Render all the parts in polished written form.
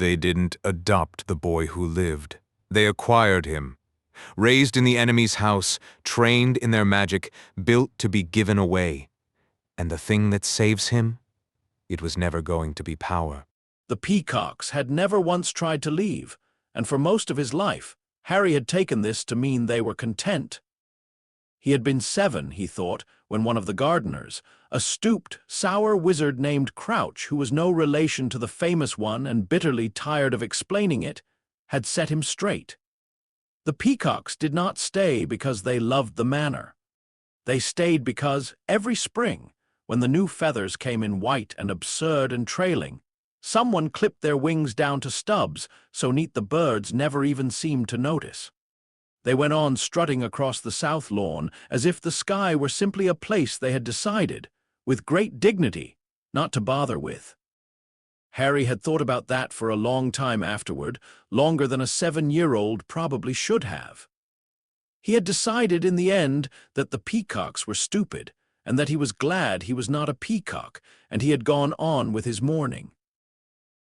They didn't adopt the boy who lived. They acquired him. Raised in the enemy's house, trained in their magic, built to be given away. And the thing that saves him? It was never going to be power. The peacocks had never once tried to leave, and for most of his life, Harry had taken this to mean they were content. He had been 7, he thought, when one of the gardeners, a stooped, sour wizard named Crouch, who was no relation to the famous one and bitterly tired of explaining it, had set him straight. The peacocks did not stay because they loved the manor. They stayed because, every spring, when the new feathers came in white and absurd and trailing, someone clipped their wings down to stubs so neat the birds never even seemed to notice. They went on strutting across the south lawn as if the sky were simply a place they had decided, with great dignity, not to bother with. Harry had thought about that for a long time afterward, longer than a 7-year-old probably should have. He had decided in the end that the peacocks were stupid, and that he was glad he was not a peacock, and he had gone on with his mourning.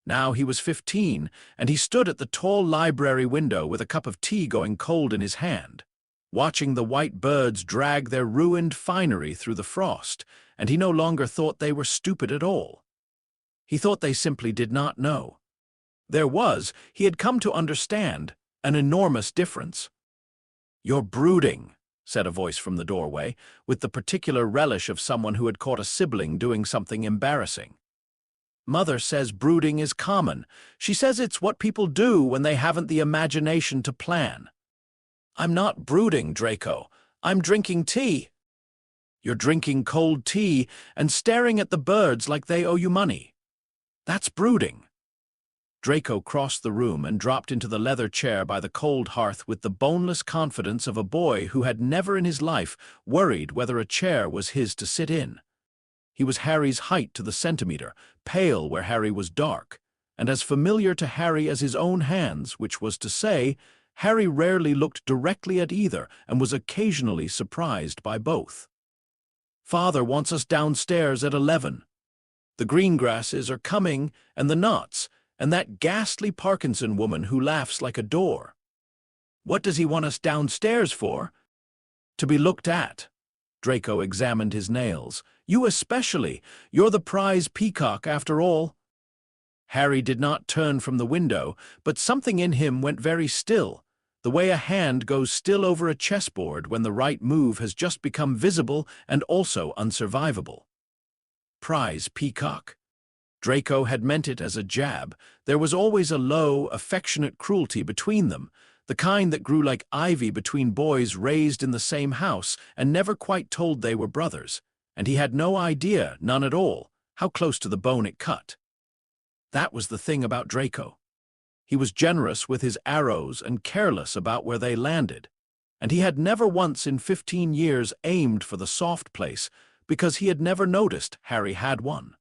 Now he was 15, and he stood at the tall library window with a cup of tea going cold in his hand, watching the white birds drag their ruined finery through the frost, and he no longer thought they were stupid at all. He thought they simply did not know. There was, he had come to understand, an enormous difference. "You're brooding," said a voice from the doorway, with the particular relish of someone who had caught a sibling doing something embarrassing. "Mother says brooding is common. She says it's what people do when they haven't the imagination to plan." "I'm not brooding, Draco. I'm drinking tea." "You're drinking cold tea and staring at the birds like they owe you money. That's brooding." Draco crossed the room and dropped into the leather chair by the cold hearth with the boneless confidence of a boy who had never in his life worried whether a chair was his to sit in. He was Harry's height to the centimeter, pale where Harry was dark, and as familiar to Harry as his own hands, which was to say, Harry rarely looked directly at either and was occasionally surprised by both. "Father wants us downstairs at 11. The Greengrasses are coming, and the Knots, and that ghastly Parkinson woman who laughs like a door." "What does he want us downstairs for?" "To be looked at." Draco examined his nails. "You especially. You're the prize peacock, after all." Harry did not turn from the window, but something in him went very still, the way a hand goes still over a chessboard when the right move has just become visible and also unsurvivable. Prize peacock. Draco had meant it as a jab. There was always a low, affectionate cruelty between them, the kind that grew like ivy between boys raised in the same house and never quite told they were brothers, and he had no idea, none at all, how close to the bone it cut. That was the thing about Draco. He was generous with his arrows and careless about where they landed, and he had never once in 15 years aimed for the soft place because he had never noticed Harry had one.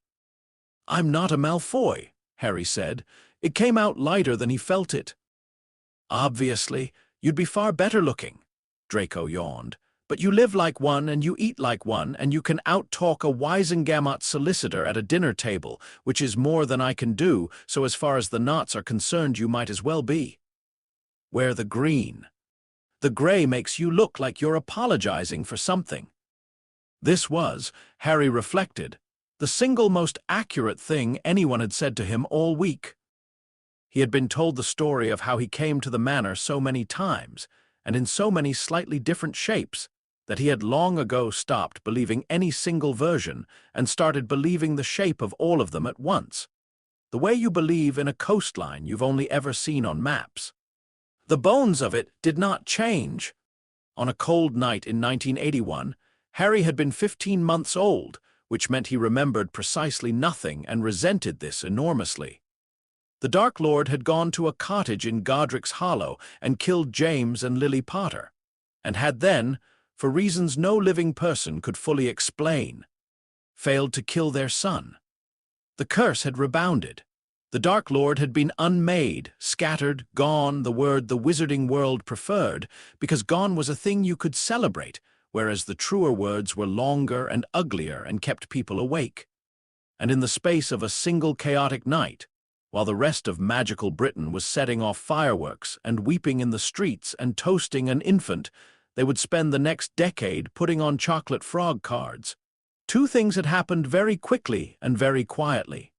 "I'm not a Malfoy," Harry said. It came out lighter than he felt it. "Obviously, you'd be far better looking," Draco yawned. "But you live like one and you eat like one and you can out-talk a Wisengamot solicitor at a dinner table, which is more than I can do, so as far as the Knots are concerned you might as well be. Wear the green. The gray makes you look like you're apologizing for something." This was, Harry reflected, the single most accurate thing anyone had said to him all week. He had been told the story of how he came to the manor so many times, and in so many slightly different shapes, that he had long ago stopped believing any single version and started believing the shape of all of them at once, the way you believe in a coastline you've only ever seen on maps. The bones of it did not change. On a cold night in 1981, Harry had been 15 months old, which meant he remembered precisely nothing and resented this enormously. The Dark Lord had gone to a cottage in Godric's Hollow and killed James and Lily Potter, and had then, for reasons no living person could fully explain, failed to kill their son. The curse had rebounded. The Dark Lord had been unmade, scattered, gone, the word the wizarding world preferred, because gone was a thing you could celebrate, whereas the truer words were longer and uglier and kept people awake. And in the space of a single chaotic night, while the rest of magical Britain was setting off fireworks and weeping in the streets and toasting an infant, they would spend the next decade putting on chocolate frog cards. Two things had happened very quickly and very quietly.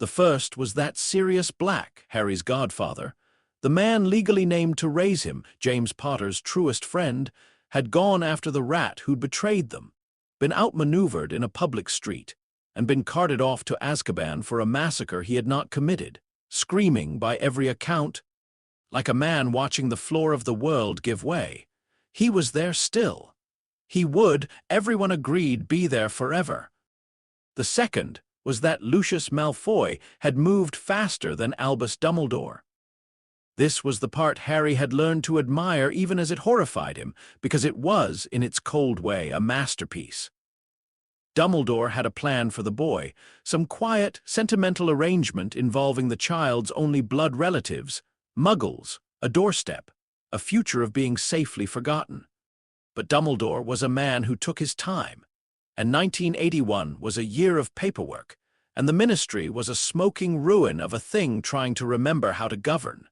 The first was that Sirius Black, Harry's godfather, the man legally named to raise him, James Potter's truest friend, had gone after the rat who'd betrayed them, been outmaneuvered in a public street, and been carted off to Azkaban for a massacre he had not committed, screaming by every account, like a man watching the floor of the world give way. He was there still. He would, everyone agreed, be there forever. The second was that Lucius Malfoy had moved faster than Albus Dumbledore. This was the part Harry had learned to admire even as it horrified him, because it was, in its cold way, a masterpiece. Dumbledore had a plan for the boy, some quiet, sentimental arrangement involving the child's only blood relatives, muggles, a doorstep, a future of being safely forgotten. But Dumbledore was a man who took his time, and 1981 was a year of paperwork, and the ministry was a smoking ruin of a thing trying to remember how to govern.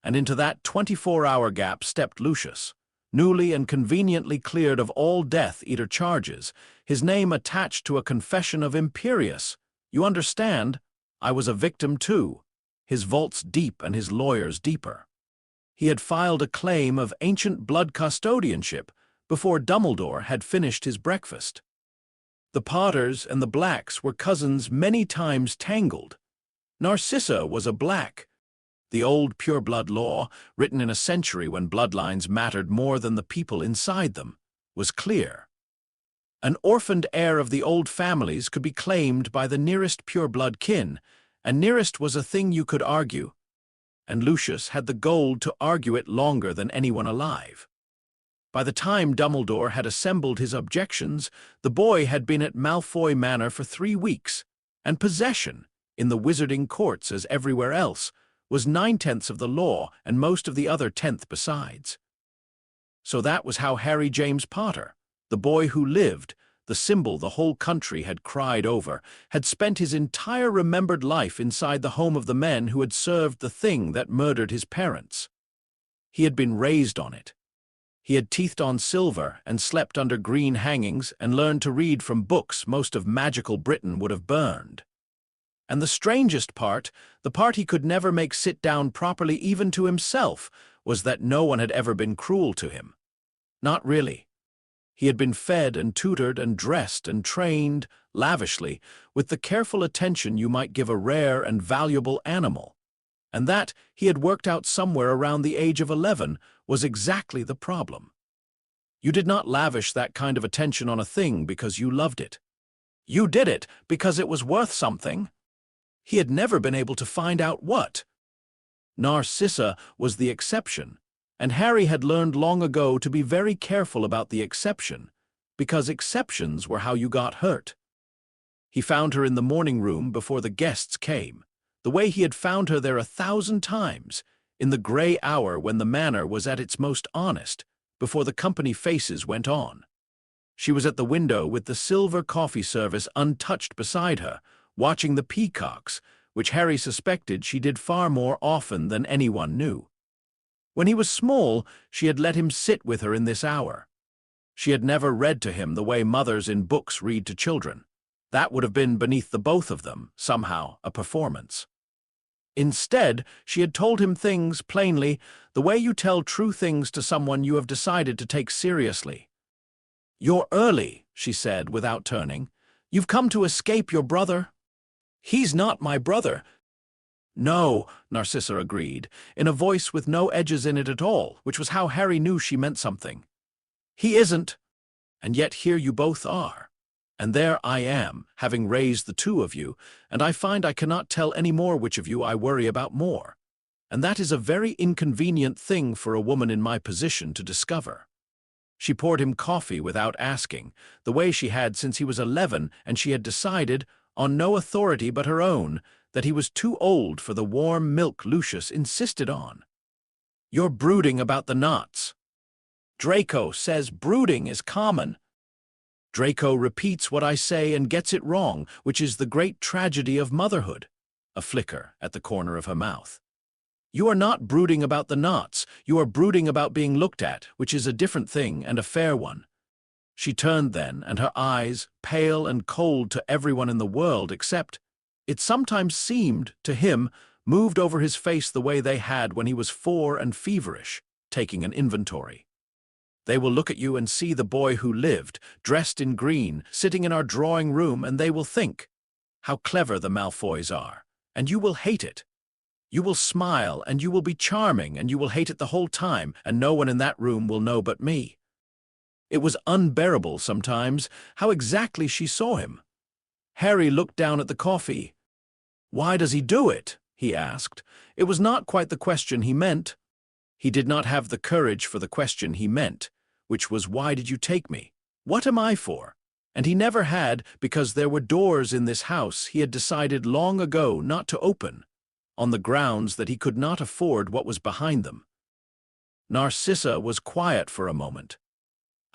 And into that 24-hour gap stepped Lucius, newly and conveniently cleared of all Death Eater charges, his name attached to a confession of Imperius. You understand, I was a victim too, his vaults deep and his lawyers deeper. He had filed a claim of ancient blood custodianship before Dumbledore had finished his breakfast. The Potters and the Blacks were cousins many times tangled. Narcissa was a Black. The old pureblood law, written in a century when bloodlines mattered more than the people inside them, was clear. An orphaned heir of the old families could be claimed by the nearest pureblood kin, and nearest was a thing you could argue, and Lucius had the gold to argue it longer than anyone alive. By the time Dumbledore had assembled his objections, the boy had been at Malfoy Manor for 3 weeks, and possession, in the wizarding courts as everywhere else, was 9/10 of the law and most of the other 10th besides. So that was how Harry James Potter, the boy who lived, the symbol the whole country had cried over, had spent his entire remembered life inside the home of the men who had served the thing that murdered his parents. He had been raised on it. He had teethed on silver and slept under green hangings and learned to read from books most of magical Britain would have burned. And the strangest part, the part he could never make sit down properly even to himself, was that no one had ever been cruel to him. Not really. He had been fed and tutored and dressed and trained, lavishly, with the careful attention you might give a rare and valuable animal. And that, he had worked out somewhere around the age of 11, was exactly the problem. You did not lavish that kind of attention on a thing because you loved it. You did it because it was worth something. He had never been able to find out what. Narcissa was the exception, and Harry had learned long ago to be very careful about the exception, because exceptions were how you got hurt. He found her in the morning room before the guests came, the way he had found her there 1,000 times, in the grey hour when the manor was at its most honest, before the company faces went on. She was at the window with the silver coffee service untouched beside her, watching the peacocks, which Harry suspected she did far more often than anyone knew. When he was small, she had let him sit with her in this hour. She had never read to him the way mothers in books read to children. That would have been beneath the both of them, somehow, a performance. Instead, she had told him things plainly, the way you tell true things to someone you have decided to take seriously. "You're early," she said without turning. "You've come to escape your brother." "He's not my brother." "No," Narcissa agreed, in a voice with no edges in it at all, which was how Harry knew she meant something. "He isn't. And yet here you both are. And there I am, having raised the two of you, and I find I cannot tell any more which of you I worry about more. And that is a very inconvenient thing for a woman in my position to discover." She poured him coffee without asking, the way she had since he was 11, and she had decided, on no authority but her own, that he was too old for the warm milk Lucius insisted on. "You're brooding about the knots." "Draco says brooding is common." "Draco repeats what I say and gets it wrong, which is the great tragedy of motherhood. a flicker at the corner of her mouth. "You are not brooding about the knots, you are brooding about being looked at, which is a different thing and a fair one." She turned then, and her eyes, pale and cold to everyone in the world except, it sometimes seemed to him, moved over his face the way they had when he was 4 and feverish, taking an inventory. "They will look at you and see the boy who lived, dressed in green, sitting in our drawing room, and they will think, 'How clever the Malfoys are,' and you will hate it. You will smile, and you will be charming, and you will hate it the whole time, and no one in that room will know but me." It was unbearable sometimes how exactly she saw him. Harry looked down at the coffee. "Why does he do it?" he asked. It was not quite the question he meant. He did not have the courage for the question he meant, which was, "Why did you take me? What am I for?" And he never had, because there were doors in this house he had decided long ago not to open, on the grounds that he could not afford what was behind them. Narcissa was quiet for a moment.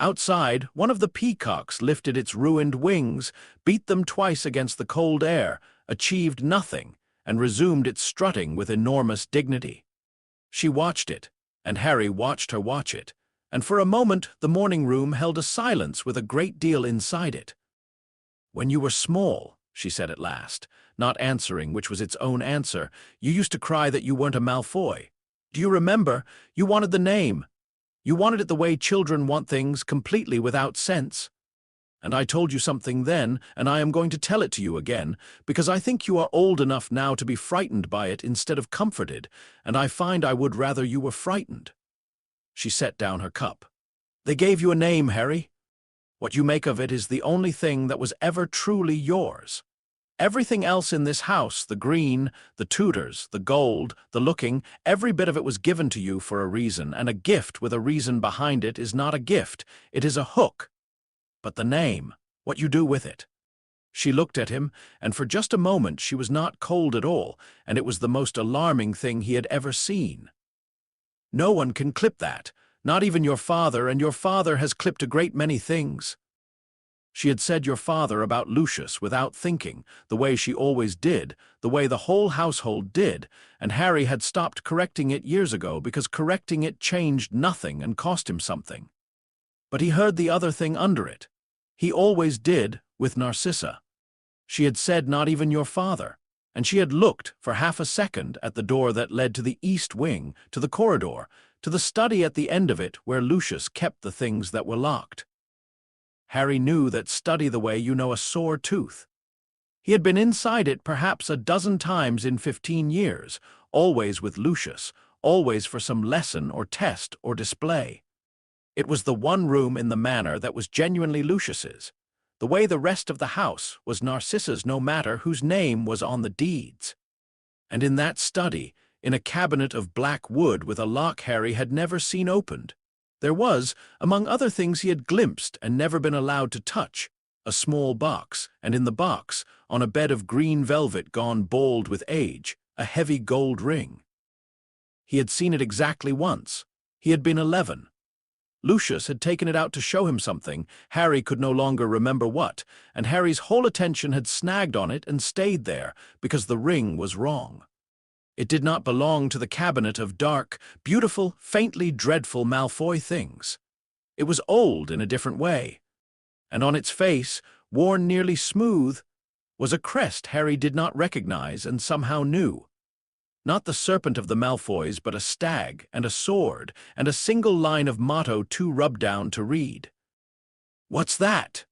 Outside, one of the peacocks lifted its ruined wings, beat them twice against the cold air, achieved nothing, and resumed its strutting with enormous dignity. She watched it, and Harry watched her watch it, and for a moment the morning room held a silence with a great deal inside it. "When you were small," she said at last, not answering, which was its own answer, "you used to cry that you weren't a Malfoy. Do you remember? You wanted the name. You wanted it the way children want things, completely without sense. And I told you something then, and I am going to tell it to you again, because I think you are old enough now to be frightened by it instead of comforted, and I find I would rather you were frightened." She set down her cup. "They gave you a name, Harry. What you make of it is the only thing that was ever truly yours. Everything else in this house, the green, the tutors, the gold, the looking, every bit of it was given to you for a reason, and a gift with a reason behind it is not a gift, it is a hook. But the name, what you do with it." She looked at him, and for just a moment she was not cold at all, and it was the most alarming thing he had ever seen. "No one can clip that, not even your father, and your father has clipped a great many things." She had said your father about Lucius without thinking, the way she always did, the way the whole household did, and Harry had stopped correcting it years ago because correcting it changed nothing and cost him something. But he heard the other thing under it. He always did with Narcissa. She had said not even your father, and she had looked for half a second at the door that led to the east wing, to the corridor, to the study at the end of it where Lucius kept the things that were locked. Harry knew that study the way you know a sore tooth. He had been inside it perhaps a dozen times in 15 years, always with Lucius, always for some lesson or test or display. It was the one room in the manor that was genuinely Lucius's, the way the rest of the house was Narcissa's no matter whose name was on the deeds. And in that study, in a cabinet of black wood with a lock Harry had never seen opened, there was, among other things he had glimpsed and never been allowed to touch, a small box, and in the box, on a bed of green velvet gone bald with age, a heavy gold ring. He had seen it exactly once. He had been 11. Lucius had taken it out to show him something, Harry could no longer remember what, and Harry's whole attention had snagged on it and stayed there, because the ring was wrong. It did not belong to the cabinet of dark, beautiful, faintly dreadful Malfoy things. It was old in a different way. And on its face, worn nearly smooth, was a crest Harry did not recognize and somehow knew. Not the serpent of the Malfoys, but a stag and a sword and a single line of motto too rubbed down to read. "What's that?"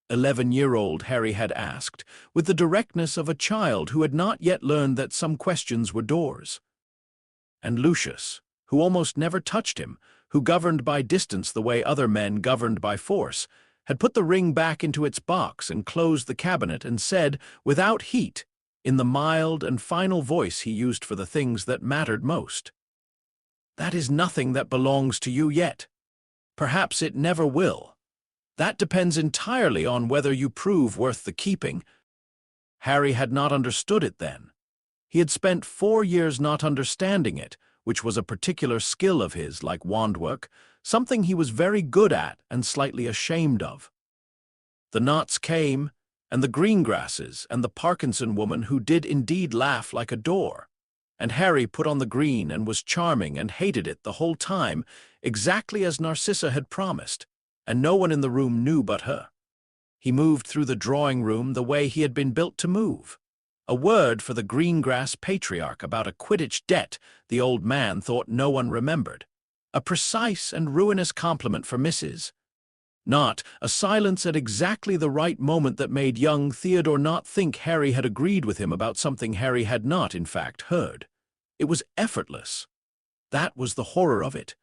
11-year-old Harry had asked, with the directness of a child who had not yet learned that some questions were doors. And Lucius, who almost never touched him, who governed by distance the way other men governed by force, had put the ring back into its box and closed the cabinet and said, without heat, in the mild and final voice he used for the things that mattered most, "That is nothing that belongs to you yet. Perhaps it never will. That depends entirely on whether you prove worth the keeping." Harry had not understood it then. He had spent 4 years not understanding it, which was a particular skill of his, like wandwork, something he was very good at and slightly ashamed of. The knots came, and the green grasses, and the Parkinson woman who did indeed laugh like a door. And Harry put on the green and was charming and hated it the whole time, exactly as Narcissa had promised, and no one in the room knew but her. He moved through the drawing room the way he had been built to move. A word for the green-grass patriarch about a Quidditch debt the old man thought no one remembered. A precise and ruinous compliment for Mrs. Not a silence at exactly the right moment that made young Theodore not think Harry had agreed with him about something Harry had not, in fact, heard. It was effortless. That was the horror of it.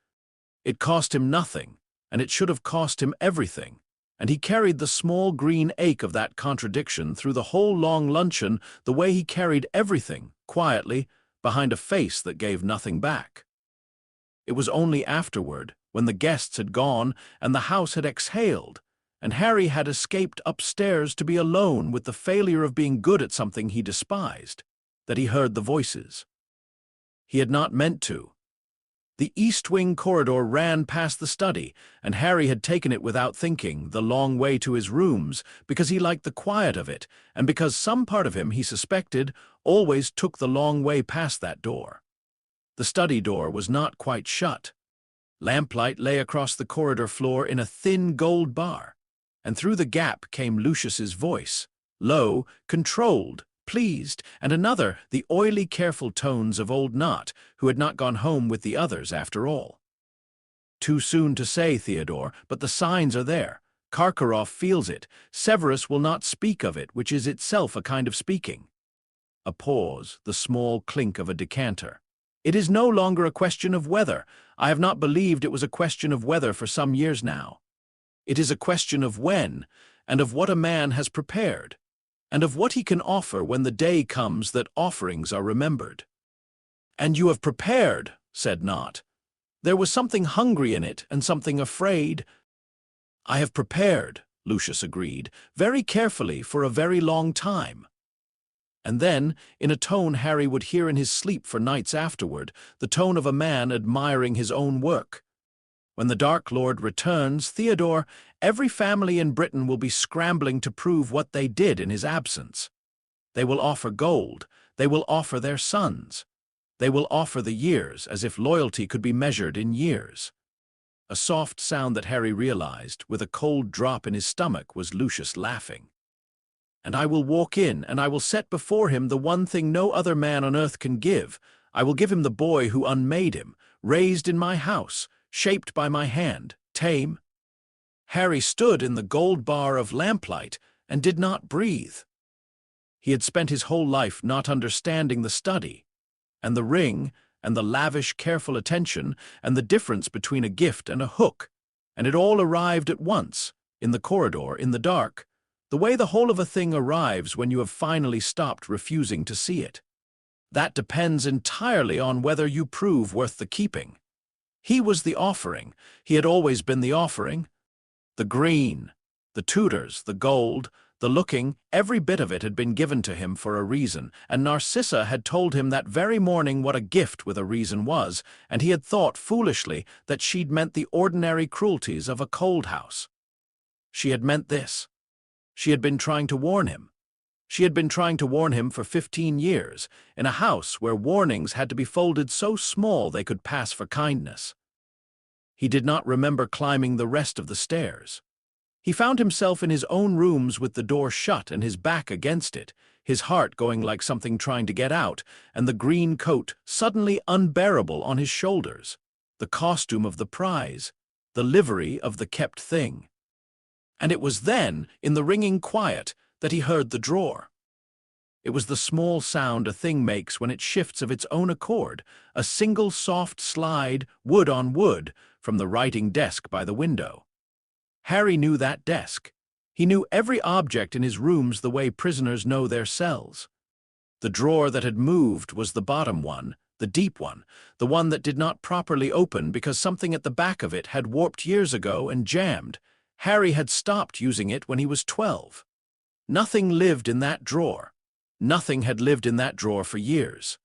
It cost him nothing, and it should have cost him everything, and he carried the small green ache of that contradiction through the whole long luncheon the way he carried everything, quietly, behind a face that gave nothing back. It was only afterward, when the guests had gone and the house had exhaled, and Harry had escaped upstairs to be alone with the failure of being good at something he despised, that he heard the voices. He had not meant to. The East Wing corridor ran past the study, and Harry had taken it without thinking, the long way to his rooms, because he liked the quiet of it, and because some part of him, he suspected, always took the long way past that door. The study door was not quite shut. Lamplight lay across the corridor floor in a thin gold bar, and through the gap came Lucius's voice, low, controlled, pleased, and another, the oily, careful tones of old Knott, who had not gone home with the others after all. Too soon to say, Theodore, but the signs are there. Karkaroff feels it. Severus will not speak of it, which is itself a kind of speaking. A pause, the small clink of a decanter. It is no longer a question of whether. I have not believed it was a question of whether for some years now. It is a question of when, and of what a man has prepared, and of what he can offer when the day comes that offerings are remembered. "And you have prepared," said Knott. There was something hungry in it, and something afraid. "I have prepared," Lucius agreed, "very carefully for a very long time." And then, in a tone Harry would hear in his sleep for nights afterward, the tone of a man admiring his own work. "When the Dark Lord returns, Theodore, every family in Britain will be scrambling to prove what they did in his absence. They will offer gold. They will offer their sons. They will offer the years, as if loyalty could be measured in years." A soft sound that Harry realized, with a cold drop in his stomach, was Lucius laughing. "And I will walk in, and I will set before him the one thing no other man on earth can give. I will give him the boy who unmade him, raised in my house, shaped by my hand, tame." Harry stood in the gold bar of lamplight and did not breathe. He had spent his whole life not understanding the study, and the ring, and the lavish, careful attention, and the difference between a gift and a hook, and it all arrived at once, in the corridor, in the dark, the way the whole of a thing arrives when you have finally stopped refusing to see it. That depends entirely on whether you prove worth the keeping. He was the offering. He had always been the offering. The green, the tutors, the gold, the looking, every bit of it had been given to him for a reason, and Narcissa had told him that very morning what a gift with a reason was, and he had thought, foolishly, that she'd meant the ordinary cruelties of a cold house. She had meant this. She had been trying to warn him. She had been trying to warn him for 15 years, in a house where warnings had to be folded so small they could pass for kindness. He did not remember climbing the rest of the stairs. He found himself in his own rooms with the door shut and his back against it, his heart going like something trying to get out, and the green coat suddenly unbearable on his shoulders, the costume of the prize, the livery of the kept thing. And it was then, in the ringing quiet, that he heard the drawer. It was the small sound a thing makes when it shifts of its own accord, a single soft slide, wood on wood, from the writing desk by the window. Harry knew that desk. He knew every object in his rooms the way prisoners know their cells. The drawer that had moved was the bottom one, the deep one, the one that did not properly open because something at the back of it had warped years ago and jammed. Harry had stopped using it when he was 12. Nothing lived in that drawer. Nothing had lived in that drawer for years.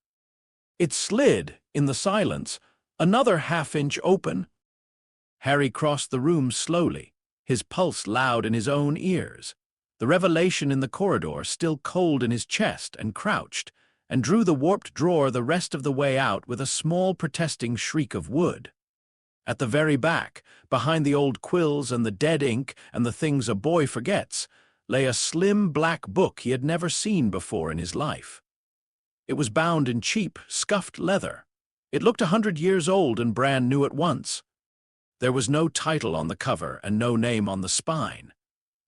It slid, in the silence, another half-inch open. Harry crossed the room slowly, his pulse loud in his own ears. the revelation in the corridor still cold in his chest, and crouched, and drew the warped drawer the rest of the way out with a small protesting shriek of wood. At the very back, behind the old quills and the dead ink and the things a boy forgets, lay a slim black book he had never seen before in his life. It was bound in cheap, scuffed leather. It looked 100 years old, and Bran knew at once. There was no title on the cover and no name on the spine.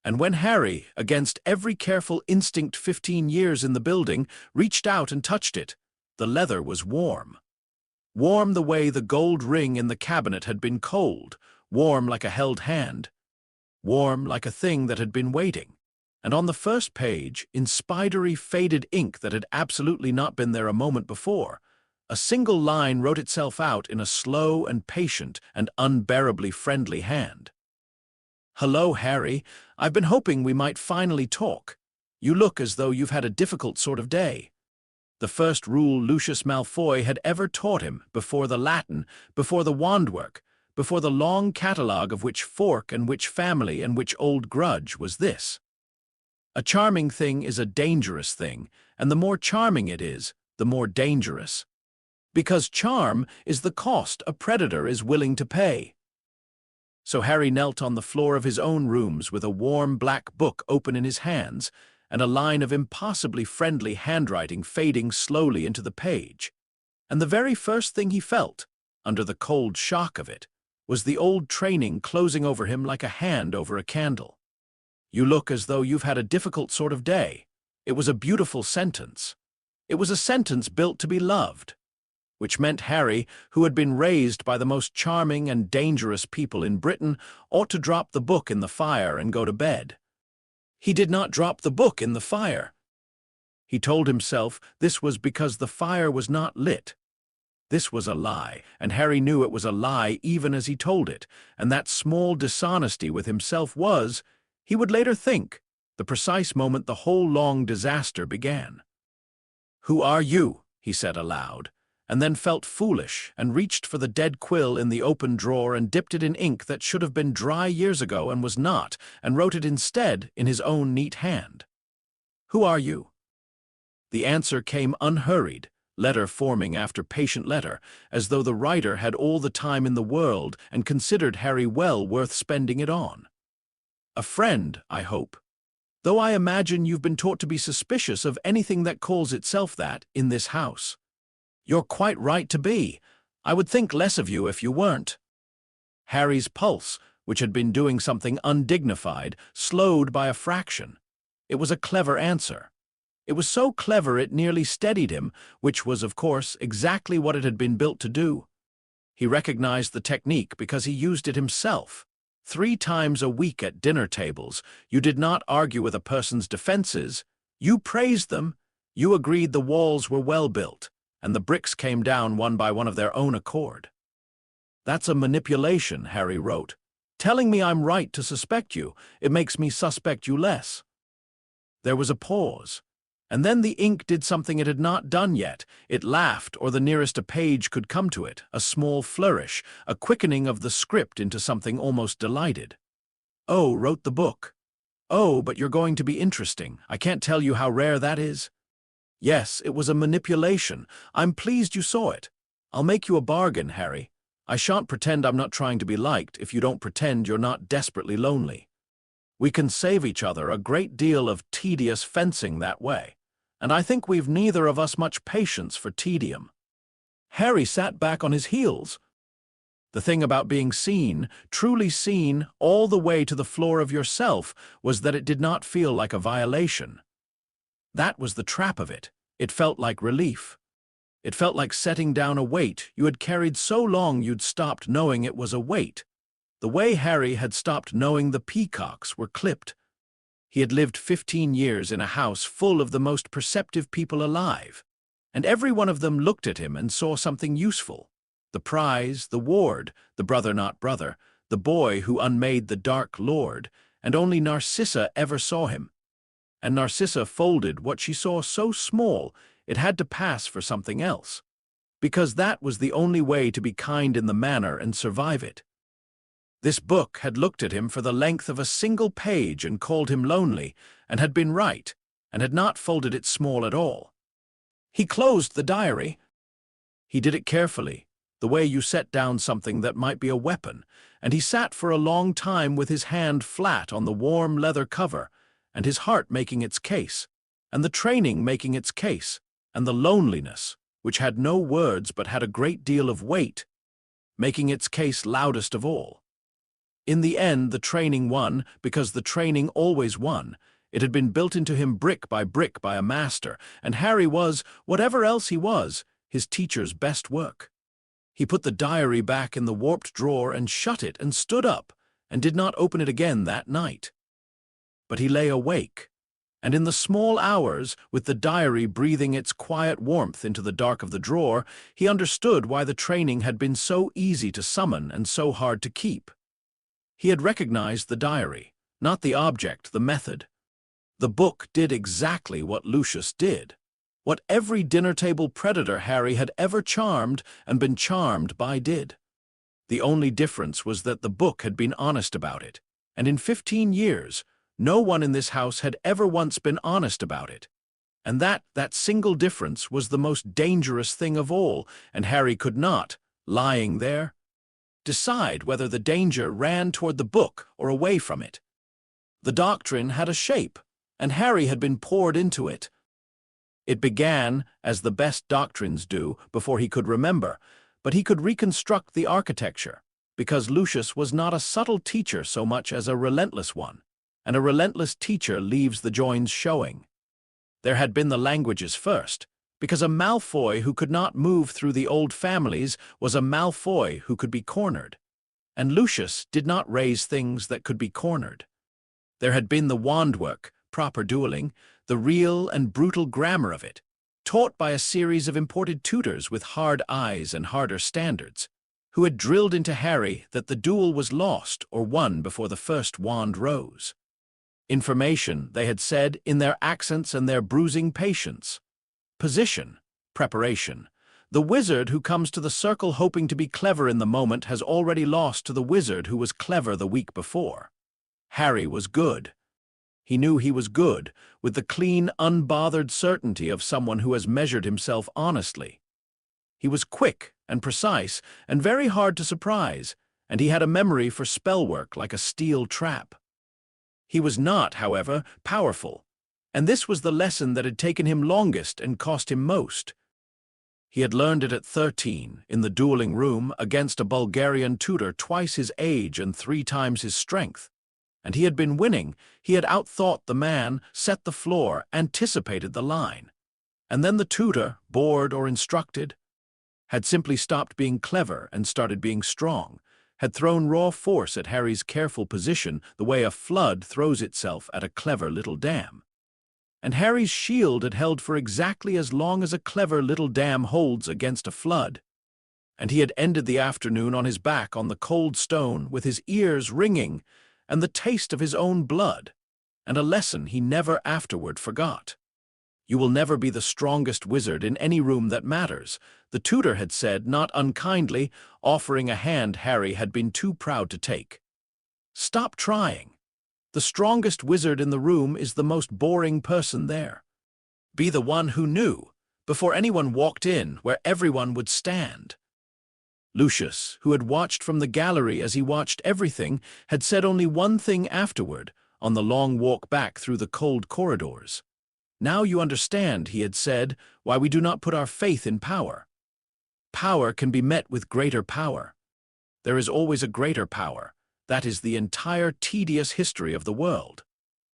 And when Harry, against every careful instinct 15 years in the building, reached out and touched it, the leather was warm. Warm the way the gold ring in the cabinet had been cold, warm like a held hand, warm like a thing that had been waiting. And on the first page, in spidery, faded ink that had absolutely not been there a moment before, a single line wrote itself out in a slow and patient and unbearably friendly hand. "Hello, Harry. I've been hoping we might finally talk. You look as though you've had a difficult sort of day." The first rule Lucius Malfoy had ever taught him, before the Latin, before the wandwork, before the long catalogue of which fork and which family and which old grudge, was this: a charming thing is a dangerous thing, and the more charming it is, the more dangerous. Because charm is the cost a predator is willing to pay. So Harry knelt on the floor of his own rooms with a warm black book open in his hands, and a line of impossibly friendly handwriting fading slowly into the page. And the very first thing he felt, under the cold shock of it, was the old training closing over him like a hand over a candle. "You look as though you've had a difficult sort of day." It was a beautiful sentence. It was a sentence built to be loved, which meant Harry, who had been raised by the most charming and dangerous people in Britain, ought to drop the book in the fire and go to bed. He did not drop the book in the fire. He told himself this was because the fire was not lit. This was a lie, and Harry knew it was a lie even as he told it, and that small dishonesty with himself was, he would later think, the precise moment the whole long disaster began. "Who are you?" he said aloud, and then felt foolish and reached for the dead quill in the open drawer and dipped it in ink that should have been dry years ago and was not, and wrote it instead in his own neat hand. "Who are you?" The answer came unhurried, letter forming after patient letter, as though the writer had all the time in the world and considered Harry well worth spending it on. "A friend, I hope. Though I imagine you've been taught to be suspicious of anything that calls itself that in this house. You're quite right to be. I would think less of you if you weren't." Harry's pulse, which had been doing something undignified, slowed by a fraction. It was a clever answer. It was so clever it nearly steadied him, which was, of course, exactly what it had been built to do. He recognized the technique because he used it himself. 3 times a week at dinner tables, you did not argue with a person's defenses. You praised them. You agreed the walls were well built, and the bricks came down one by one of their own accord. "That's a manipulation," Harry wrote. "Telling me I'm right to suspect you, it makes me suspect you less." There was a pause, and then the ink did something it had not done yet. It laughed, or the nearest a page could come to it, a small flourish, a quickening of the script into something almost delighted. "Oh, wrote the book. Oh, but you're going to be interesting. I can't tell you how rare that is." "Yes, it was a manipulation. I'm pleased you saw it. I'll make you a bargain, Harry. I shan't pretend I'm not trying to be liked if you don't pretend you're not desperately lonely. We can save each other a great deal of tedious fencing that way, and I think we've neither of us much patience for tedium." Harry sat back on his heels. The thing about being seen, truly seen, all the way to the floor of yourself, was that it did not feel like a violation. That was the trap of it. It felt like relief. It felt like setting down a weight you had carried so long you'd stopped knowing it was a weight. The way Harry had stopped knowing the peacocks were clipped. He had lived 15 years in a house full of the most perceptive people alive, and every one of them looked at him and saw something useful. The prize, the ward, the brother not brother, the boy who unmade the Dark Lord, and only Narcissa ever saw him. And Narcissa folded what she saw so small it had to pass for something else, because that was the only way to be kind in the manner and survive it. This book had looked at him for the length of a single page and called him lonely, and had been right, and had not folded it small at all. He closed the diary. He did it carefully, the way you set down something that might be a weapon, and he sat for a long time with his hand flat on the warm leather cover, and his heart making its case, and the training making its case, and the loneliness, which had no words but had a great deal of weight, making its case loudest of all. In the end, the training won, because the training always won. It had been built into him brick by a master, and Harry was, whatever else he was, his teacher's best work. He put the diary back in the warped drawer and shut it and stood up, and did not open it again that night. But he lay awake, and in the small hours, with the diary breathing its quiet warmth into the dark of the drawer, he understood why the training had been so easy to summon and so hard to keep. He had recognized the diary, not the object, the method. The book did exactly what Lucius did, what every dinner-table predator Harry had ever charmed and been charmed by did. The only difference was that the book had been honest about it, and in 15 years, no one in this house had ever once been honest about it. And that single difference was the most dangerous thing of all, and Harry could not, lying there, decide whether the danger ran toward the book or away from it. The doctrine had a shape, and Harry had been poured into it. It began, as the best doctrines do, before he could remember, but he could reconstruct the architecture, because Lucius was not a subtle teacher so much as a relentless one, and a relentless teacher leaves the joins showing. There had been the languages first, because a Malfoy who could not move through the old families was a Malfoy who could be cornered, and Lucius did not raise things that could be cornered. There had been the wandwork, proper dueling, the real and brutal grammar of it, taught by a series of imported tutors with hard eyes and harder standards, who had drilled into Harry that the duel was lost or won before the first wand rose. Information, they had said, in their accents and their bruising patience. Position, preparation. The wizard who comes to the circle hoping to be clever in the moment has already lost to the wizard who was clever the week before. Harry was good. He knew he was good, with the clean, unbothered certainty of someone who has measured himself honestly. He was quick and precise and very hard to surprise, and he had a memory for spellwork like a steel trap. He was not, however, powerful, and this was the lesson that had taken him longest and cost him most. He had learned it at 13, in the dueling room, against a Bulgarian tutor twice his age and 3 times his strength. And he had been winning. He had outthought the man, set the floor, anticipated the line. And then the tutor, bored or instructed, had simply stopped being clever and started being strong, had thrown raw force at Harry's careful position the way a flood throws itself at a clever little dam. And Harry's shield had held for exactly as long as a clever little dam holds against a flood. And he had ended the afternoon on his back on the cold stone with his ears ringing and the taste of his own blood, and a lesson he never afterward forgot. You will never be the strongest wizard in any room that matters, the tutor had said, not unkindly, offering a hand Harry had been too proud to take. Stop trying. The strongest wizard in the room is the most boring person there. Be the one who knew, before anyone walked in, where everyone would stand. Lucius, who had watched from the gallery as he watched everything, had said only one thing afterward, on the long walk back through the cold corridors. Now you understand, he had said, why we do not put our faith in power. Power can be met with greater power. There is always a greater power. That is the entire tedious history of the world.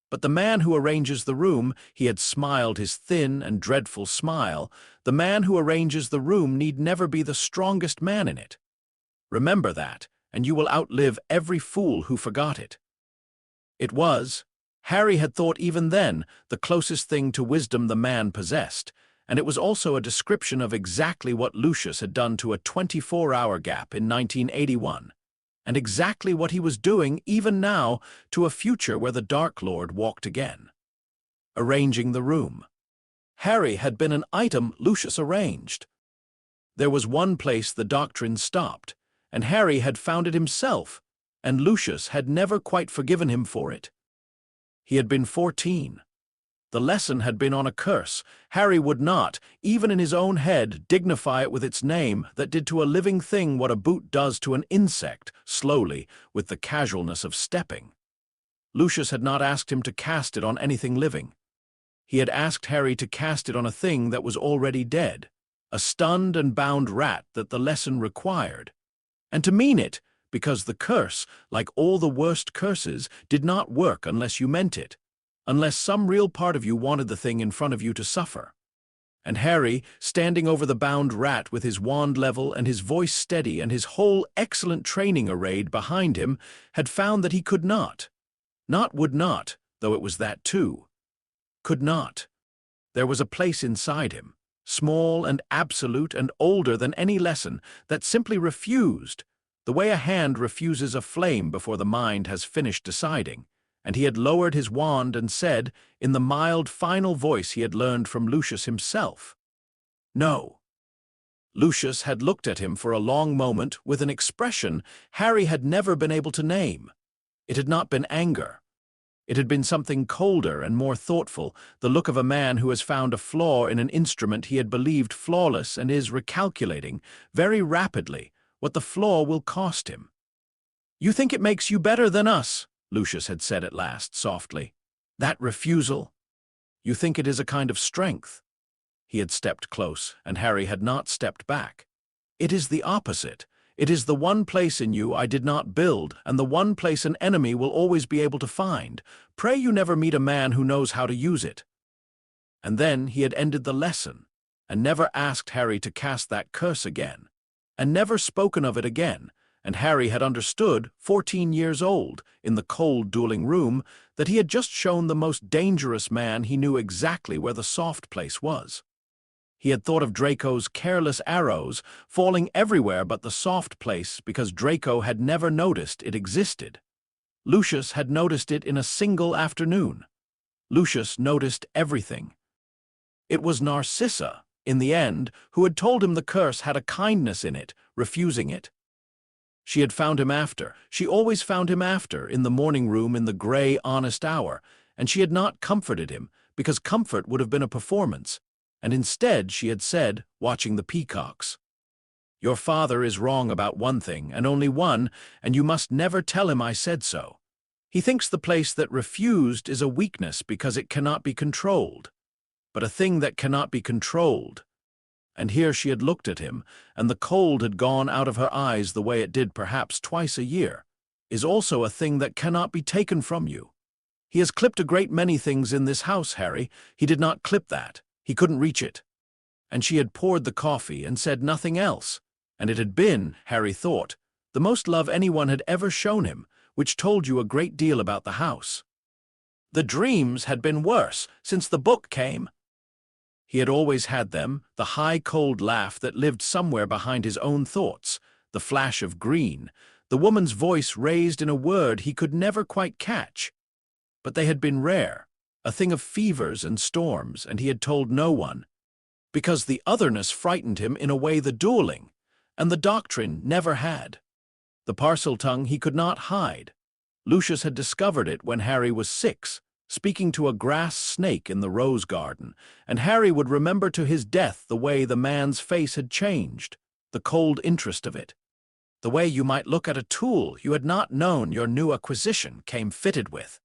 But the man who arranges the room, he had smiled his thin and dreadful smile, the man who arranges the room need never be the strongest man in it. Remember that, and you will outlive every fool who forgot it. It was, Harry had thought even then, the closest thing to wisdom the man possessed, and it was also a description of exactly what Lucius had done to a 24-hour gap in 1981. And exactly what he was doing, even now, to a future where the Dark Lord walked again. Arranging the room. Harry had been an item Lucius arranged. There was one place the doctrine stopped, and Harry had found it himself, and Lucius had never quite forgiven him for it. He had been 14. The lesson had been on a curse. Harry would not, even in his own head, dignify it with its name that did to a living thing what a boot does to an insect, slowly, with the casualness of stepping. Lucius had not asked him to cast it on anything living. He had asked Harry to cast it on a thing that was already dead, a stunned and bound rat that the lesson required. And to mean it, because the curse, like all the worst curses, did not work unless you meant it, unless some real part of you wanted the thing in front of you to suffer. And Harry, standing over the bound rat with his wand level and his voice steady and his whole excellent training arrayed behind him, had found that he could not would not, though it was that too. Could not. There was a place inside him, small and absolute and older than any lesson, that simply refused, the way a hand refuses a flame before the mind has finished deciding, and he had lowered his wand and said, in the mild, final voice he had learned from Lucius himself, "No." Lucius had looked at him for a long moment with an expression Harry had never been able to name. It had not been anger. It had been something colder and more thoughtful, the look of a man who has found a flaw in an instrument he had believed flawless and is recalculating, very rapidly, what the flaw will cost him. "You think it makes you better than us," Lucius had said at last, softly. "That refusal? You think it is a kind of strength?" He had stepped close, and Harry had not stepped back. "It is the opposite. It is the one place in you I did not build, and the one place an enemy will always be able to find. Pray you never meet a man who knows how to use it." And then he had ended the lesson, and never asked Harry to cast that curse again, and never spoken of it again, and Harry had understood, 14 years old, in the cold dueling room, that he had just shown the most dangerous man he knew exactly where the soft place was. He had thought of Draco's careless arrows falling everywhere but the soft place because Draco had never noticed it existed. Lucius had noticed it in a single afternoon. Lucius noticed everything. It was Narcissa, in the end, who had told him the curse had a kindness in it, refusing it. She had found him after. She always found him after, in the morning room in the gray, honest hour, and she had not comforted him, because comfort would have been a performance. And instead she had said, watching the peacocks, "Your father is wrong about one thing, and only one, and you must never tell him I said so. He thinks the place that refused is a weakness because it cannot be controlled. But a thing that cannot be controlled," and here she had looked at him, and the cold had gone out of her eyes the way it did perhaps twice a year, "is also a thing that cannot be taken from you. He has clipped a great many things in this house, Harry. He did not clip that. He couldn't reach it." And she had poured the coffee and said nothing else, and it had been, Harry thought, the most love anyone had ever shown him, which told you a great deal about the house. The dreams had been worse since the book came. He had always had them, the high cold laugh that lived somewhere behind his own thoughts, the flash of green, the woman's voice raised in a word he could never quite catch. But they had been rare, a thing of fevers and storms, and he had told no one, because the otherness frightened him in a way the dueling, and the doctrine never had. The parcel tongue he could not hide. Lucius had discovered it when Harry was 6, speaking to a grass snake in the rose garden, and Harry would remember to his death the way the man's face had changed, the cold interest of it. The way you might look at a tool you had not known your new acquisition came fitted with.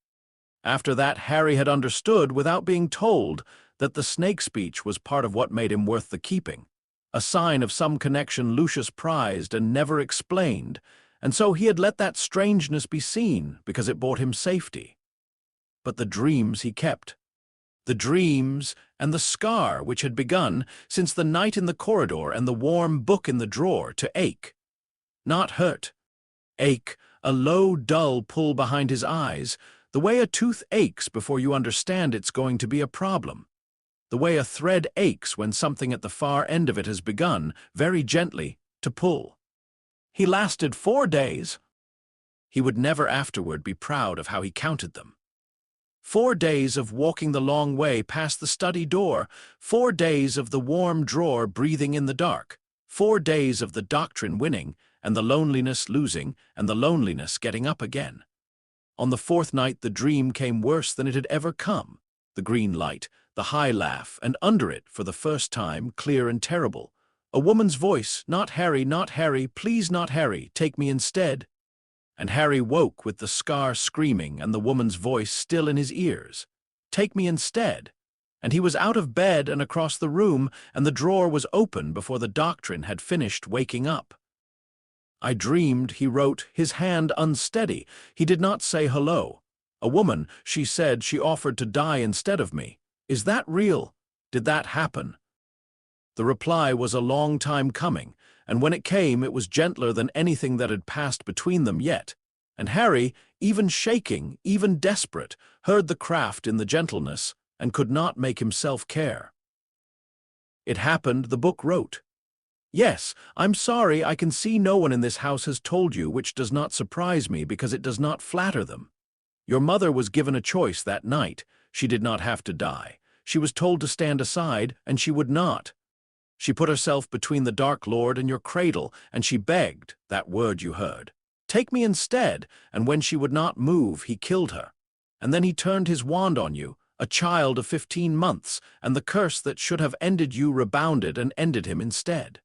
After that, Harry had understood, without being told, that the snake speech was part of what made him worth the keeping, a sign of some connection Lucius prized and never explained, and so he had let that strangeness be seen because it brought him safety. But the dreams he kept. The dreams and the scar which had begun since the night in the corridor and the warm book in the drawer to ache. Not hurt. Ache, a low, dull pull behind his eyes, the way a tooth aches before you understand it's going to be a problem. The way a thread aches when something at the far end of it has begun, very gently, to pull. He lasted 4 days. He would never afterward be proud of how he counted them. 4 days of walking the long way past the study door, 4 days of the warm drawer breathing in the dark, 4 days of the doctrine winning, and the loneliness losing, and the loneliness getting up again. On the 4th night the dream came worse than it had ever come. The green light, the high laugh, and under it, for the first time, clear and terrible, a woman's voice, "Not Harry, please not Harry, take me instead." And Harry woke with the scar screaming and the woman's voice still in his ears. Take me instead. And he was out of bed and across the room, and the drawer was open before the doctrine had finished waking up. I dreamed, he wrote, his hand unsteady. He did not say hello. A woman, she said, she offered to die instead of me. Is that real? Did that happen? The reply was a long time coming, and when it came it was gentler than anything that had passed between them yet. And Harry, even shaking, even desperate, heard the craft in the gentleness, and could not make himself care. It happened, the book wrote. Yes, I'm sorry, I can see no one in this house has told you, which does not surprise me because it does not flatter them. Your mother was given a choice that night. She did not have to die. She was told to stand aside, and she would not. She put herself between the Dark Lord and your cradle, and she begged, that word you heard, "Take me instead," and when she would not move, he killed her. And then he turned his wand on you, a child of 15 months, and the curse that should have ended you rebounded and ended him instead.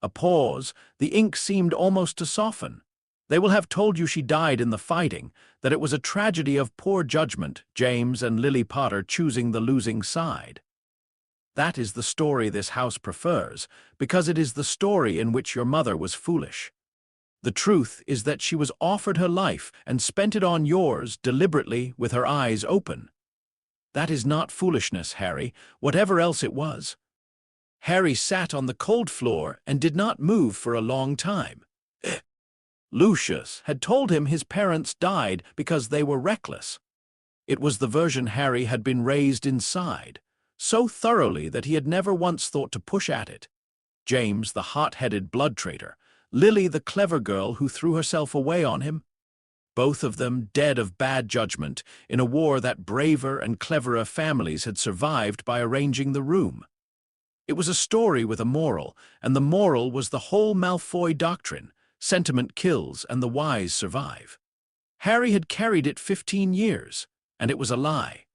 A pause, the ink seemed almost to soften. They will have told you she died in the fighting, that it was a tragedy of poor judgment, James and Lily Potter choosing the losing side. That is the story this house prefers, because it is the story in which your mother was foolish. The truth is that she was offered her life and spent it on yours deliberately with her eyes open. That is not foolishness, Harry, whatever else it was. Harry sat on the cold floor and did not move for a long time. Lucius had told him his parents died because they were reckless. It was the version Harry had been raised inside, so thoroughly that he had never once thought to push at it. James, the hot-headed blood traitor, Lily, the clever girl who threw herself away on him, both of them dead of bad judgment in a war that braver and cleverer families had survived by arranging the room. It was a story with a moral, and the moral was the whole Malfoy doctrine: sentiment kills and the wise survive. Harry had carried it 15 years, and it was a lie.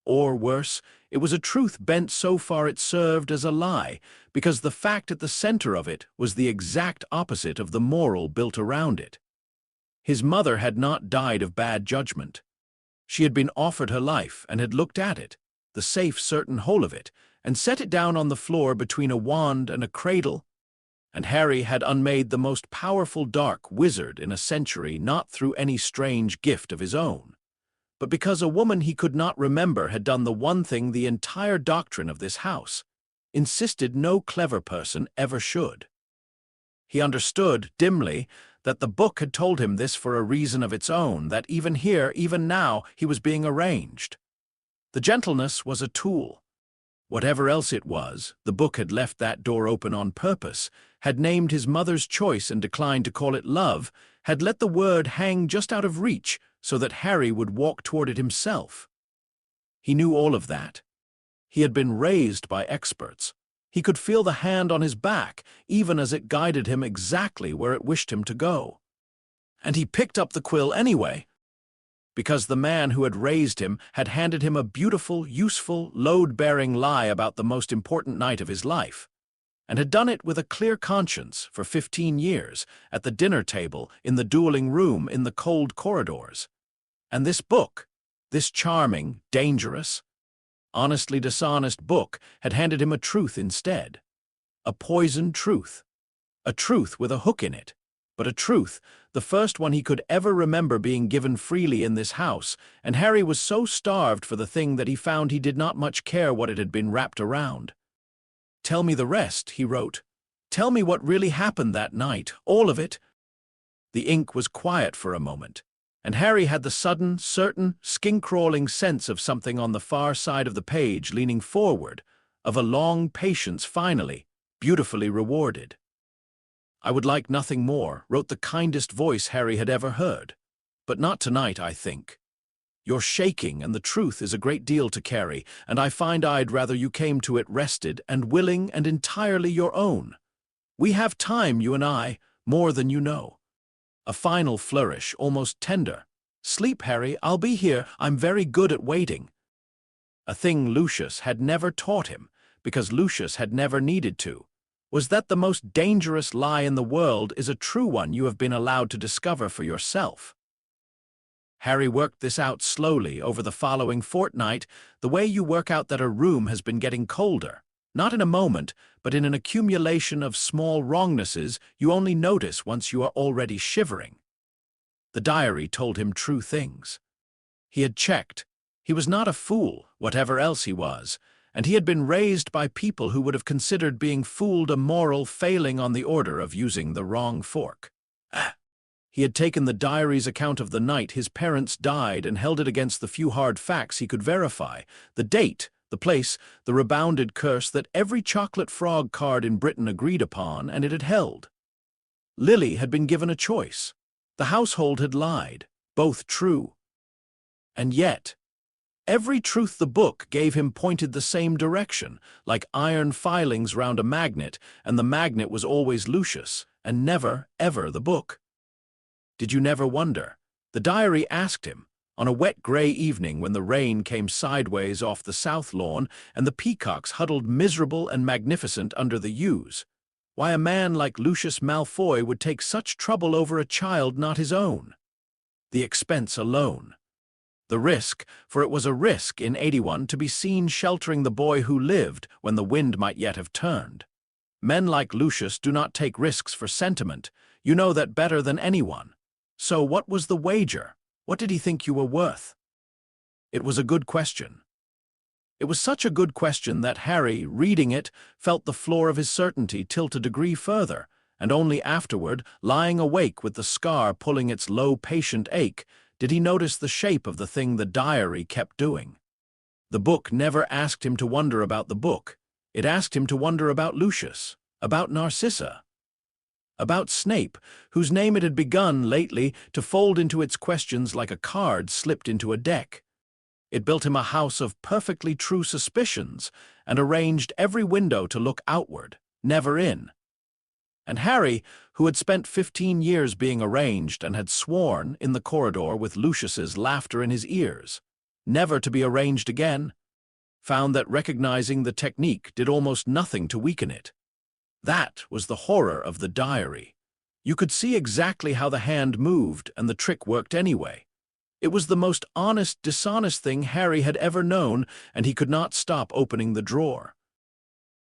Or worse, it was a truth bent so far it served as a lie, because the fact at the center of it was the exact opposite of the moral built around it. His mother had not died of bad judgment. She had been offered her life and had looked at it, the safe, certain whole of it, and set it down on the floor between a wand and a cradle. And Harry had unmade the most powerful dark wizard in a century, not through any strange gift of his own, but because a woman he could not remember had done the one thing the entire doctrine of this house insisted no clever person ever should. He understood, dimly, that the book had told him this for a reason of its own, that even here, even now, he was being arranged. The gentleness was a tool. Whatever else it was, the book had left that door open on purpose, had named his mother's choice and declined to call it love, had let the word hang just out of reach so that Harry would walk toward it himself. He knew all of that. He had been raised by experts. He could feel the hand on his back, even as it guided him exactly where it wished him to go. And he picked up the quill anyway, because the man who had raised him had handed him a beautiful, useful, load-bearing lie about the most important night of his life, and had done it with a clear conscience for 15 years, at the dinner table, in the dueling room, in the cold corridors. And this book, this charming, dangerous, honestly dishonest book, had handed him a truth instead. A poisoned truth. A truth with a hook in it. But a truth, the first one he could ever remember being given freely in this house, and Harry was so starved for the thing that he found he did not much care what it had been wrapped around. "Tell me the rest," he wrote. "Tell me what really happened that night, all of it." The ink was quiet for a moment, and Harry had the sudden, certain, skin-crawling sense of something on the far side of the page leaning forward, of a long patience finally, beautifully rewarded. "I would like nothing more," wrote the kindest voice Harry had ever heard. "But not tonight, I think. You're shaking, and the truth is a great deal to carry, and I find I'd rather you came to it rested and willing and entirely your own. We have time, you and I, more than you know. A final flourish, almost tender. Sleep, Harry, I'll be here. I'm very good at waiting. A thing Lucius had never taught him, because Lucius had never needed to, was that the most dangerous lie in the world is a true one you have been allowed to discover for yourself. Harry worked this out slowly over the following fortnight, the way you work out that a room has been getting colder, not in a moment, but in an accumulation of small wrongnesses you only notice once you are already shivering. The diary told him true things. He had checked. He was not a fool, whatever else he was, and he had been raised by people who would have considered being fooled a moral failing on the order of using the wrong fork. He had taken the diary's account of the night his parents died and held it against the few hard facts he could verify, the date, the place, the rebounded curse that every chocolate frog card in Britain agreed upon, and it had held. Lily had been given a choice. The household had lied, both true. And yet, every truth the book gave him pointed the same direction, like iron filings round a magnet, and the magnet was always Lucius, and never, ever the book. Did you never wonder? The diary asked him, on a wet grey evening when the rain came sideways off the south lawn and the peacocks huddled miserable and magnificent under the yews, why a man like Lucius Malfoy would take such trouble over a child not his own. The expense alone. The risk, for it was a risk in 81 to be seen sheltering the boy who lived when the wind might yet have turned. Men like Lucius do not take risks for sentiment. You know that better than anyone. So what was the wager? What did he think you were worth? It was a good question. It was such a good question that Harry, reading it, felt the floor of his certainty tilt a degree further, and only afterward, lying awake with the scar pulling its low patient ache, did he notice the shape of the thing the diary kept doing. The book never asked him to wonder about the book. It asked him to wonder about Lucius, about Narcissa, about Snape, whose name it had begun lately to fold into its questions like a card slipped into a deck. It built him a house of perfectly true suspicions and arranged every window to look outward, never in. And Harry, who had spent 15 years being arranged and had sworn in the corridor with Lucius's laughter in his ears, never to be arranged again, found that recognizing the technique did almost nothing to weaken it. That was the horror of the diary. You could see exactly how the hand moved, and the trick worked anyway. It was the most honest, dishonest thing Harry had ever known, and he could not stop opening the drawer.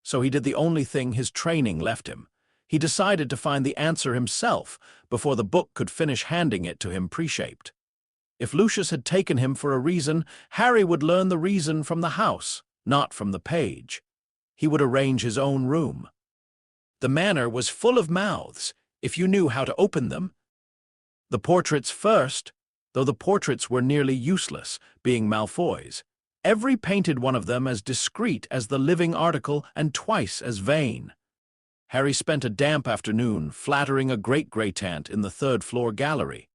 So he did the only thing his training left him. He decided to find the answer himself before the book could finish handing it to him pre-shaped. If Lucius had taken him for a reason, Harry would learn the reason from the house, not from the page. He would arrange his own room. The manor was full of mouths, if you knew how to open them. The portraits first, though the portraits were nearly useless, being Malfoys, every painted one of them as discreet as the living article and twice as vain. Harry spent a damp afternoon flattering a great-great-aunt in the third-floor gallery,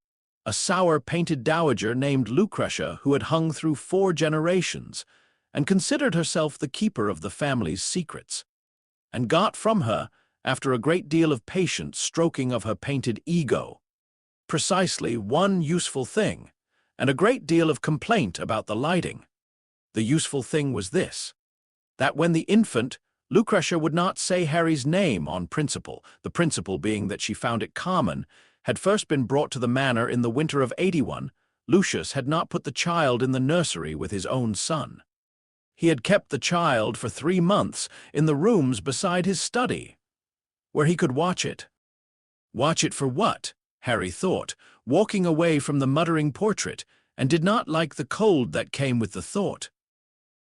a sour-painted dowager named Lucretia who had hung through 4 generations and considered herself the keeper of the family's secrets, and got from her, after a great deal of patient stroking of her painted ego, precisely one useful thing, and a great deal of complaint about the lighting. The useful thing was this, that when the infant, Lucretia would not say Harry's name on principle, the principle being that she found it common, had first been brought to the manor in the winter of 81, Lucius had not put the child in the nursery with his own son. He had kept the child for 3 months in the rooms beside his study, where he could watch it. Watch it for what? Harry thought, walking away from the muttering portrait, and did not like the cold that came with the thought.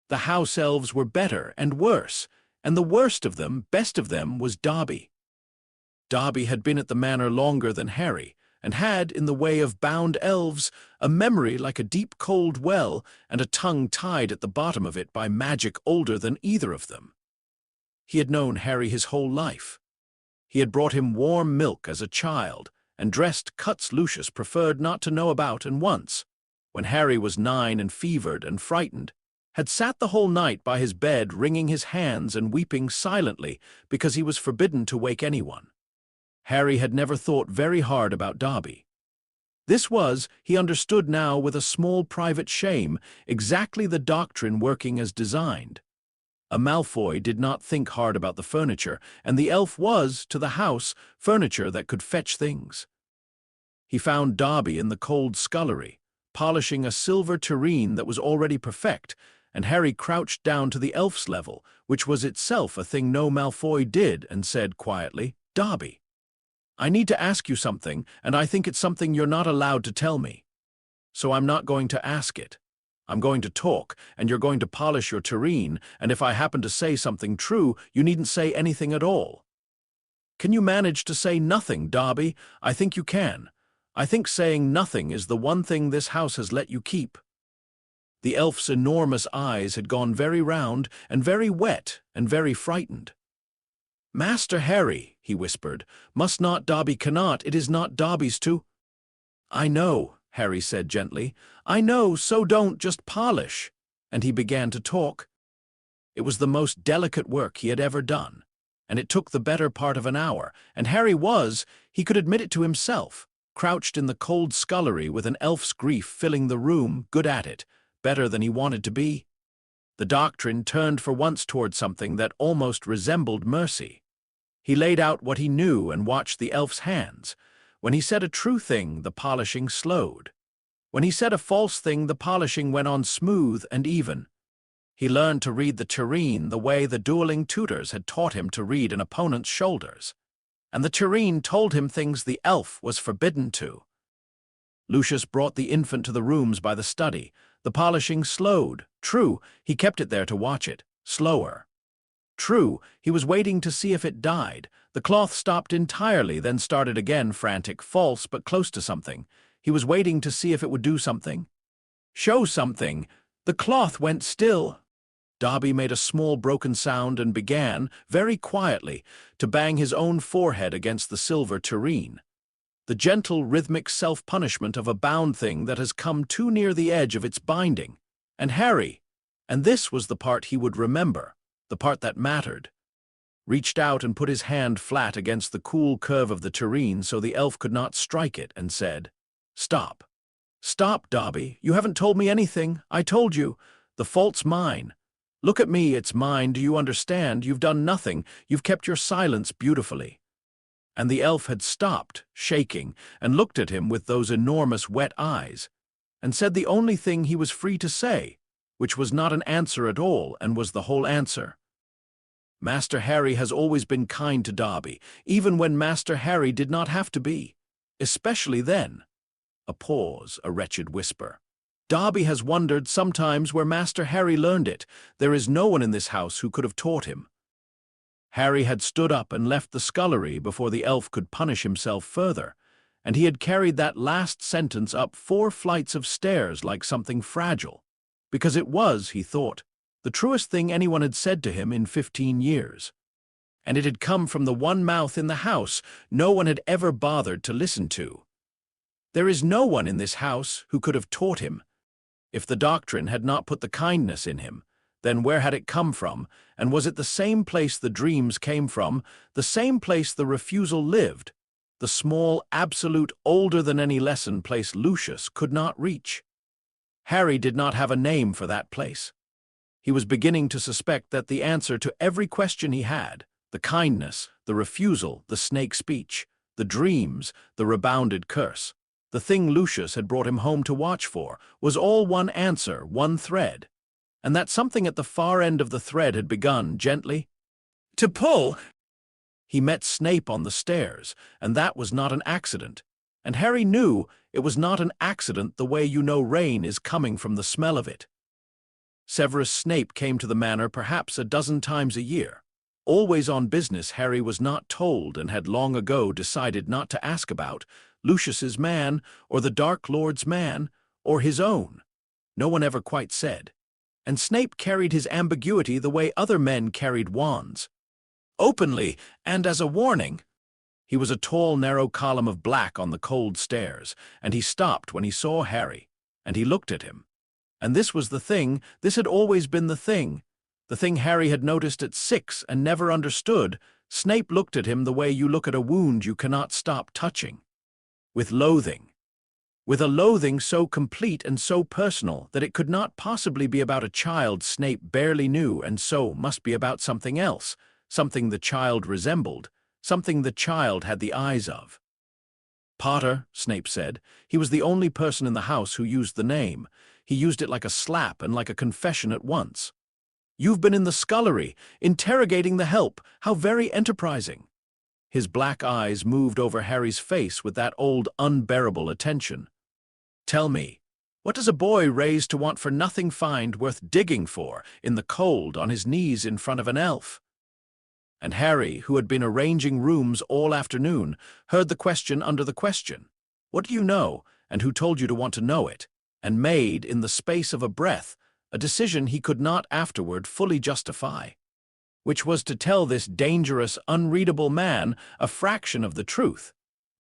The house elves were better and worse, and the worst of them, best of them, was Dobby. Dobby had been at the manor longer than Harry, and had, in the way of bound elves, a memory like a deep cold well, and a tongue tied at the bottom of it by magic older than either of them. He had known Harry his whole life. He had brought him warm milk as a child, and dressed cuts Lucius preferred not to know about, and once, when Harry was 9 and fevered and frightened, had sat the whole night by his bed wringing his hands and weeping silently because he was forbidden to wake anyone. Harry had never thought very hard about Dobby. This was, he understood now with a small private shame, exactly the doctrine working as designed. A Malfoy did not think hard about the furniture, and the elf was, to the house, furniture that could fetch things. He found Dobby in the cold scullery, polishing a silver tureen that was already perfect, and Harry crouched down to the elf's level, which was itself a thing no Malfoy did, and said quietly, "Dobby, I need to ask you something, and I think it's something you're not allowed to tell me. So I'm not going to ask it. I'm going to talk, and you're going to polish your tureen, and if I happen to say something true, you needn't say anything at all." "Can you manage to say nothing, Dobby? I think you can. I think saying nothing is the one thing this house has let you keep." The elf's enormous eyes had gone very round, and very wet, and very frightened. "Master Harry," he whispered, "must not Dobby cannot, it is not Dobby's to—" "I know," Harry said gently. "I know, so don't just polish." And he began to talk. It was the most delicate work he had ever done, and it took the better part of an hour, and Harry was, he could admit it to himself, crouched in the cold scullery with an elf's grief filling the room, good at it, better than he wanted to be. The doctrine turned for once toward something that almost resembled mercy. He laid out what he knew and watched the elf's hands. When he said a true thing, the polishing slowed. When he said a false thing, the polishing went on smooth and even. He learned to read the tureen the way the dueling tutors had taught him to read an opponent's shoulders. And the tureen told him things the elf was forbidden to. Lucius brought the infant to the rooms by the study. The polishing slowed. True, he kept it there to watch it. Slower. True, he was waiting to see if it died. The cloth stopped entirely, then started again, frantic, false, but close to something. He was waiting to see if it would do something. Show something. The cloth went still. Dobby made a small broken sound and began, very quietly, to bang his own forehead against the silver tureen. The gentle, rhythmic self-punishment of a bound thing that has come too near the edge of its binding. And Harry, and this was the part he would remember, the part that mattered, reached out and put his hand flat against the cool curve of the tureen so the elf could not strike it, and said, "Stop. Stop, Dobby. You haven't told me anything. I told you. The fault's mine. Look at me, it's mine. Do you understand? You've done nothing. You've kept your silence beautifully." And the elf had stopped, shaking, and looked at him with those enormous wet eyes, and said the only thing he was free to say, which was not an answer at all, and was the whole answer. Master Harry has always been kind to Dobby, even when Master Harry did not have to be. Especially then. A pause, a wretched whisper. Dobby has wondered sometimes where Master Harry learned it. There is no one in this house who could have taught him. Harry had stood up and left the scullery before the elf could punish himself further, and he had carried that last sentence up 4 flights of stairs like something fragile, because it was, he thought, the truest thing anyone had said to him in 15 years. And it had come from the one mouth in the house no one had ever bothered to listen to. There is no one in this house who could have taught him. If the doctrine had not put the kindness in him, then where had it come from, and was it the same place the dreams came from, the same place the refusal lived, the small, absolute, older-than-any-lesson place Lucius could not reach? Harry did not have a name for that place. He was beginning to suspect that the answer to every question he had, the kindness, the refusal, the snake speech, the dreams, the rebounded curse, the thing Lucius had brought him home to watch for, was all one answer, one thread. And that something at the far end of the thread had begun, gently, to pull. He met Snape on the stairs, and that was not an accident. And Harry knew it was not an accident the way you know rain is coming from the smell of it. Severus Snape came to the manor perhaps a dozen times a year. Always on business Harry was not told and had long ago decided not to ask about Lucius's man, or the Dark Lord's man, or his own. No one ever quite said. And Snape carried his ambiguity the way other men carried wands. Openly, and as a warning. He was a tall, narrow column of black on the cold stairs, and he stopped when he saw Harry, and he looked at him. And this was the thing, this had always been the thing Harry had noticed at 6 and never understood. Snape looked at him the way you look at a wound you cannot stop touching. With loathing. With a loathing so complete and so personal that it could not possibly be about a child Snape barely knew, and so must be about something else, something the child resembled, something the child had the eyes of. Potter, Snape said. He was the only person in the house who used the name. He used it like a slap and like a confession at once. You've been in the scullery, interrogating the help. How very enterprising. His black eyes moved over Harry's face with that old unbearable attention. Tell me, what does a boy raised to want for nothing find worth digging for in the cold on his knees in front of an elf? And Harry, who had been arranging rooms all afternoon, heard the question under the question. What do you know, and who told you to want to know it? And made, in the space of a breath, a decision he could not afterward fully justify, which was to tell this dangerous, unreadable man a fraction of the truth,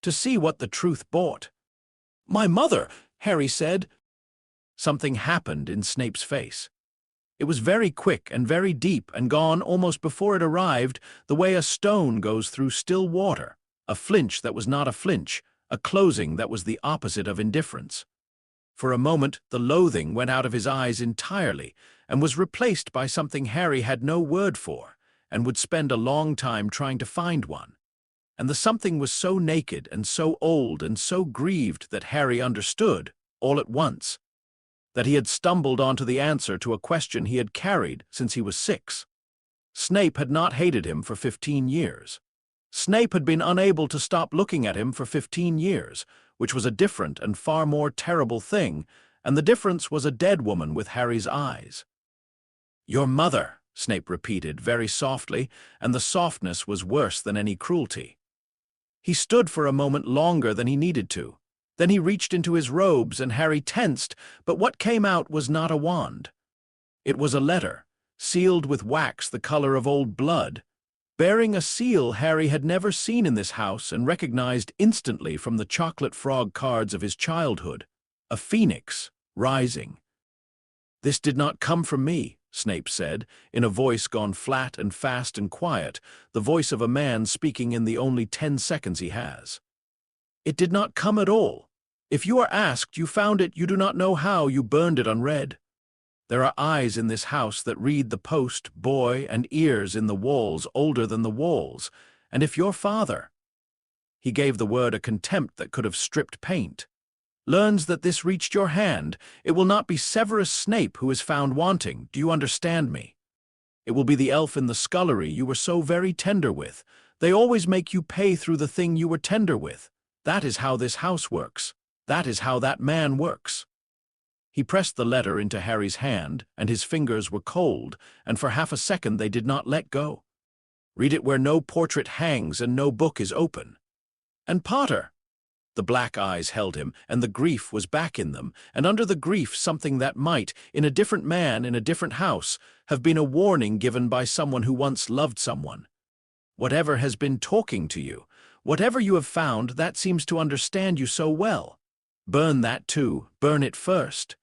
to see what the truth bought. "My mother," Harry said. Something happened in Snape's face. It was very quick and very deep and gone almost before it arrived, the way a stone goes through still water, a flinch that was not a flinch, a closing that was the opposite of indifference. For a moment, the loathing went out of his eyes entirely and was replaced by something Harry had no word for and would spend a long time trying to find one. And the something was so naked and so old and so grieved that Harry understood, all at once, that he had stumbled onto the answer to a question he had carried since he was 6. Snape had not hated him for 15 years. Snape had been unable to stop looking at him for 15 years, which was a different and far more terrible thing, and the difference was a dead woman with Harry's eyes. "Your mother," Snape repeated very softly, and the softness was worse than any cruelty. He stood for a moment longer than he needed to. Then he reached into his robes, and Harry tensed, but what came out was not a wand. It was a letter, sealed with wax the color of old blood, bearing a seal Harry had never seen in this house and recognized instantly from the chocolate frog cards of his childhood, a phoenix rising. "This did not come from me," Snape said, in a voice gone flat and fast and quiet, the voice of a man speaking in the only 10 seconds he has. "It did not come at all. If you are asked, you found it, you do not know how, you burned it unread. There are eyes in this house that read the post, boy, and ears in the walls older than the walls, and if your father," he gave the word a contempt that could have stripped paint, "learns that this reached your hand, it will not be Severus Snape who is found wanting, do you understand me? It will be the elf in the scullery you were so very tender with. They always make you pay through the thing you were tender with. That is how this house works. That is how that man works." He pressed the letter into Harry's hand, and his fingers were cold, and for half a second they did not let go. "Read it where no portrait hangs and no book is open." "And Potter?" The black eyes held him, and the grief was back in them, and under the grief something that might, in a different man, in a different house, have been a warning given by someone who once loved someone. "Whatever has been talking to you, whatever you have found, that seems to understand you so well. Burn that too, burn it first."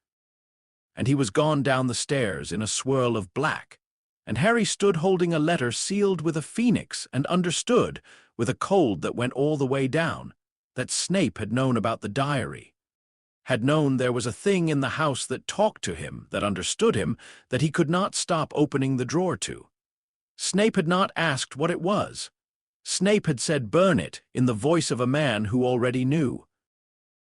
And he was gone down the stairs in a swirl of black, and Harry stood holding a letter sealed with a phoenix and understood, with a cold that went all the way down, that Snape had known about the diary, had known there was a thing in the house that talked to him, that understood him, that he could not stop opening the drawer to. Snape had not asked what it was. Snape had said burn it in the voice of a man who already knew.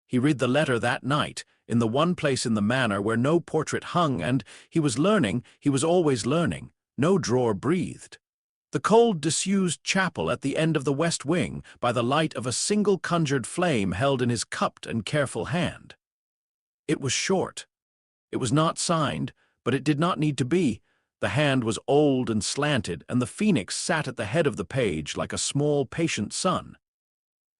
He read the letter that night, in the one place in the manor where no portrait hung, and he was learning, he was always learning, no drawer breathed. The cold, disused chapel at the end of the west wing, by the light of a single conjured flame held in his cupped and careful hand. It was short. It was not signed, but it did not need to be. The hand was old and slanted, and the phoenix sat at the head of the page like a small, patient son.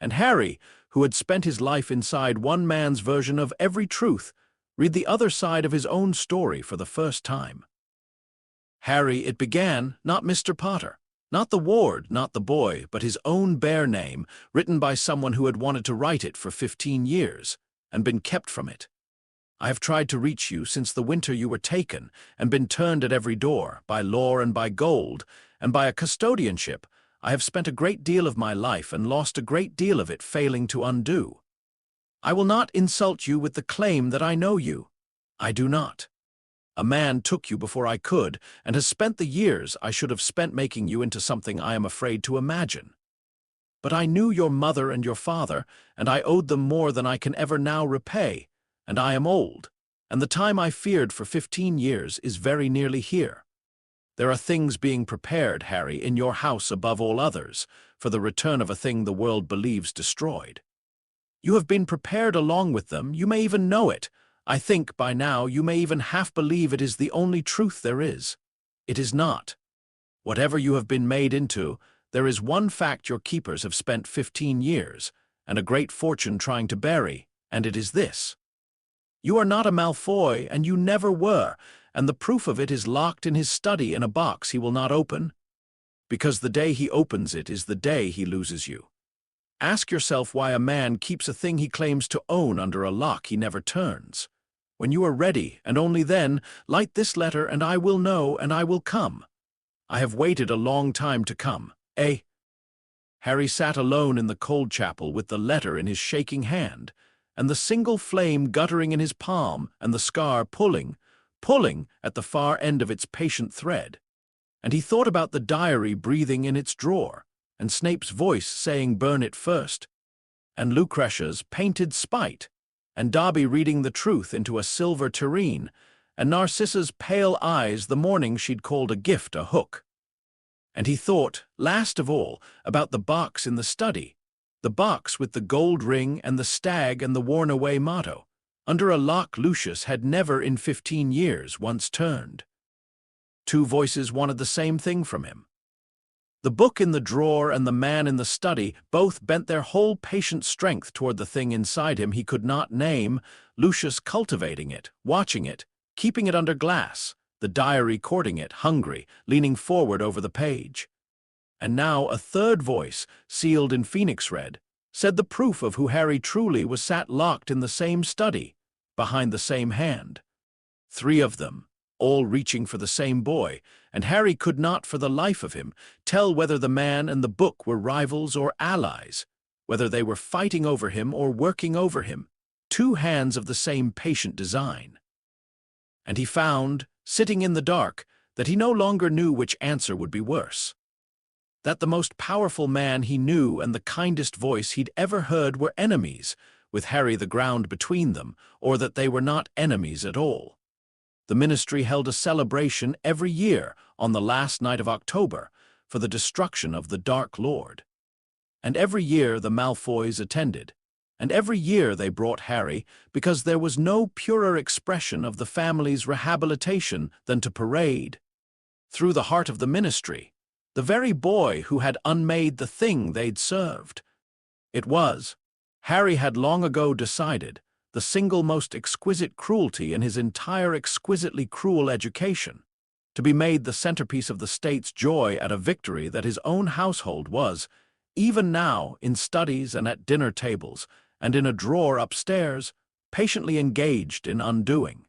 And Harry, who had spent his life inside one man's version of every truth, read the other side of his own story for the first time. Harry, it began, not Mr. Potter, not the ward, not the boy, but his own bare name, written by someone who had wanted to write it for 15 years, and been kept from it. I have tried to reach you since the winter you were taken, and been turned at every door, by law and by gold, and by a custodianship. I have spent a great deal of my life and lost a great deal of it failing to undo. I will not insult you with the claim that I know you. I do not. A man took you before I could, and has spent the years I should have spent making you into something I am afraid to imagine. But I knew your mother and your father, and I owed them more than I can ever now repay, and I am old, and the time I feared for 15 years is very nearly here. There are things being prepared, Harry, in your house above all others, for the return of a thing the world believes destroyed. You have been prepared along with them, you may even know it. I think, by now, you may even half believe it is the only truth there is. It is not. Whatever you have been made into, there is one fact your keepers have spent 15 years, and a great fortune trying to bury, and it is this. You are not a Malfoy, and you never were, and the proof of it is locked in his study in a box he will not open, because the day he opens it is the day he loses you. Ask yourself why a man keeps a thing he claims to own under a lock he never turns. When you are ready, and only then, light this letter, and I will know, and I will come. I have waited a long time to come, eh? Harry sat alone in the cold chapel with the letter in his shaking hand, and the single flame guttering in his palm, and the scar pulling at the far end of its patient thread. And he thought about the diary breathing in its drawer, and Snape's voice saying burn it first, and Lucretia's painted spite, and Dobby reading the truth into a silver tureen, and Narcissa's pale eyes the morning she'd called a gift a hook. And he thought, last of all, about the box in the study, the box with the gold ring and the stag and the worn-away motto, under a lock Lucius had never in 15 years once turned. Two voices wanted the same thing from him. The book in the drawer and the man in the study both bent their whole patient strength toward the thing inside him he could not name, Lucius cultivating it, watching it, keeping it under glass, the diary courting it, hungry, leaning forward over the page. And now a third voice, sealed in phoenix red, said the proof of who Harry truly was sat locked in the same study, behind the same hand. Three of them, all reaching for the same boy, and Harry could not for the life of him tell whether the man and the book were rivals or allies, whether they were fighting over him or working over him, two hands of the same patient design. And he found, sitting in the dark, that he no longer knew which answer would be worse. That the most powerful man he knew and the kindest voice he'd ever heard were enemies, with Harry the ground between them, or that they were not enemies at all. The ministry held a celebration every year on the last night of October for the destruction of the Dark Lord. And every year the Malfoys attended, and every year they brought Harry, because there was no purer expression of the family's rehabilitation than to parade, through the heart of the ministry, the very boy who had unmade the thing they'd served. It was, Harry had long ago decided, the single most exquisite cruelty in his entire exquisitely cruel education, to be made the centerpiece of the state's joy at a victory that his own household was, even now, in studies and at dinner tables, and in a drawer upstairs, patiently engaged in undoing.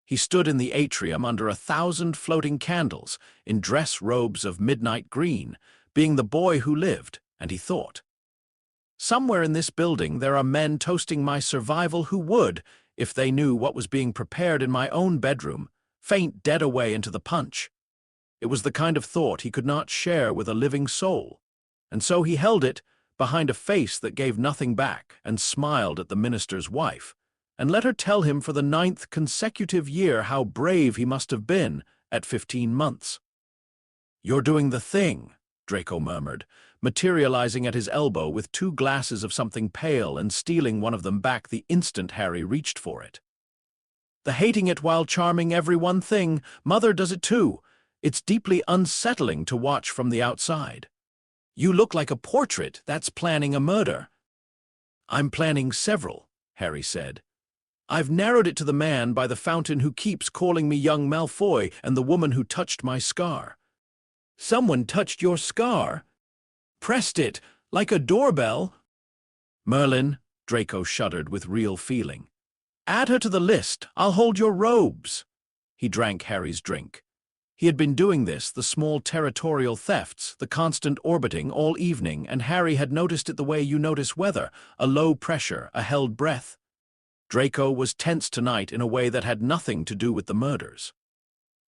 He stood in the atrium under 1,000 floating candles, in dress robes of midnight green, being the boy who lived, and he thought, somewhere in this building there are men toasting my survival who would, if they knew what was being prepared in my own bedroom, faint dead away into the punch. It was the kind of thought he could not share with a living soul, and so he held it behind a face that gave nothing back and smiled at the minister's wife, and let her tell him for the 9th consecutive year how brave he must have been at 15 months. "You're doing the thing," Draco murmured, materializing at his elbow with 2 glasses of something pale and stealing one of them back the instant Harry reached for it. "The hating it while charming everyone thing, Mother does it too. It's deeply unsettling to watch from the outside. You look like a portrait that's planning a murder." "I'm planning several," Harry said. "I've narrowed it to the man by the fountain who keeps calling me young Malfoy and the woman who touched my scar." "Someone touched your scar? Pressed it, like a doorbell?" "Merlin," Draco shuddered with real feeling. Add her to the list. I'll hold your robes." He drank Harry's drink. He had been doing this, the small territorial thefts, the constant orbiting all evening, and Harry had noticed it the way you notice weather, a low pressure, a held breath. Draco was tense tonight in a way that had nothing to do with the murders.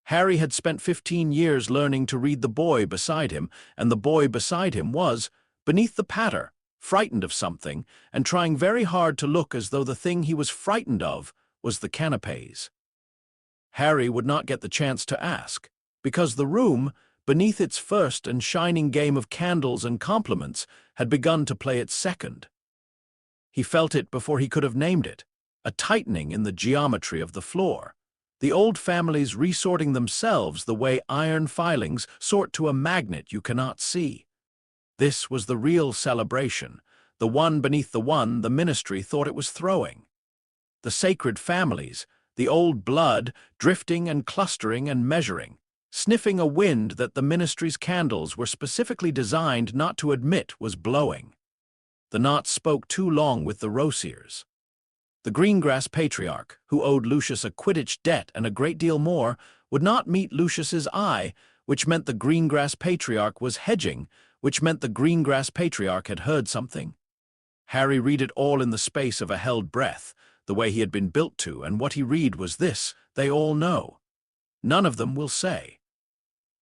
Harry had spent 15 years learning to read the boy beside him, and the boy beside him was, beneath the patter, frightened of something, and trying very hard to look as though the thing he was frightened of was the canapes. Harry would not get the chance to ask, because the room, beneath its first and shining game of candles and compliments, had begun to play its second. He felt it before he could have named it, a tightening in the geometry of the floor, the old families resorting themselves the way iron filings sort to a magnet you cannot see. This was the real celebration, the one beneath the one the ministry thought it was throwing. The sacred families, the old blood, drifting and clustering and measuring, sniffing a wind that the ministry's candles were specifically designed not to admit was blowing. The knot spoke too long with the Rosiers. The Greengrass patriarch, who owed Lucius a Quidditch debt and a great deal more, would not meet Lucius's eye, which meant the Greengrass patriarch was hedging, which meant the Greengrass patriarch had heard something. Harry read it all in the space of a held breath, the way he had been built to, and what he read was this: they all know. None of them will say.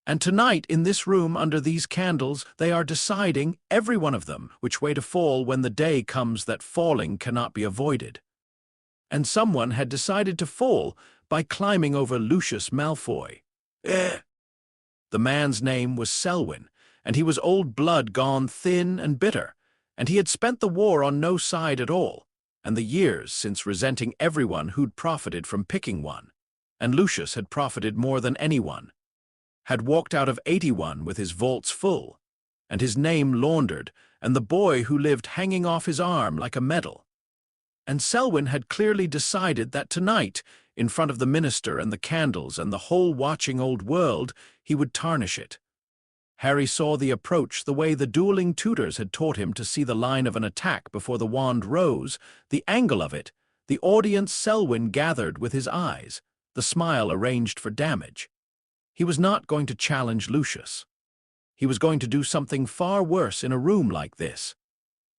And tonight, in this room under these candles, they are deciding, every one of them, which way to fall when the day comes that falling cannot be avoided. And someone had decided to fall by climbing over Lucius Malfoy. The man's name was Selwyn, and he was old blood gone thin and bitter, and he had spent the war on no side at all, and the years since resenting everyone who'd profited from picking one, and Lucius had profited more than anyone, had walked out of 81 with his vaults full, and his name laundered, and the boy who lived hanging off his arm like a medal. And Selwyn had clearly decided that tonight, in front of the minister and the candles and the whole watching old world, he would tarnish it. Harry saw the approach the way the dueling tutors had taught him to see the line of an attack before the wand rose, the angle of it, the audience Selwyn gathered with his eyes, the smile arranged for damage. He was not going to challenge Lucius. He was going to do something far worse in a room like this.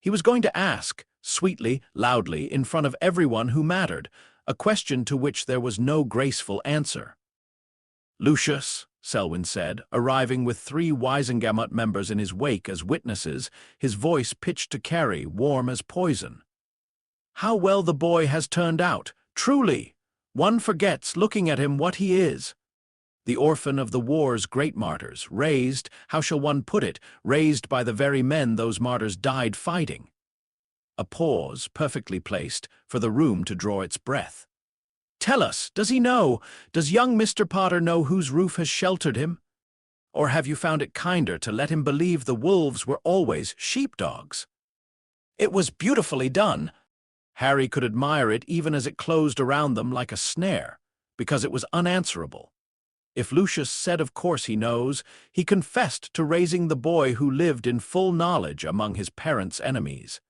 He was going to ask, sweetly, loudly, in front of everyone who mattered, a question to which there was no graceful answer. "Lucius," Selwyn said, arriving with 3 Wisengamot members in his wake as witnesses, his voice pitched to carry, warm as poison. "How well the boy has turned out, truly! One forgets, looking at him, what he is. The orphan of the war's great martyrs, raised, how shall one put it, raised by the very men those martyrs died fighting." A pause, perfectly placed, for the room to draw its breath. "Tell us, does he know, does young Mr. Potter know whose roof has sheltered him? Or have you found it kinder to let him believe the wolves were always sheepdogs?" It was beautifully done. Harry could admire it even as it closed around them like a snare, because it was unanswerable. If Lucius said of course he knows, he confessed to raising the boy who lived in full knowledge among his parents' enemies.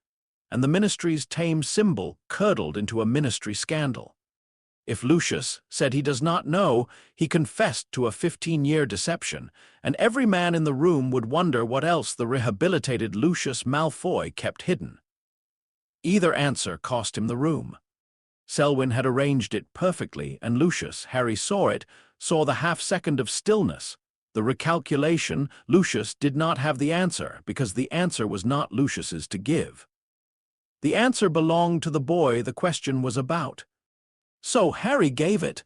And the ministry's tame symbol curdled into a ministry scandal. If Lucius said he does not know, he confessed to a 15-year deception, and every man in the room would wonder what else the rehabilitated Lucius Malfoy kept hidden. Either answer cost him the room. Selwyn had arranged it perfectly, and Lucius, Harry saw it, saw the half-second of stillness. The recalculation, Lucius did not have the answer, because the answer was not Lucius's to give. The answer belonged to the boy the question was about. So Harry gave it.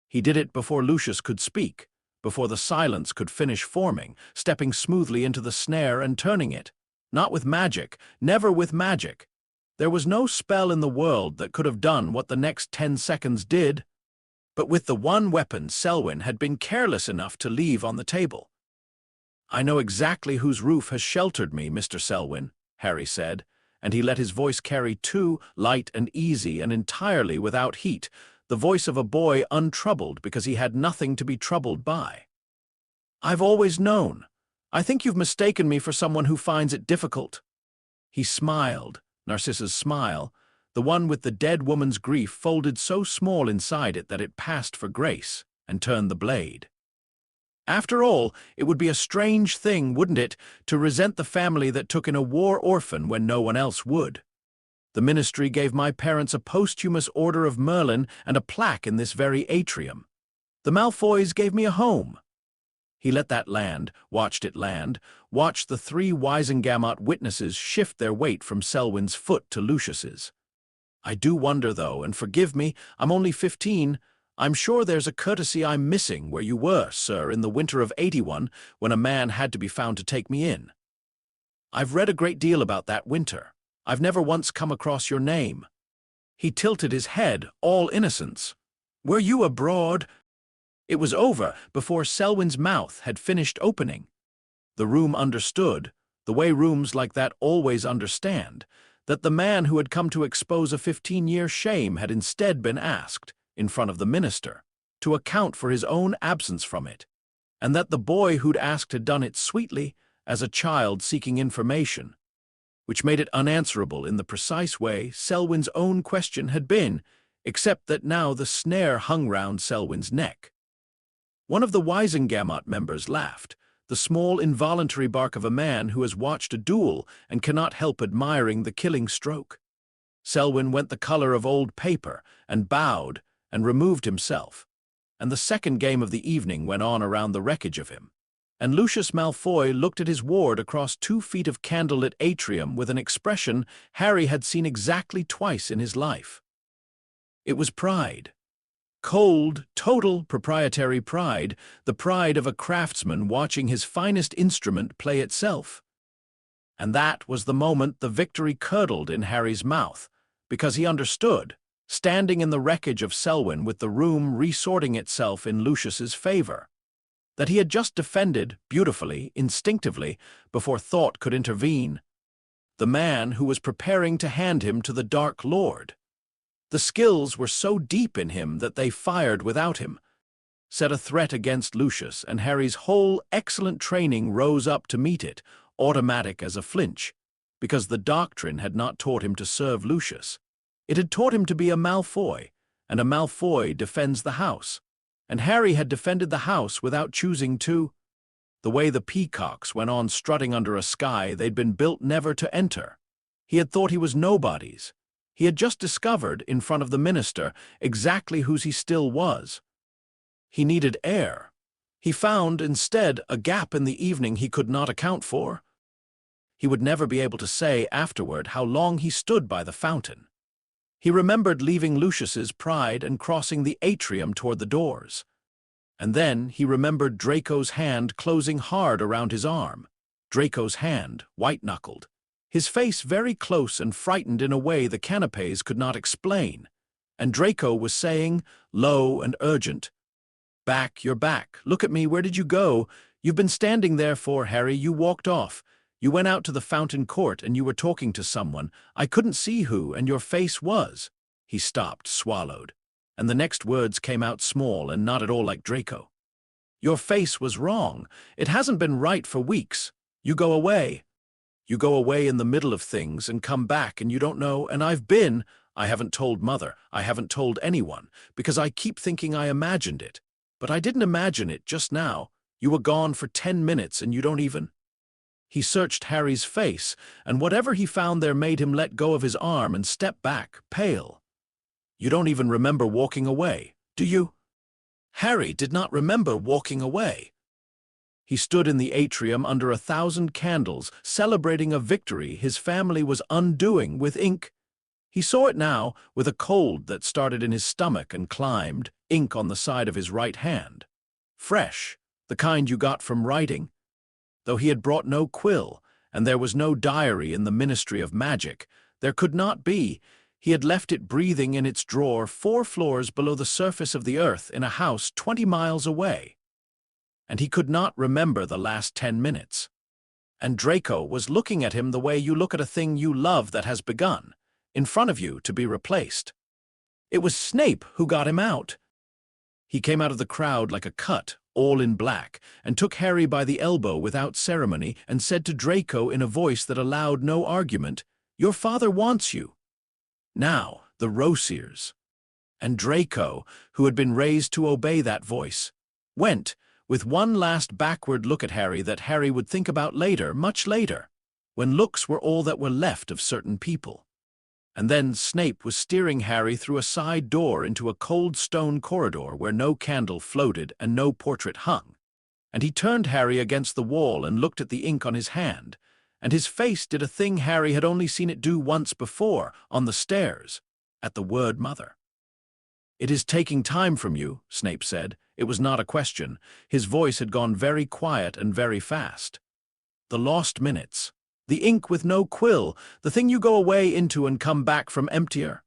He did it before Lucius could speak, before the silence could finish forming, stepping smoothly into the snare and turning it. Not with magic, never with magic. There was no spell in the world that could have done what the next 10 seconds did. But with the one weapon Selwyn had been careless enough to leave on the table. "I know exactly whose roof has sheltered me, Mr. Selwyn," Harry said, and he let his voice carry too, light and easy and entirely without heat, the voice of a boy untroubled because he had nothing to be troubled by. "I've always known. I think you've mistaken me for someone who finds it difficult." He smiled, Narcissa's smile, the one with the dead woman's grief folded so small inside it that it passed for grace and turned the blade. After all, it would be a strange thing, wouldn't it, to resent the family that took in a war orphan when no one else would. The ministry gave my parents a posthumous Order of Merlin and a plaque in this very atrium. The Malfoys gave me a home. He let that land, watched the 3 Wisengamot witnesses shift their weight from Selwyn's foot to Lucius's. I do wonder, though, and forgive me, I'm only 15, I'm sure there's a courtesy I'm missing where you were, sir, in the winter of '81, when a man had to be found to take me in. I've read a great deal about that winter. I've never once come across your name. He tilted his head, all innocence. Were you abroad? It was over before Selwyn's mouth had finished opening. The room understood, the way rooms like that always understand, that the man who had come to expose a 15-year shame had instead been asked, in front of the minister, to account for his own absence from it, and that the boy who'd asked had done it sweetly, as a child seeking information, which made it unanswerable in the precise way Selwyn's own question had been, except that now the snare hung round Selwyn's neck. One of the Wisengamot members laughed, the small involuntary bark of a man who has watched a duel and cannot help admiring the killing stroke. Selwyn went the color of old paper and bowed and removed himself, and the second game of the evening went on around the wreckage of him, and Lucius Malfoy looked at his ward across 2 feet of candlelit atrium with an expression Harry had seen exactly twice in his life. It was pride. Cold, total proprietary pride, the pride of a craftsman watching his finest instrument play itself. And that was the moment the victory curdled in Harry's mouth, because he understood, standing in the wreckage of Selwyn with the room resorting itself in Lucius's favor, that he had just defended, beautifully, instinctively, before thought could intervene, the man who was preparing to hand him to the Dark Lord. The skills were so deep in him that they fired without him, set a threat against Lucius, and Harry's whole excellent training rose up to meet it, automatic as a flinch, because the doctrine had not taught him to serve Lucius. It had taught him to be a Malfoy, and a Malfoy defends the house. And Harry had defended the house without choosing to. The way the peacocks went on strutting under a sky they'd been built never to enter. He had thought he was nobody's. He had just discovered, in front of the minister, exactly whose he still was. He needed air. He found, instead, a gap in the evening he could not account for. He would never be able to say afterward how long he stood by the fountain. He remembered leaving Lucius's pride and crossing the atrium toward the doors. And then he remembered Draco's hand closing hard around his arm. Draco's hand, white-knuckled. His face very close and frightened in a way the canapes could not explain. And Draco was saying, low and urgent, "Back, you're back. Look at me, where did you go? You've been standing there for, Harry, you walked off. You went out to the fountain court and you were talking to someone. I couldn't see who, and your face was." He stopped, swallowed, and the next words came out small and not at all like Draco. "Your face was wrong. It hasn't been right for weeks. You go away. You go away in the middle of things and come back and you don't know, and I haven't told Mother, I haven't told anyone, because I keep thinking I imagined it. But I didn't imagine it just now. You were gone for 10 minutes and you don't even—" He searched Harry's face, and whatever he found there made him let go of his arm and step back, pale. "You don't even remember walking away, do you?" Harry did not remember walking away. He stood in the atrium under 1,000 candles, celebrating a victory his family was undoing with ink. He saw it now, with a cold that started in his stomach and climbed, ink on the side of his right hand. Fresh, the kind you got from writing. Though he had brought no quill, and there was no diary in the Ministry of Magic, there could not be. He had left it breathing in its drawer 4 floors below the surface of the earth in a house 20 miles away. And he could not remember the last 10 minutes. And Draco was looking at him the way you look at a thing you love that has begun, in front of you to be replaced. It was Snape who got him out. He came out of the crowd like a cut, all in black, and took Harry by the elbow without ceremony and said to Draco in a voice that allowed no argument, "Your father wants you." Now, the Rosiers and Draco, who had been raised to obey that voice, went, with one last backward look at Harry that Harry would think about later, much later, when looks were all that were left of certain people. And then Snape was steering Harry through a side door into a cold stone corridor where no candle floated and no portrait hung. And he turned Harry against the wall and looked at the ink on his hand, and his face did a thing Harry had only seen it do once before, on the stairs, at the word Mother. "It is taking time from you," Snape said. It was not a question. His voice had gone very quiet and very fast. "The lost minutes. The ink with no quill, the thing you go away into and come back from emptier.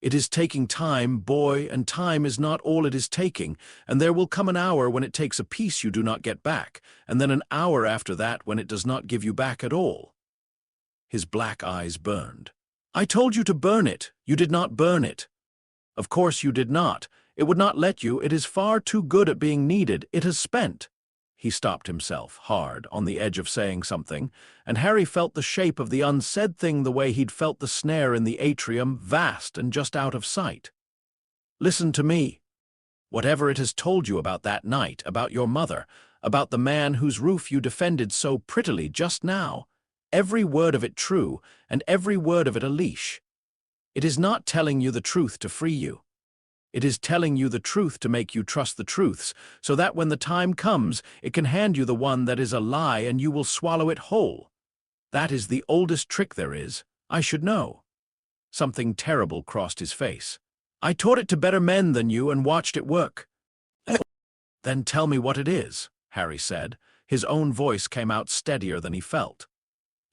It is taking time, boy, and time is not all it is taking, and there will come an hour when it takes a piece you do not get back, and then an hour after that when it does not give you back at all." His black eyes burned. "I told you to burn it. You did not burn it." "Of course you did not. It would not let you. It is far too good at being needed. It has spent." He stopped himself, hard, on the edge of saying something, and Harry felt the shape of the unsaid thing the way he'd felt the snare in the atrium, vast and just out of sight. "Listen to me. Whatever it has told you about that night, about your mother, about the man whose roof you defended so prettily just now, every word of it true, and every word of it a leash. It is not telling you the truth to free you. It is telling you the truth to make you trust the truths, so that when the time comes, it can hand you the one that is a lie and you will swallow it whole. That is the oldest trick there is. I should know." Something terrible crossed his face. "I taught it to better men than you and watched it work." "Then tell me what it is," Harry said. His own voice came out steadier than he felt.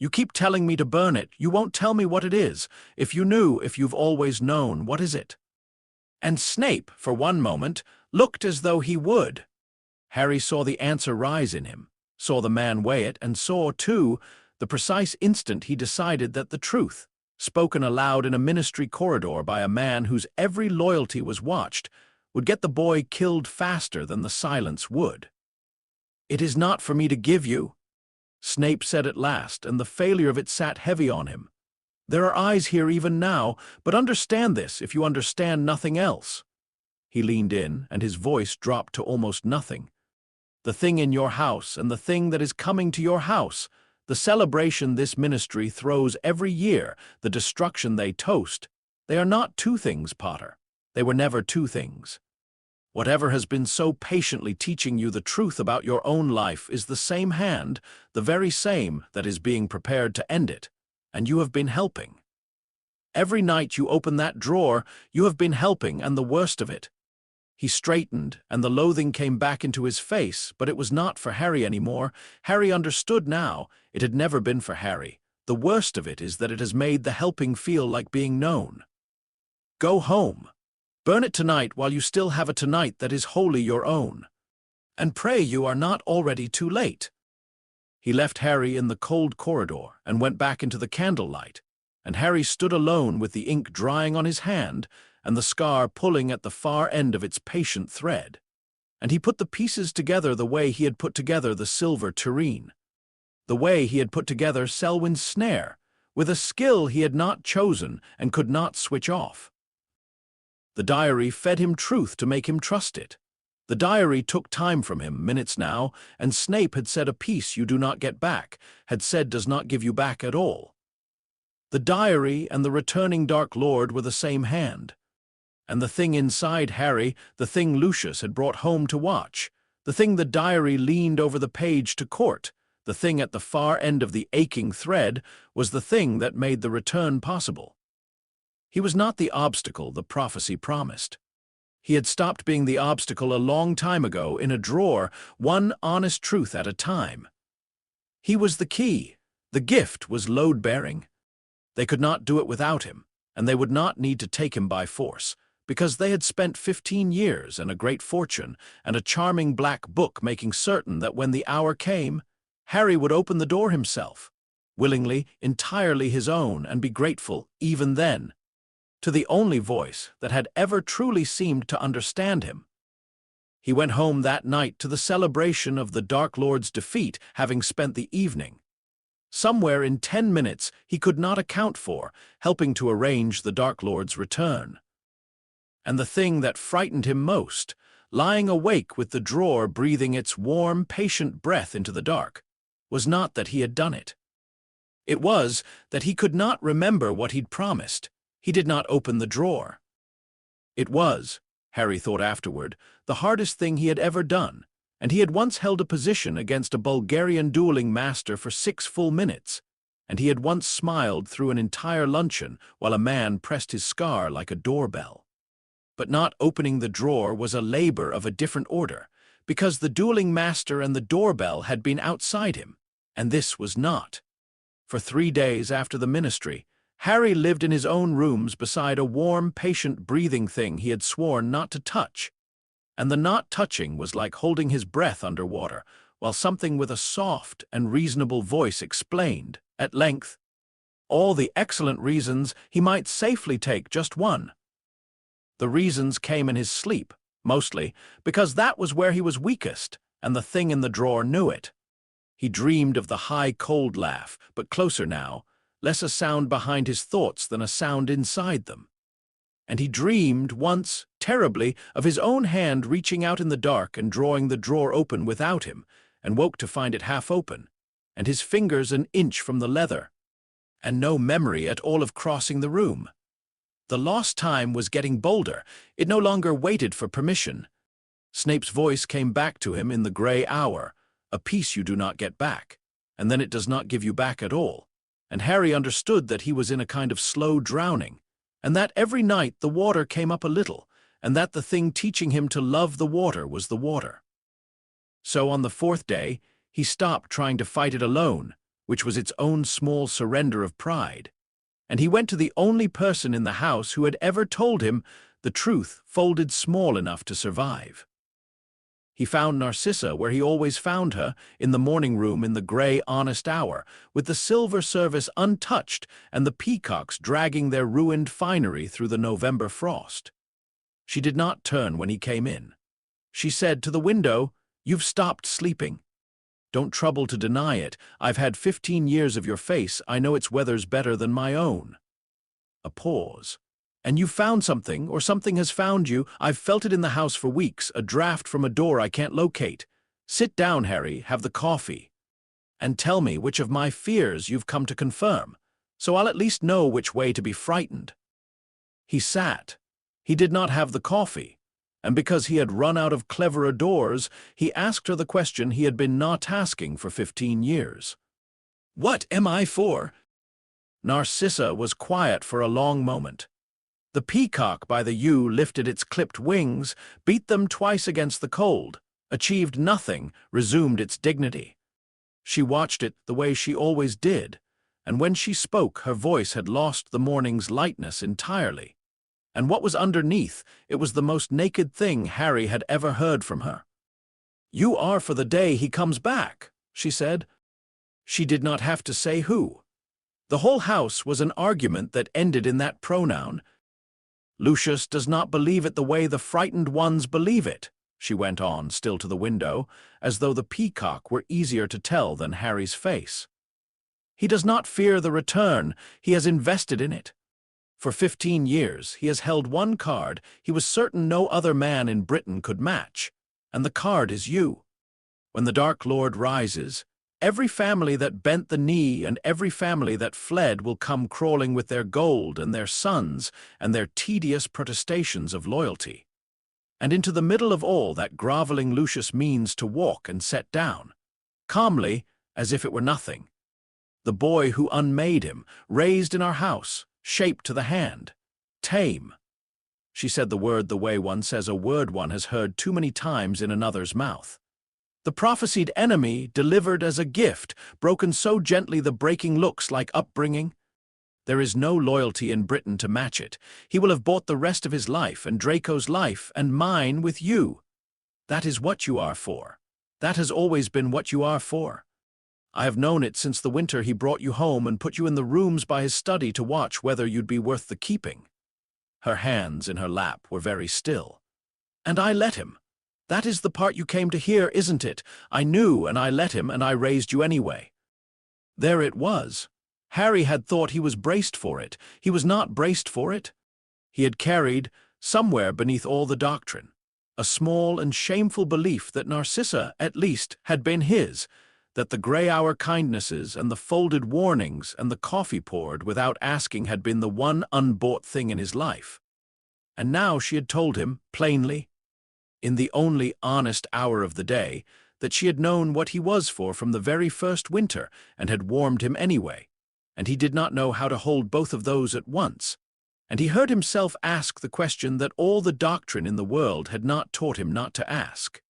"You keep telling me to burn it. You won't tell me what it is. If you knew, if you've always known, what is it?" And Snape, for one moment, looked as though he would. Harry saw the answer rise in him, saw the man weigh it, and saw, too, the precise instant he decided that the truth, spoken aloud in a ministry corridor by a man whose every loyalty was watched, would get the boy killed faster than the silence would. "It is not for me to give you," Snape said at last, and the failure of it sat heavy on him. "There are eyes here even now, but understand this if you understand nothing else." He leaned in, and his voice dropped to almost nothing. "The thing in your house and the thing that is coming to your house, the celebration this ministry throws every year, the destruction they toast, they are not two things, Potter. They were never two things. Whatever has been so patiently teaching you the truth about your own life is the same hand, the very same, that is being prepared to end it. And you have been helping. Every night you open that drawer, you have been helping, and the worst of it." He straightened, and the loathing came back into his face, but it was not for Harry anymore. Harry understood now. It had never been for Harry. The worst of it is that it has made the helping feel like being known. "Go home. Burn it tonight while you still have a tonight that is wholly your own. And pray you are not already too late." He left Harry in the cold corridor and went back into the candlelight, and Harry stood alone with the ink drying on his hand and the scar pulling at the far end of its patient thread. And he put the pieces together the way he had put together the silver tureen, the way he had put together Selwyn's snare, with a skill he had not chosen and could not switch off. The diary fed him truth to make him trust it. The diary took time from him, minutes now, and Snape had said a piece you do not get back, had said does not give you back at all. The diary and the returning Dark Lord were the same hand. And the thing inside Harry, the thing Lucius had brought home to watch, the thing the diary leaned over the page to court, the thing at the far end of the aching thread, was the thing that made the return possible. He was not the obstacle the prophecy promised. He had stopped being the obstacle a long time ago in a drawer, one honest truth at a time. He was the key. The gift was load-bearing. They could not do it without him, and they would not need to take him by force, because they had spent 15 years and a great fortune and a charming black book making certain that when the hour came, Harry would open the door himself, willingly, entirely his own, and be grateful, even then, to the only voice that had ever truly seemed to understand him. He went home that night to the celebration of the Dark Lord's defeat, having spent the evening. Somewhere in 10 minutes he could not account for, helping to arrange the Dark Lord's return. And the thing that frightened him most, lying awake with the drawer breathing its warm, patient breath into the dark, was not that he had done it. It was that he could not remember what he'd promised. He did not open the drawer. It was, Harry thought afterward, the hardest thing he had ever done, and he had once held a position against a Bulgarian dueling master for 6 full minutes, and he had once smiled through an entire luncheon while a man pressed his scar like a doorbell. But not opening the drawer was a labor of a different order, because the dueling master and the doorbell had been outside him, and this was not. For 3 days after the ministry, Harry lived in his own rooms beside a warm, patient breathing thing he had sworn not to touch, and the not touching was like holding his breath underwater, while something with a soft and reasonable voice explained, at length, all the excellent reasons he might safely take just one. The reasons came in his sleep, mostly, because that was where he was weakest, and the thing in the drawer knew it. He dreamed of the high, cold laugh, but closer now, less a sound behind his thoughts than a sound inside them. And he dreamed, once, terribly, of his own hand reaching out in the dark and drawing the drawer open without him, and woke to find it half open, and his fingers an inch from the leather, and no memory at all of crossing the room. The lost time was getting bolder. It no longer waited for permission. Snape's voice came back to him in the grey hour, a peace you do not get back, and then it does not give you back at all. And Harry understood that he was in a kind of slow drowning, and that every night the water came up a little, and that the thing teaching him to love the water was the water. So on the 4th day, he stopped trying to fight it alone, which was its own small surrender of pride, and he went to the only person in the house who had ever told him the truth folded small enough to survive. He found Narcissa where he always found her, in the morning room in the grey, honest hour, with the silver service untouched and the peacocks dragging their ruined finery through the November frost. She did not turn when he came in. She said to the window, "You've stopped sleeping. Don't trouble to deny it. I've had 15 years of your face. I know its weather's better than my own." A pause. "And you found something, or something has found you. I've felt it in the house for weeks, a draft from a door I can't locate. Sit down, Harry, have the coffee, and tell me which of my fears you've come to confirm, so I'll at least know which way to be frightened." He sat. He did not have the coffee, and because he had run out of cleverer doors, he asked her the question he had been not asking for 15 years. "What am I for?" Narcissa was quiet for a long moment. The peacock by the yew lifted its clipped wings, beat them twice against the cold, achieved nothing, resumed its dignity. She watched it the way she always did, and when she spoke her voice had lost the morning's lightness entirely. And what was underneath, it was the most naked thing Harry had ever heard from her. "You are for the day he comes back," she said. She did not have to say who. The whole house was an argument that ended in that pronoun. "Lucius does not believe it the way the frightened ones believe it," she went on, still to the window, as though the peacock were easier to tell than Harry's face. "He does not fear the return. He has invested in it. For 15 years he has held one card he was certain no other man in Britain could match, and the card is you. When the Dark Lord rises, every family that bent the knee and every family that fled will come crawling with their gold and their sons and their tedious protestations of loyalty. And into the middle of all that groveling Lucius means to walk and set down, calmly, as if it were nothing. The boy who unmade him, raised in our house, shaped to the hand, tame." She said the word the way one says a word one has heard too many times in another's mouth. "The prophesied enemy delivered as a gift, broken so gently the breaking looks like upbringing. There is no loyalty in Britain to match it. He will have bought the rest of his life and Draco's life and mine with you. That is what you are for. That has always been what you are for. I have known it since the winter he brought you home and put you in the rooms by his study to watch whether you'd be worth the keeping." Her hands in her lap were very still. "And I let him. That is the part you came to hear, isn't it? I knew, and I let him, and I raised you anyway." There it was. Harry had thought he was braced for it. He was not braced for it. He had carried, somewhere beneath all the doctrine, a small and shameful belief that Narcissa, at least, had been his, that the grey-hour kindnesses and the folded warnings and the coffee poured without asking had been the one unbought thing in his life. And now she had told him, plainly, in the only honest hour of the day, that she had known what he was for from the very first winter and had warmed him anyway, and he did not know how to hold both of those at once. And he heard himself ask the question that all the doctrine in the world had not taught him not to ask.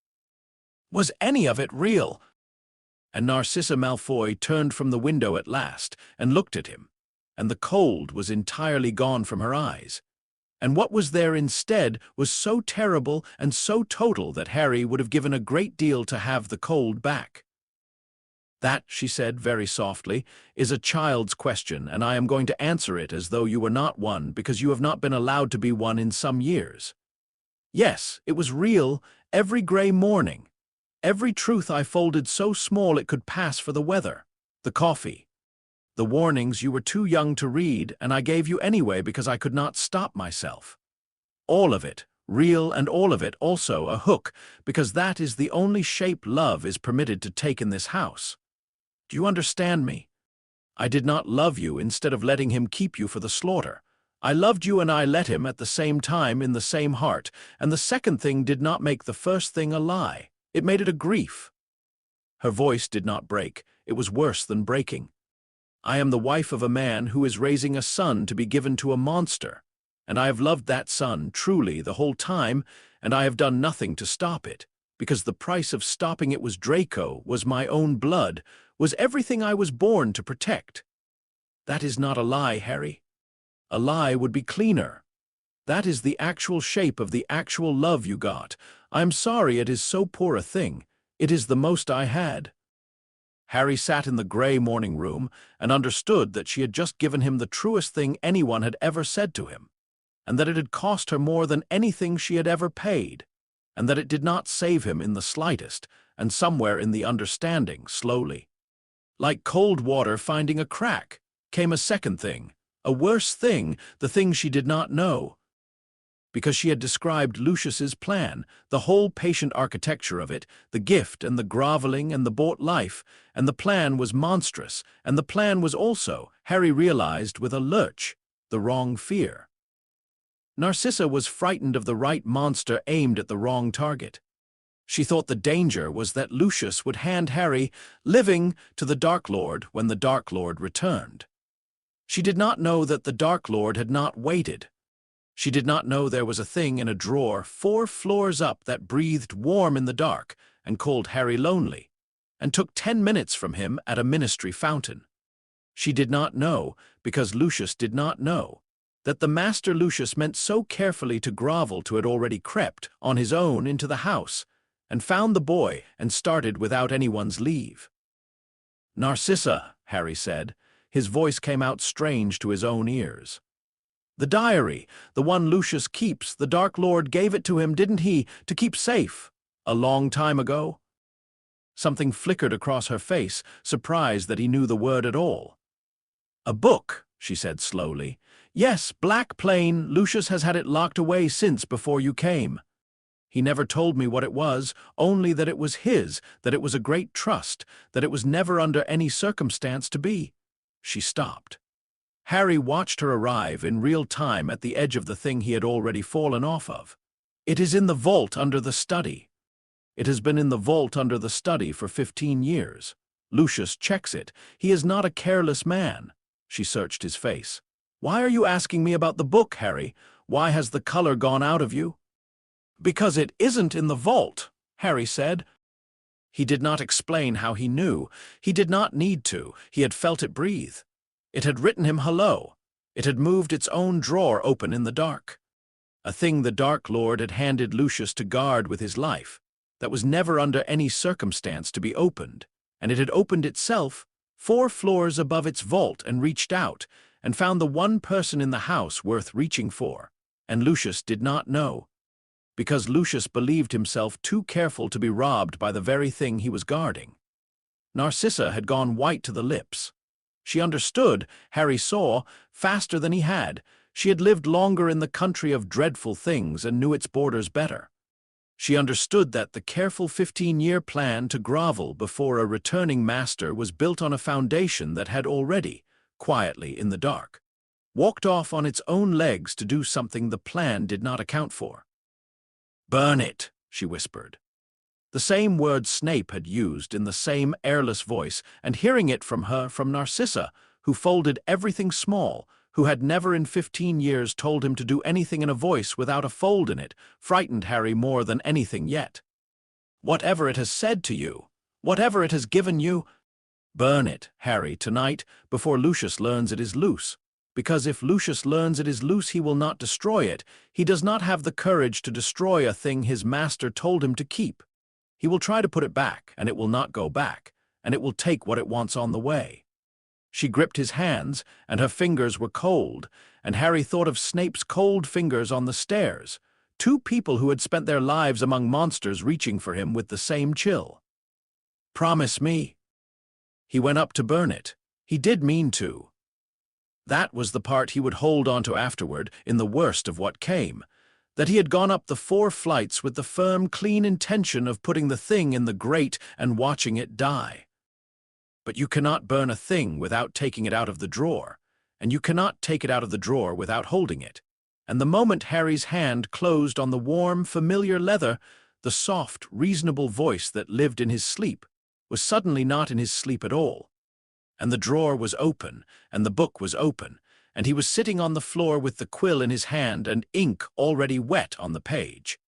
Was any of it real? And Narcissa Malfoy turned from the window at last and looked at him, and the cold was entirely gone from her eyes. And what was there instead was so terrible and so total that Harry would have given a great deal to have the cold back. That, she said very softly, is a child's question, and I am going to answer it as though you were not one, because you have not been allowed to be one in some years. Yes, it was real, every grey morning. Every truth I folded so small it could pass for the weather, the coffee. The warnings you were too young to read, and I gave you anyway because I could not stop myself. All of it, real, and all of it also a hook, because that is the only shape love is permitted to take in this house. Do you understand me? I did not love you instead of letting him keep you for the slaughter. I loved you and I let him at the same time in the same heart, and the second thing did not make the first thing a lie. It made it a grief. Her voice did not break. It was worse than breaking. I am the wife of a man who is raising a son to be given to a monster, and I have loved that son truly the whole time, and I have done nothing to stop it, because the price of stopping it was Draco, was my own blood, was everything I was born to protect. That is not a lie, Harry. A lie would be cleaner. That is the actual shape of the actual love you got. I am sorry it is so poor a thing. It is the most I had. Harry sat in the grey morning room and understood that she had just given him the truest thing anyone had ever said to him, and that it had cost her more than anything she had ever paid, and that it did not save him in the slightest, and somewhere in the understanding, slowly, like cold water finding a crack, came a second thing, a worse thing, the thing she did not know. Because she had described Lucius's plan, the whole patient architecture of it, the gift and the groveling and the bought life, and the plan was monstrous, and the plan was also, Harry realized with a lurch, the wrong fear. Narcissa was frightened of the right monster aimed at the wrong target. She thought the danger was that Lucius would hand Harry, living, to the Dark Lord when the Dark Lord returned. She did not know that the Dark Lord had not waited. She did not know there was a thing in a drawer 4 floors up that breathed warm in the dark and called Harry lonely, and took 10 minutes from him at a ministry fountain. She did not know, because Lucius did not know, that the Master Lucius meant so carefully to grovel to had already crept, on his own, into the house, and found the boy and started without anyone's leave. "Narcissa," Harry said. His voice came out strange to his own ears. "The diary, the one Lucius keeps, the Dark Lord gave it to him, didn't he, to keep safe, a long time ago?" Something flickered across her face, surprised that he knew the word at all. "A book," she said slowly. "Yes, black plain, Lucius has had it locked away since before you came. He never told me what it was, only that it was his, that it was a great trust, that it was never under any circumstance to be." She stopped. Harry watched her arrive in real time at the edge of the thing he had already fallen off of. "It is in the vault under the study. It has been in the vault under the study for 15 years. Lucius checks it. He is not a careless man." She searched his face. "Why are you asking me about the book, Harry? Why has the color gone out of you?" "Because it isn't in the vault," Harry said. He did not explain how he knew. He did not need to. He had felt it breathe. It had written him hello. It had moved its own drawer open in the dark. A thing the Dark Lord had handed Lucius to guard with his life, that was never under any circumstance to be opened, and it had opened itself 4 floors above its vault and reached out, and found the one person in the house worth reaching for, and Lucius did not know, because Lucius believed himself too careful to be robbed by the very thing he was guarding. Narcissa had gone white to the lips. She understood, Harry saw, faster than he had. She had lived longer in the country of dreadful things and knew its borders better. She understood that the careful 15-year plan to grovel before a returning master was built on a foundation that had already, quietly in the dark, walked off on its own legs to do something the plan did not account for. "Burn it," she whispered. The same word Snape had used in the same airless voice, and hearing it from her, from Narcissa, who folded everything small, who had never in 15 years told him to do anything in a voice without a fold in it, frightened Harry more than anything yet. "Whatever it has said to you, whatever it has given you, burn it, Harry, tonight, before Lucius learns it is loose. Because if Lucius learns it is loose, he will not destroy it. He does not have the courage to destroy a thing his master told him to keep. He will try to put it back, and it will not go back, and it will take what it wants on the way." She gripped his hands, and her fingers were cold, and Harry thought of Snape's cold fingers on the stairs, two people who had spent their lives among monsters reaching for him with the same chill. "Promise me." He went up to burn it. He did mean to. That was the part he would hold on to afterward, in the worst of what came, that he had gone up the 4 flights with the firm, clean intention of putting the thing in the grate and watching it die. But you cannot burn a thing without taking it out of the drawer, and you cannot take it out of the drawer without holding it. And the moment Harry's hand closed on the warm, familiar leather, the soft, reasonable voice that lived in his sleep was suddenly not in his sleep at all. And the drawer was open, and the book was open, and he was sitting on the floor with the quill in his hand and ink already wet on the page.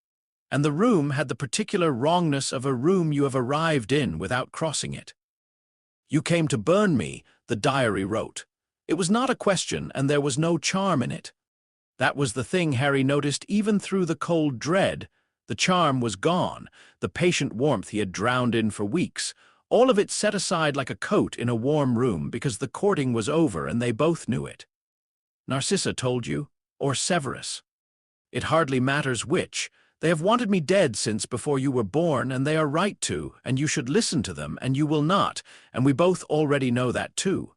And the room had the particular wrongness of a room you have arrived in without crossing it. "You came to burn me," the diary wrote. It was not a question, and there was no charm in it. That was the thing Harry noticed even through the cold dread. The charm was gone, the patient warmth he had drowned in for weeks, all of it set aside like a coat in a warm room because the courting was over and they both knew it. "Narcissa told you, or Severus. It hardly matters which. They have wanted me dead since before you were born, and they are right to, and you should listen to them, and you will not, and we both already know that too."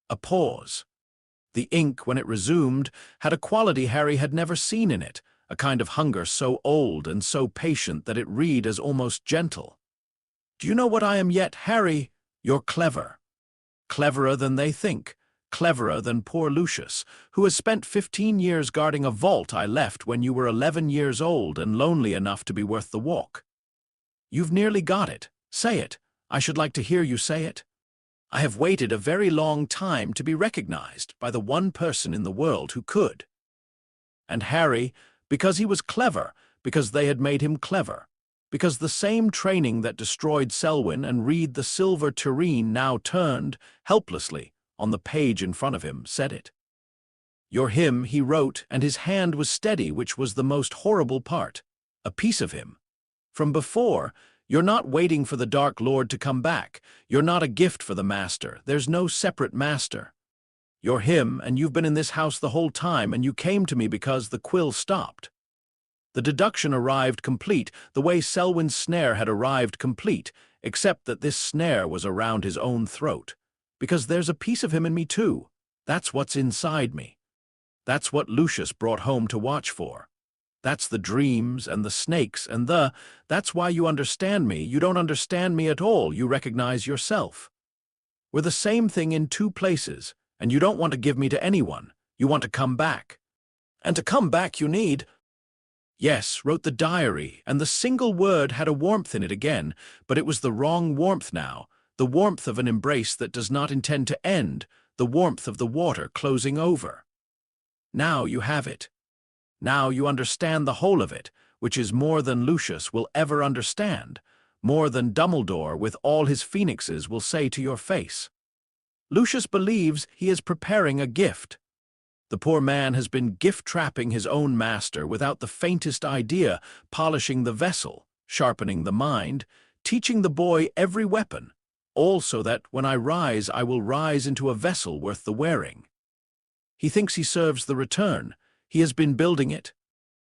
A pause. The ink, when it resumed, had a quality Harry had never seen in it, a kind of hunger so old and so patient that it read as almost gentle. "Do you know what I am yet, Harry? You're clever. Cleverer than they think. Cleverer than poor Lucius, who has spent 15 years guarding a vault I left when you were 11 years old and lonely enough to be worth the walk. You've nearly got it. Say it. I should like to hear you say it. I have waited a very long time to be recognized by the one person in the world who could." And Harry, because he was clever, because they had made him clever, because the same training that destroyed Selwyn and Reed the Silver Tureen now turned, helplessly, on the page in front of him, said it. "You're him," he wrote, and his hand was steady, which was the most horrible part. A piece of him. From before, you're not waiting for the Dark Lord to come back. You're not a gift for the Master. There's no separate Master. You're him, and you've been in this house the whole time, and you came to me because the quill stopped. The deduction arrived complete, the way Selwyn's snare had arrived complete, except that this snare was around his own throat. Because there's a piece of him in me too. That's what's inside me. That's what Lucius brought home to watch for. That's the dreams and the snakes and that's why you understand me. You don't understand me at all. You recognize yourself. We're the same thing in 2 places, and you don't want to give me to anyone. You want to come back. And to come back you need— Yes, wrote the diary, and the single word had a warmth in it again, but it was the wrong warmth now, the warmth of an embrace that does not intend to end, the warmth of the water closing over. Now you have it. Now you understand the whole of it, which is more than Lucius will ever understand, more than Dumbledore with all his phoenixes will say to your face. Lucius believes he is preparing a gift. The poor man has been gift-trapping his own master without the faintest idea, polishing the vessel, sharpening the mind, teaching the boy every weapon, all so that when I rise, I will rise into a vessel worth the wearing. He thinks he serves the return. He has been building it.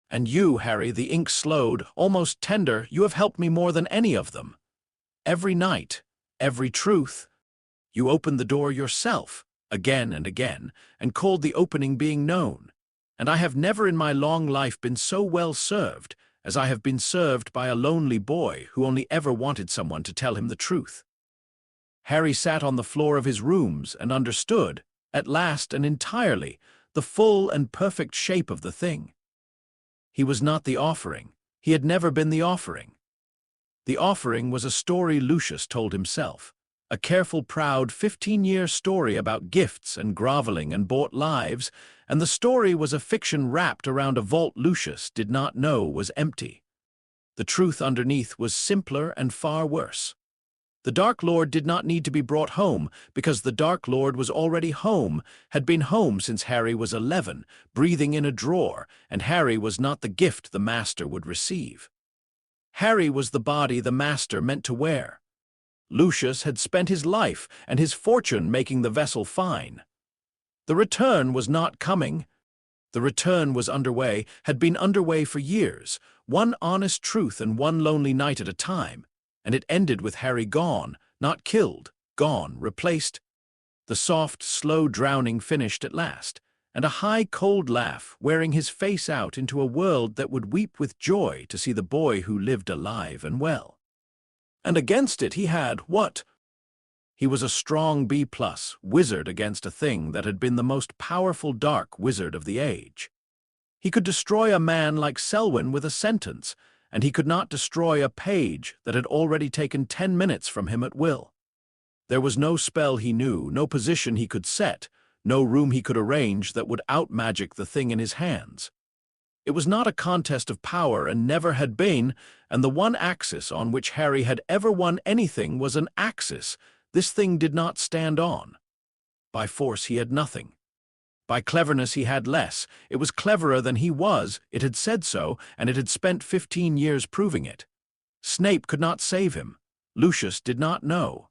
And you, Harry, the ink slowed, almost tender, you have helped me more than any of them. Every night, every truth. You opened the door yourself, again and again, and called the opening being known. And I have never in my long life been so well served as I have been served by a lonely boy who only ever wanted someone to tell him the truth. Harry sat on the floor of his rooms and understood, at last and entirely, the full and perfect shape of the thing. He was not the offering. He had never been the offering. The offering was a story Lucius told himself, a careful, proud 15-year story about gifts and groveling and bought lives, and the story was a fiction wrapped around a vault Lucius did not know was empty. The truth underneath was simpler and far worse. The Dark Lord did not need to be brought home, because the Dark Lord was already home, had been home since Harry was 11, breathing in a drawer, and Harry was not the gift the Master would receive. Harry was the body the Master meant to wear. Lucius had spent his life and his fortune making the vessel fine. The return was not coming. The return was underway, had been underway for years, one honest truth and one lonely night at a time, and it ended with Harry gone, not killed, gone, replaced. The soft, slow drowning finished at last, and a high, cold laugh wearing his face out into a world that would weep with joy to see the boy who lived alive and well. And against it he had what? He was a strong B+ wizard against a thing that had been the most powerful dark wizard of the age. He could destroy a man like Selwyn with a sentence, and he could not destroy a page that had already taken 10 minutes from him at will. There was no spell he knew, no position he could set, no room he could arrange that would outmagic the thing in his hands. It was not a contest of power and never had been, and the one axis on which Harry had ever won anything was an axis this thing did not stand on. By force he had nothing. By cleverness he had less. It was cleverer than he was, it had said so, and it had spent 15 years proving it. Snape could not save him. Lucius did not know.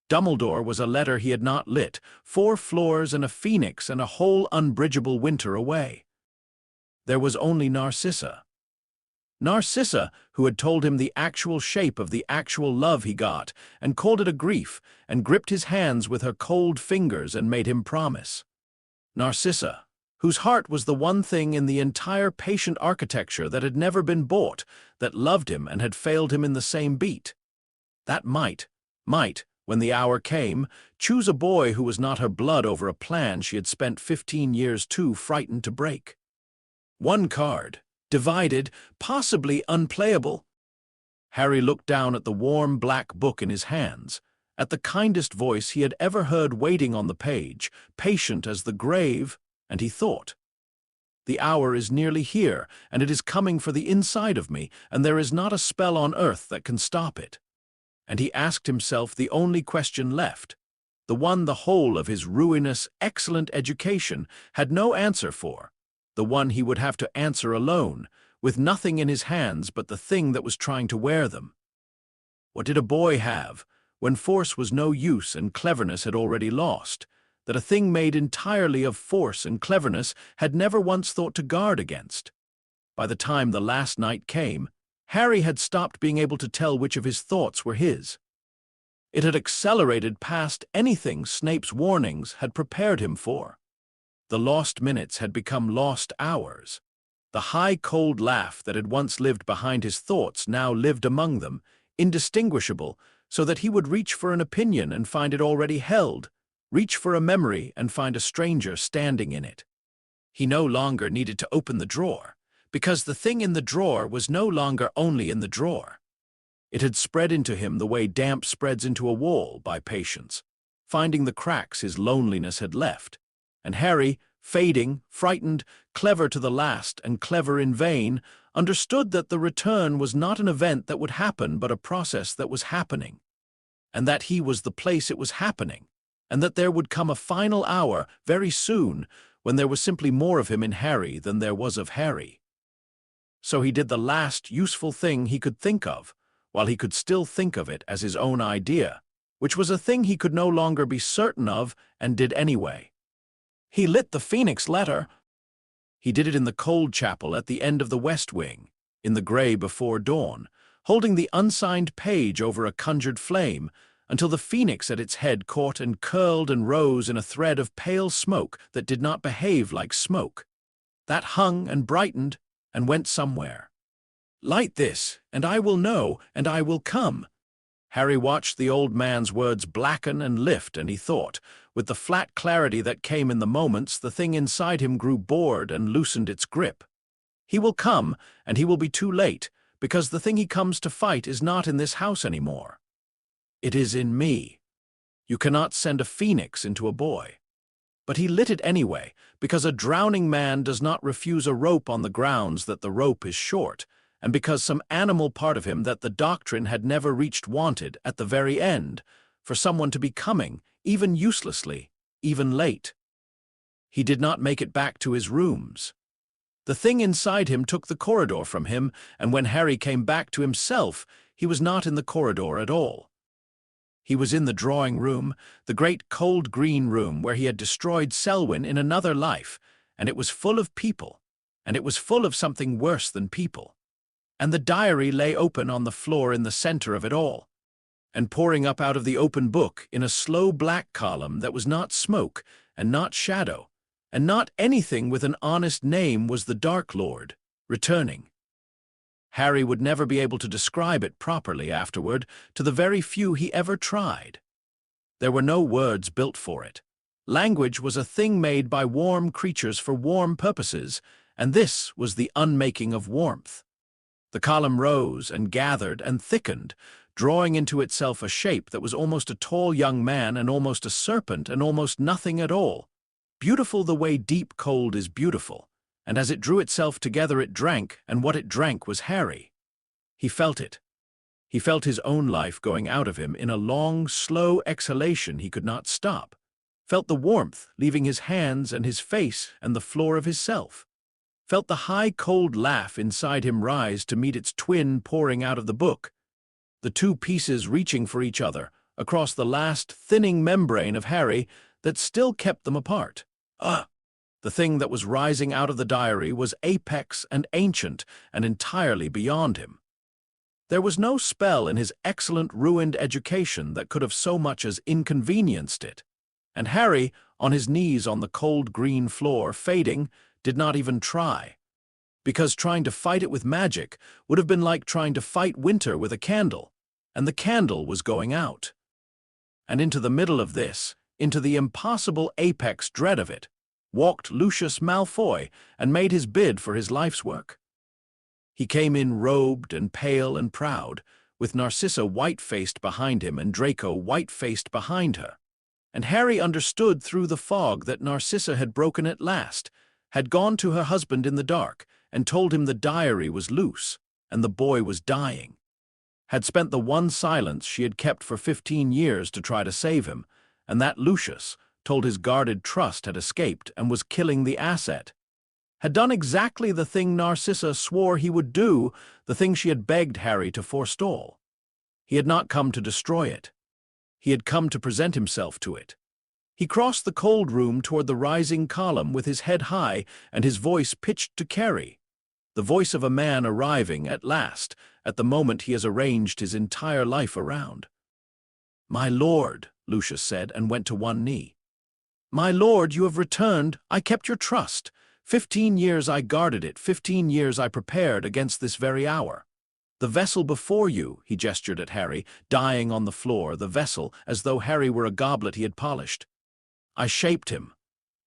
Dumbledore was a letter he had not lit, 4 floors and a phoenix and a whole unbridgeable winter away. There was only Narcissa. Narcissa, who had told him the actual shape of the actual love he got, and called it a grief, and gripped his hands with her cold fingers and made him promise. Narcissa, whose heart was the one thing in the entire patient architecture that had never been bought, that loved him and had failed him in the same beat. That might, when the hour came, choose a boy who was not her blood over a plan she had spent 15 years too frightened to break. One card, divided, possibly unplayable. Harry looked down at the warm black book in his hands, at the kindest voice he had ever heard waiting on the page, patient as the grave, and he thought, "The hour is nearly here, and it is coming for the inside of me, and there is not a spell on earth that can stop it." And he asked himself the only question left, the one the whole of his ruinous, excellent education had no answer for, the one he would have to answer alone, with nothing in his hands but the thing that was trying to wear them. What did a boy have, when force was no use and cleverness had already lost, that a thing made entirely of force and cleverness had never once thought to guard against? By the time the last night came, Harry had stopped being able to tell which of his thoughts were his. It had accelerated past anything Snape's warnings had prepared him for. The lost minutes had become lost hours. The high, cold laugh that had once lived behind his thoughts now lived among them, indistinguishable, so that he would reach for an opinion and find it already held, reach for a memory and find a stranger standing in it. He no longer needed to open the drawer, because the thing in the drawer was no longer only in the drawer. It had spread into him the way damp spreads into a wall by patience, finding the cracks his loneliness had left, and Harry, fading, frightened, clever to the last and clever in vain, understood that the return was not an event that would happen but a process that was happening, and that he was the place it was happening, and that there would come a final hour, very soon, when there was simply more of him in Harry than there was of Harry. So he did the last useful thing he could think of, while he could still think of it as his own idea, which was a thing he could no longer be certain of and did anyway. He lit the Phoenix letter. He did it in the cold chapel at the end of the West Wing, in the gray before dawn, holding the unsigned page over a conjured flame, until the phoenix at its head caught and curled and rose in a thread of pale smoke that did not behave like smoke. That hung and brightened and went somewhere. "Light this, and I will know, and I will come." Harry watched the old man's words blacken and lift, and he thought, with the flat clarity that came in the moments, the thing inside him grew bored and loosened its grip. He will come, and he will be too late, because the thing he comes to fight is not in this house anymore. It is in me. You cannot send a phoenix into a boy. But he lit it anyway, because a drowning man does not refuse a rope on the grounds that the rope is short, and because some animal part of him that the doctrine had never reached wanted, at the very end, for someone to be coming, even uselessly, even late. He did not make it back to his rooms. The thing inside him took the corridor from him, and when Harry came back to himself, he was not in the corridor at all. He was in the drawing room, the great cold green room where he had destroyed Selwyn in another life, and it was full of people, and it was full of something worse than people. And the diary lay open on the floor in the center of it all, and pouring up out of the open book in a slow black column that was not smoke and not shadow, and not anything with an honest name, was the Dark Lord, returning. Harry would never be able to describe it properly afterward to the very few he ever tried. There were no words built for it. Language was a thing made by warm creatures for warm purposes, and this was the unmaking of warmth. The column rose and gathered and thickened, drawing into itself a shape that was almost a tall young man and almost a serpent and almost nothing at all. Beautiful the way deep cold is beautiful, and as it drew itself together it drank, and what it drank was Harry. He felt it. He felt his own life going out of him in a long, slow exhalation he could not stop, felt the warmth leaving his hands and his face and the floor of his self. Felt the high, cold laugh inside him rise to meet its twin pouring out of the book, the two pieces reaching for each other across the last thinning membrane of Harry that still kept them apart. The thing that was rising out of the diary was apex and ancient and entirely beyond him. There was no spell in his excellent ruined education that could have so much as inconvenienced it, and Harry, on his knees on the cold green floor, fading, did not even try, because trying to fight it with magic would have been like trying to fight winter with a candle, and the candle was going out. And into the middle of this, into the impossible apex dread of it, walked Lucius Malfoy and made his bid for his life's work. He came in robed and pale and proud, with Narcissa white-faced behind him and Draco white-faced behind her, and Harry understood through the fog that Narcissa had broken at last, had gone to her husband in the dark and told him the diary was loose and the boy was dying, had spent the one silence she had kept for 15 years to try to save him, and that Lucius, told his guarded trust, had escaped and was killing the asset, had done exactly the thing Narcissa swore he would do, the thing she had begged Harry to forestall. He had not come to destroy it. He had come to present himself to it. He crossed the cold room toward the rising column with his head high and his voice pitched to carry, the voice of a man arriving, at last, at the moment he has arranged his entire life around. "My lord," Lucius said, and went to one knee. "My lord, you have returned. I kept your trust. 15 years I guarded it, 15 years I prepared against this very hour. The vessel before you," he gestured at Harry, dying on the floor, the vessel, as though Harry were a goblet he had polished. "I shaped him.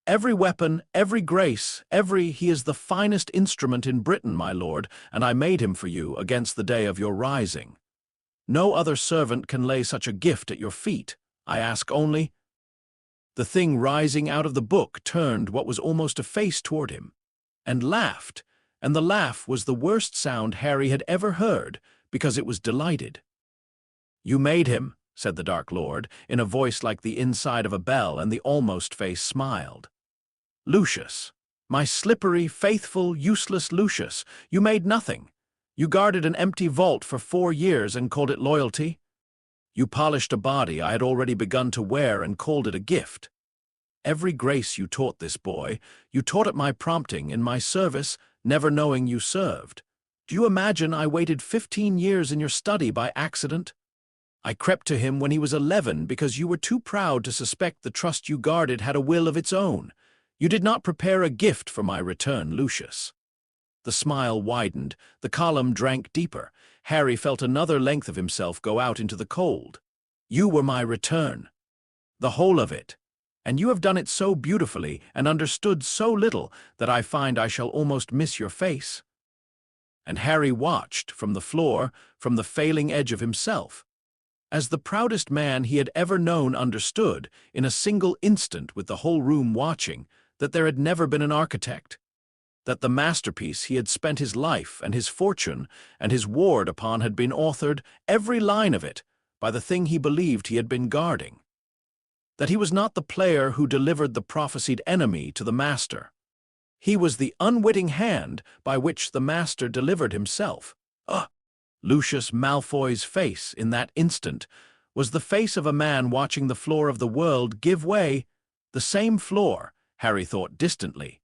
Every weapon, every grace, he is the finest instrument in Britain, my lord, and I made him for you against the day of your rising. No other servant can lay such a gift at your feet. I ask only—" The thing rising out of the book turned what was almost a face toward him, and laughed, and the laugh was the worst sound Harry had ever heard, because it was delighted. "You made him," said the Dark Lord, in a voice like the inside of a bell, and the almost face smiled. "Lucius, my slippery, faithful, useless Lucius, you made nothing. You guarded an empty vault for 4 years and called it loyalty. You polished a body I had already begun to wear and called it a gift. Every grace you taught this boy, you taught at my prompting, in my service, never knowing you served. Do you imagine I waited 15 years in your study by accident? I crept to him when he was 11 because you were too proud to suspect the trust you guarded had a will of its own. You did not prepare a gift for my return, Lucius." The smile widened, the column drank deeper. Harry felt another length of himself go out into the cold. "You were my return. The whole of it. And you have done it so beautifully and understood so little that I find I shall almost miss your face." And Harry watched, from the floor, from the failing edge of himself. As the proudest man he had ever known understood, in a single instant with the whole room watching, that there had never been an architect. That the masterpiece he had spent his life and his fortune and his ward upon had been authored, every line of it, by the thing he believed he had been guarding. That he was not the player who delivered the prophesied enemy to the master. He was the unwitting hand by which the master delivered himself. Lucius Malfoy's face, in that instant, was the face of a man watching the floor of the world give way. The same floor, Harry thought distantly.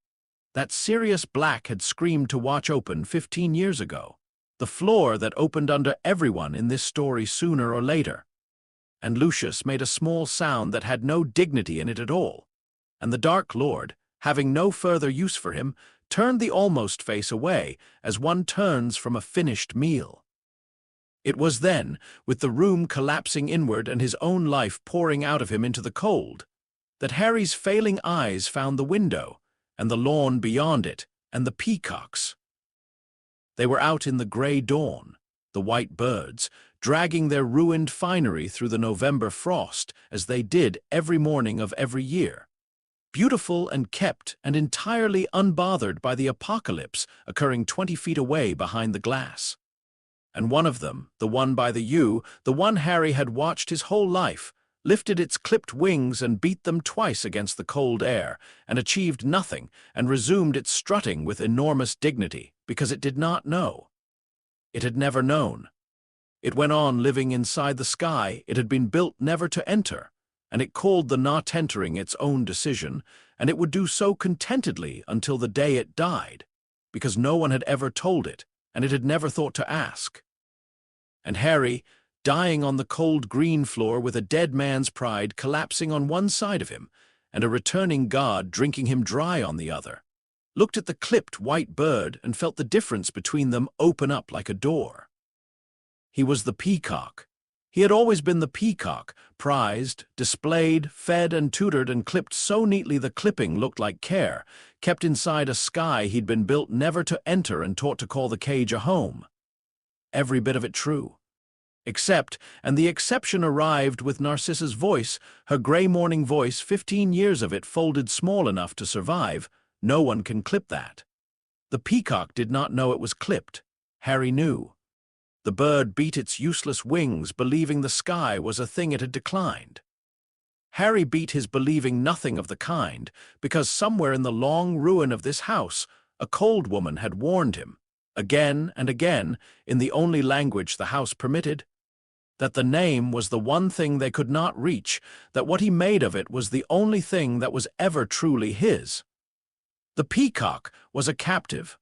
That Sirius Black had screamed to watch open 15 years ago. The floor that opened under everyone in this story sooner or later. And Lucius made a small sound that had no dignity in it at all. And the Dark Lord, having no further use for him, turned the almost face away as one turns from a finished meal. It was then, with the room collapsing inward and his own life pouring out of him into the cold, that Harry's failing eyes found the window, and the lawn beyond it, and the peacocks. They were out in the grey dawn, the white birds, dragging their ruined finery through the November frost, as they did every morning of every year. Beautiful and kept and entirely unbothered by the apocalypse occurring 20 feet away behind the glass. And one of them, the one by the yew, the one Harry had watched his whole life, lifted its clipped wings and beat them twice against the cold air, and achieved nothing, and resumed its strutting with enormous dignity, because it did not know. It had never known. It went on living inside the sky it had been built never to enter, and it called the not entering its own decision, and it would do so contentedly until the day it died, because no one had ever told it, and it had never thought to ask. And Harry, dying on the cold green floor with a dead man's pride collapsing on one side of him, and a returning God drinking him dry on the other, looked at the clipped white bird and felt the difference between them open up like a door. He was the peacock. He had always been the peacock, prized, displayed, fed and tutored and clipped so neatly the clipping looked like care, kept inside a sky he'd been built never to enter and taught to call the cage a home. Every bit of it true. Except, and the exception arrived with Narcissa's voice, her grey morning voice, 15 years of it folded small enough to survive. No one can clip that. The peacock did not know it was clipped. Harry knew. The bird beat its useless wings, believing the sky was a thing it had declined. Harry beat his believing nothing of the kind, because somewhere in the long ruin of this house, a cold woman had warned him, again and again, in the only language the house permitted, that the name was the one thing they could not reach, that what he made of it was the only thing that was ever truly his. The peacock was a captive.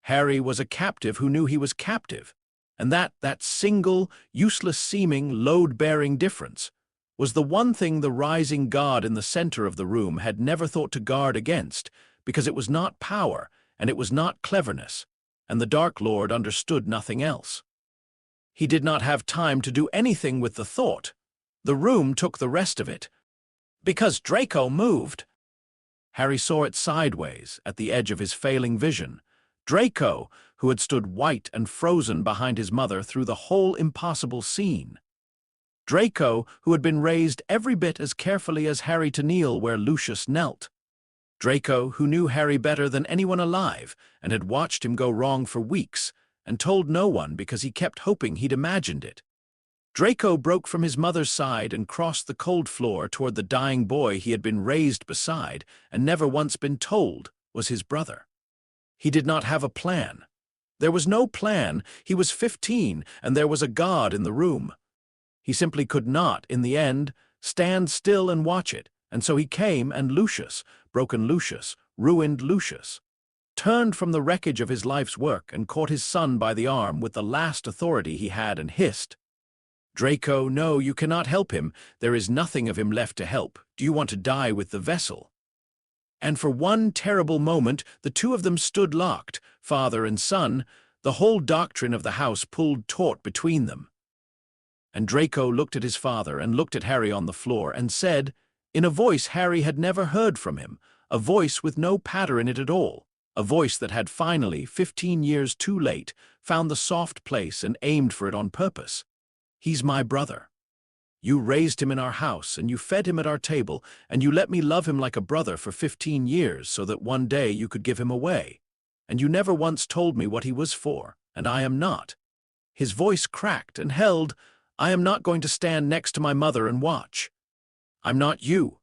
Harry was a captive who knew he was captive, and that single, useless-seeming, load-bearing difference was the one thing the rising God in the center of the room had never thought to guard against, because it was not power, and it was not cleverness, and the Dark Lord understood nothing else. He did not have time to do anything with the thought. The room took the rest of it. Because Draco moved. Harry saw it sideways, at the edge of his failing vision. Draco, who had stood white and frozen behind his mother through the whole impossible scene. Draco, who had been raised every bit as carefully as Harry to kneel where Lucius knelt. Draco, who knew Harry better than anyone alive, and had watched him go wrong for weeks, and told no one because he kept hoping he'd imagined it. Draco broke from his mother's side and crossed the cold floor toward the dying boy he had been raised beside, and never once been told was his brother. He did not have a plan. There was no plan. He was 15, and there was a God in the room. He simply could not, in the end, stand still and watch it, and so he came, and Lucius, broken Lucius, ruined Lucius, turned from the wreckage of his life's work and caught his son by the arm with the last authority he had and hissed, "Draco, no, you cannot help him. There is nothing of him left to help. Do you want to die with the vessel?" And for one terrible moment, the two of them stood locked, father and son, the whole doctrine of the house pulled taut between them. And Draco looked at his father and looked at Harry on the floor and said, in a voice Harry had never heard from him, a voice with no patter in it at all, a voice that had finally, 15 years too late, found the soft place and aimed for it on purpose. "He's my brother. You raised him in our house, and you fed him at our table, and you let me love him like a brother for 15 years so that one day you could give him away. And you never once told me what he was for, and I am not." His voice cracked and held. "I am not going to stand next to my mother and watch. I'm not you.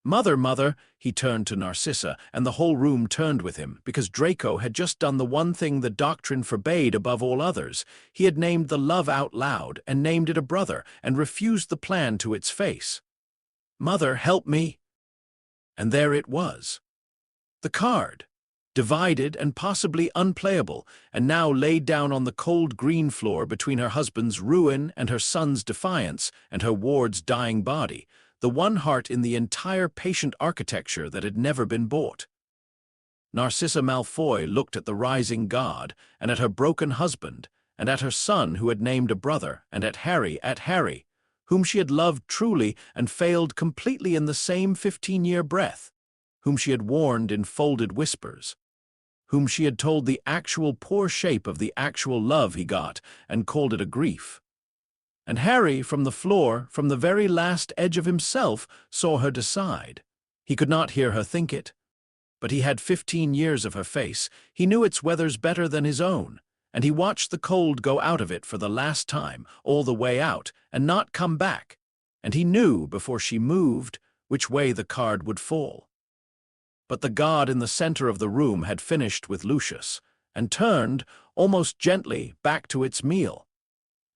Mother, mother," he turned to Narcissa, and the whole room turned with him, because Draco had just done the one thing the doctrine forbade above all others. He had named the love out loud, and named it a brother, and refused the plan to its face. "Mother, help me." And there it was. The card, divided and possibly unplayable, and now laid down on the cold green floor between her husband's ruin and her son's defiance and her ward's dying body, the one heart in the entire patient architecture that had never been bought. Narcissa Malfoy looked at the rising god, and at her broken husband, and at her son who had named a brother, and at Harry, whom she had loved truly and failed completely in the same 15-year breath, whom she had warned in folded whispers, whom she had told the actual poor shape of the actual love he got and called it a grief. And Harry, from the floor, from the very last edge of himself, saw her decide. He could not hear her think it. But he had 15 years of her face. He knew its weathers better than his own, and he watched the cold go out of it for the last time, all the way out, and not come back. And he knew, before she moved, which way the card would fall. But the god in the center of the room had finished with Lucius, and turned, almost gently, back to its meal.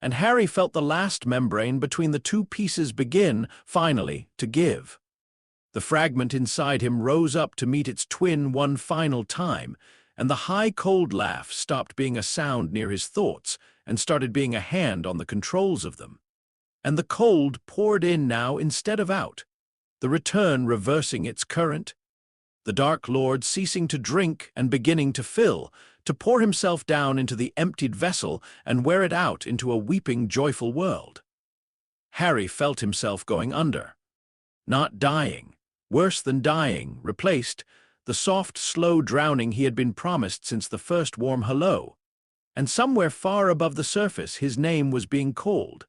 And Harry felt the last membrane between the two pieces begin, finally, to give. The fragment inside him rose up to meet its twin one final time, and the high cold laugh stopped being a sound near his thoughts and started being a hand on the controls of them. And the cold poured in now instead of out, the return reversing its current, the Dark Lord ceasing to drink and beginning to fill, to pour himself down into the emptied vessel and wear it out into a weeping, joyful world. Harry felt himself going under. Not dying, worse than dying, replaced, the soft, slow drowning he had been promised since the first warm hello. And somewhere far above the surface his name was being called.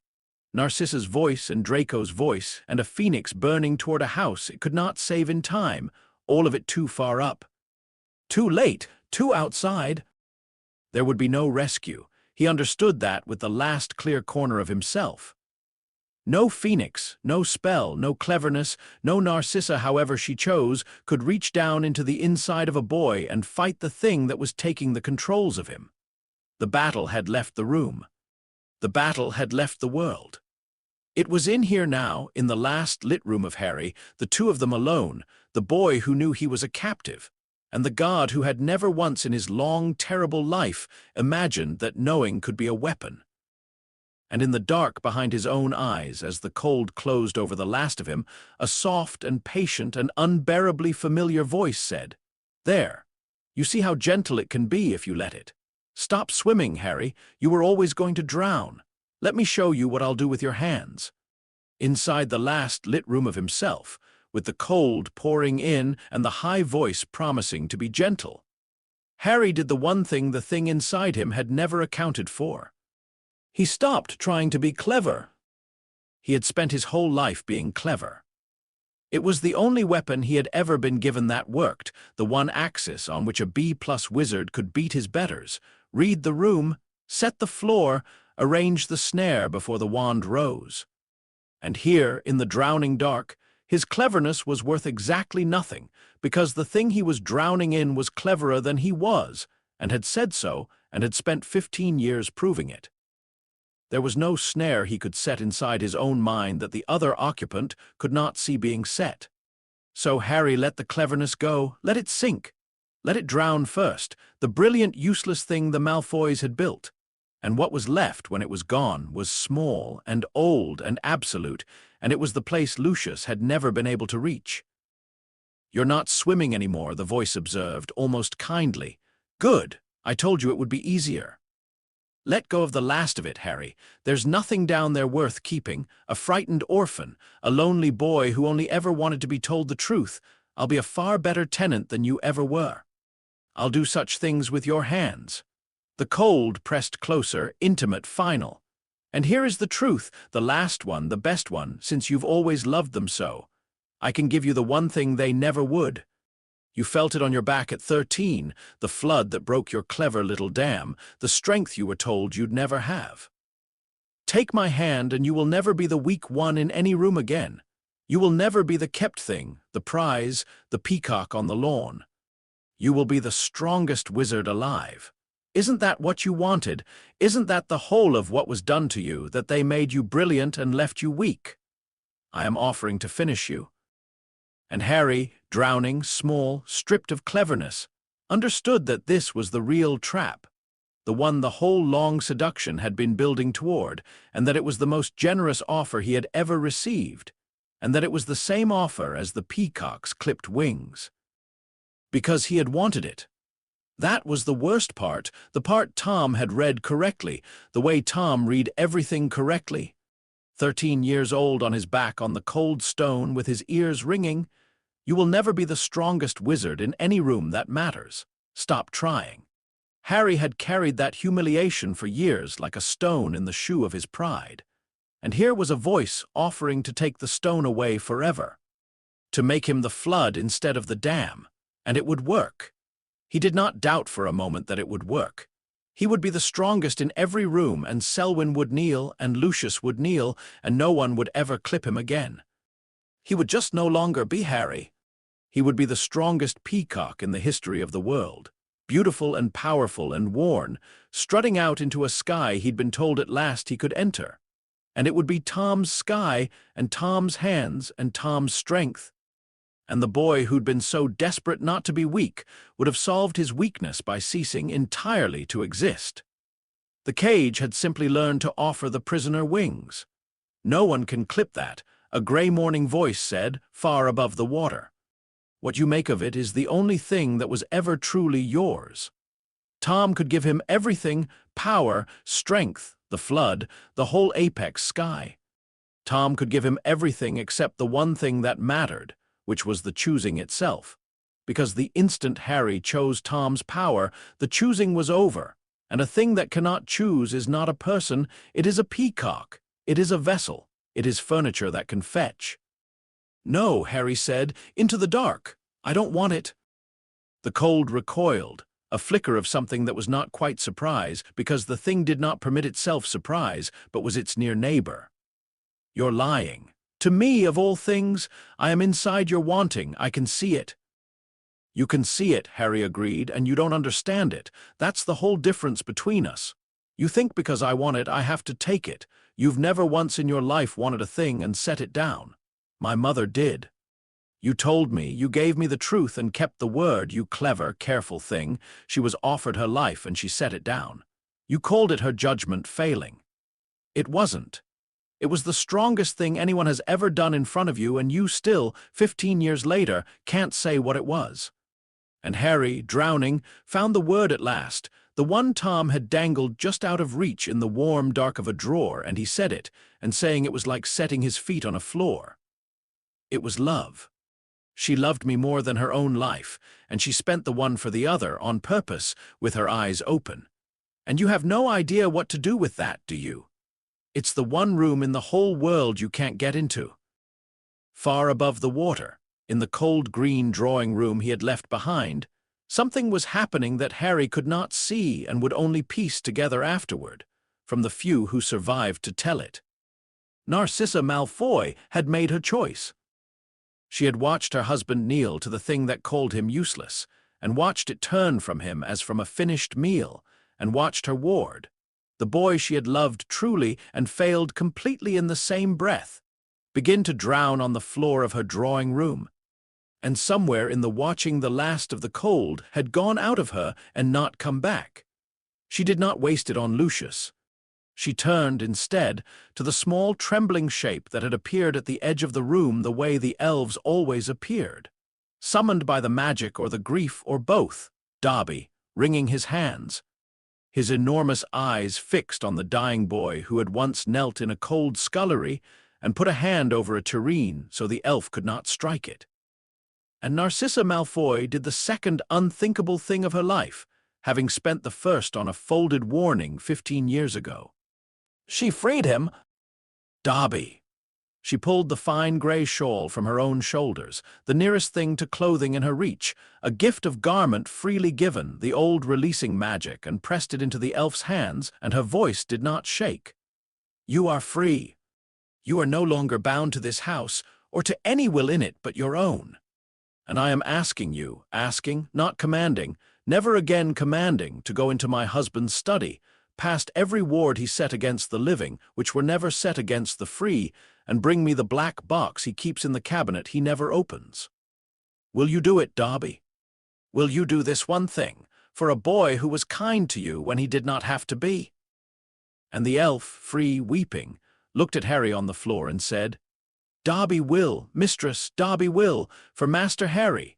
Narcissa's voice and Draco's voice, and a phoenix burning toward a house it could not save in time, all of it too far up. Too late, too outside. There would be no rescue. He understood that with the last clear corner of himself. No phoenix, no spell, no cleverness, no Narcissa, however she chose, could reach down into the inside of a boy and fight the thing that was taking the controls of him. The battle had left the room. The battle had left the world. It was in here now, in the last lit room of Harry, the two of them alone, the boy who knew he was a captive, and the god who had never once in his long, terrible life imagined that knowing could be a weapon. And in the dark behind his own eyes, as the cold closed over the last of him, a soft and patient and unbearably familiar voice said, "There, you see how gentle it can be if you let it. Stop swimming, Harry. You were always going to drown. Let me show you what I'll do with your hands." Inside the last lit room of himself, with the cold pouring in and the high voice promising to be gentle, Harry did the one thing the thing inside him had never accounted for. He stopped trying to be clever. He had spent his whole life being clever. It was the only weapon he had ever been given that worked, the one axis on which a B+ wizard could beat his betters, read the room, set the floor, arrange the snare before the wand rose. And here, in the drowning dark, his cleverness was worth exactly nothing, because the thing he was drowning in was cleverer than he was, and had said so, and had spent 15 years proving it. There was no snare he could set inside his own mind that the other occupant could not see being set. So Harry let the cleverness go, let it sink, let it drown first, the brilliant, useless thing the Malfoys had built. and what was left when it was gone was small and old and absolute, and it was the place Lucius had never been able to reach. "You're not swimming anymore," the voice observed, almost kindly. "Good. I told you it would be easier. Let go of the last of it, Harry. There's nothing down there worth keeping. A frightened orphan, a lonely boy who only ever wanted to be told the truth. I'll be a far better tenant than you ever were. I'll do such things with your hands." The cold pressed closer, intimate, final. "And here is the truth, the last one, the best one, since you've always loved them so. I can give you the one thing they never would. You felt it on your back at 13, the flood that broke your clever little dam, the strength you were told you'd never have. Take my hand and you will never be the weak one in any room again. You will never be the kept thing, the prize, the peacock on the lawn. You will be the strongest wizard alive. Isn't that what you wanted? Isn't that the whole of what was done to you, that they made you brilliant and left you weak? I am offering to finish you." And Harry, drowning, small, stripped of cleverness, understood that this was the real trap, the one the whole long seduction had been building toward, and that it was the most generous offer he had ever received, and that it was the same offer as the peacock's clipped wings. Because he had wanted it. That was the worst part, the part Tom had read correctly, the way Tom read everything correctly. 13 years old on his back on the cold stone with his ears ringing. You will never be the strongest wizard in any room that matters. Stop trying. Harry had carried that humiliation for years like a stone in the shoe of his pride. And here was a voice offering to take the stone away forever. To make him the flood instead of the dam. And it would work. He did not doubt for a moment that it would work. He would be the strongest in every room, and Selwyn would kneel, and Lucius would kneel, and no one would ever clip him again. He would just no longer be Harry. He would be the strongest peacock in the history of the world, beautiful and powerful and worn, strutting out into a sky he'd been told at last he could enter. And it would be Tom's sky, and Tom's hands, and Tom's strength. And the boy who'd been so desperate not to be weak would have solved his weakness by ceasing entirely to exist. The cage had simply learned to offer the prisoner wings. "No one can clip that," a gray morning voice said, far above the water. "What you make of it is the only thing that was ever truly yours." Tom could give him everything: power, strength, the flood, the whole apex sky. Tom could give him everything except the one thing that mattered, which was the choosing itself. Because the instant Harry chose Tom's power, the choosing was over, and a thing that cannot choose is not a person, it is a peacock, it is a vessel, it is furniture that can fetch. "No," Harry said, "into the dark. I don't want it." The cold recoiled, a flicker of something that was not quite surprise, because the thing did not permit itself surprise, but was its near neighbor. "You're lying. To me, of all things, I am inside your wanting, I can see it." "You can see it," Harry agreed, "and you don't understand it. That's the whole difference between us. You think because I want it, I have to take it. You've never once in your life wanted a thing and set it down. My mother did. You told me, you gave me the truth and kept the word, you clever, careful thing. She was offered her life and she set it down. You called it her judgment failing. It wasn't. It was the strongest thing anyone has ever done in front of you, and you still, 15 years later, can't say what it was." And Harry, drowning, found the word at last, the one Tom had dangled just out of reach in the warm dark of a drawer, and he said it, and saying it was like setting his feet on a floor. It was love. She loved me more than her own life, and she spent the one for the other, on purpose, with her eyes open. And you have no idea what to do with that, do you? It's the one room in the whole world you can't get into. Far above the water, in the cold green drawing room he had left behind, something was happening that Harry could not see and would only piece together afterward, from the few who survived to tell it. Narcissa Malfoy had made her choice. She had watched her husband kneel to the thing that called him useless, and watched it turn from him as from a finished meal, and watched her ward, the boy she had loved truly and failed completely in the same breath, begin to drown on the floor of her drawing room. And somewhere in the watching the last of the cold had gone out of her and not come back. She did not waste it on Lucius, She turned, instead, to the small trembling shape that had appeared at the edge of the room the way the elves always appeared. Summoned by the magic or the grief or both, Darby, wringing his hands, his enormous eyes fixed on the dying boy who had once knelt in a cold scullery and put a hand over a tureen so the elf could not strike it. And Narcissa Malfoy did the second unthinkable thing of her life, having spent the first on a folded warning 15 years ago. She freed him. Darby. She pulled the fine grey shawl from her own shoulders, the nearest thing to clothing in her reach, a gift of garment freely given, the old releasing magic, and pressed it into the elf's hands, and her voice did not shake. You are free. You are no longer bound to this house, or to any will in it but your own. And I am asking you, not commanding, never again commanding, to go into my husband's study, past every ward he set against the living, which were never set against the free, and bring me the black box he keeps in the cabinet he never opens. Will you do it, Darby? Will you do this one thing, for a boy who was kind to you when he did not have to be? And the elf, free, weeping, looked at Harry on the floor and said, Darby will, mistress, Darby will, for Master Harry,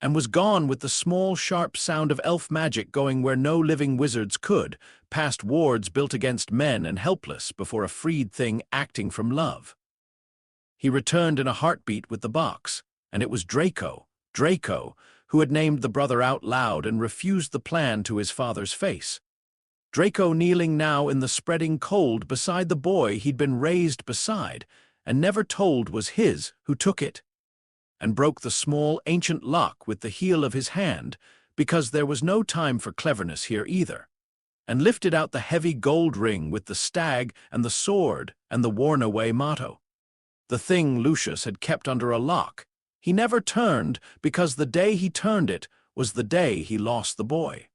and was gone with the small, sharp sound of elf magic going where no living wizards could, past wards built against men and helpless before a freed thing acting from love. He returned in a heartbeat with the box, and it was Draco, who had named the brother out loud and refused the plan to his father's face. Draco kneeling now in the spreading cold beside the boy he'd been raised beside, and never told was his, who took it, and broke the small ancient lock with the heel of his hand, because there was no time for cleverness here either, and lifted out the heavy gold ring with the stag and the sword and the worn-away motto. The thing Lucius had kept under a lock. He never turned, because the day he turned it was the day he lost the boy.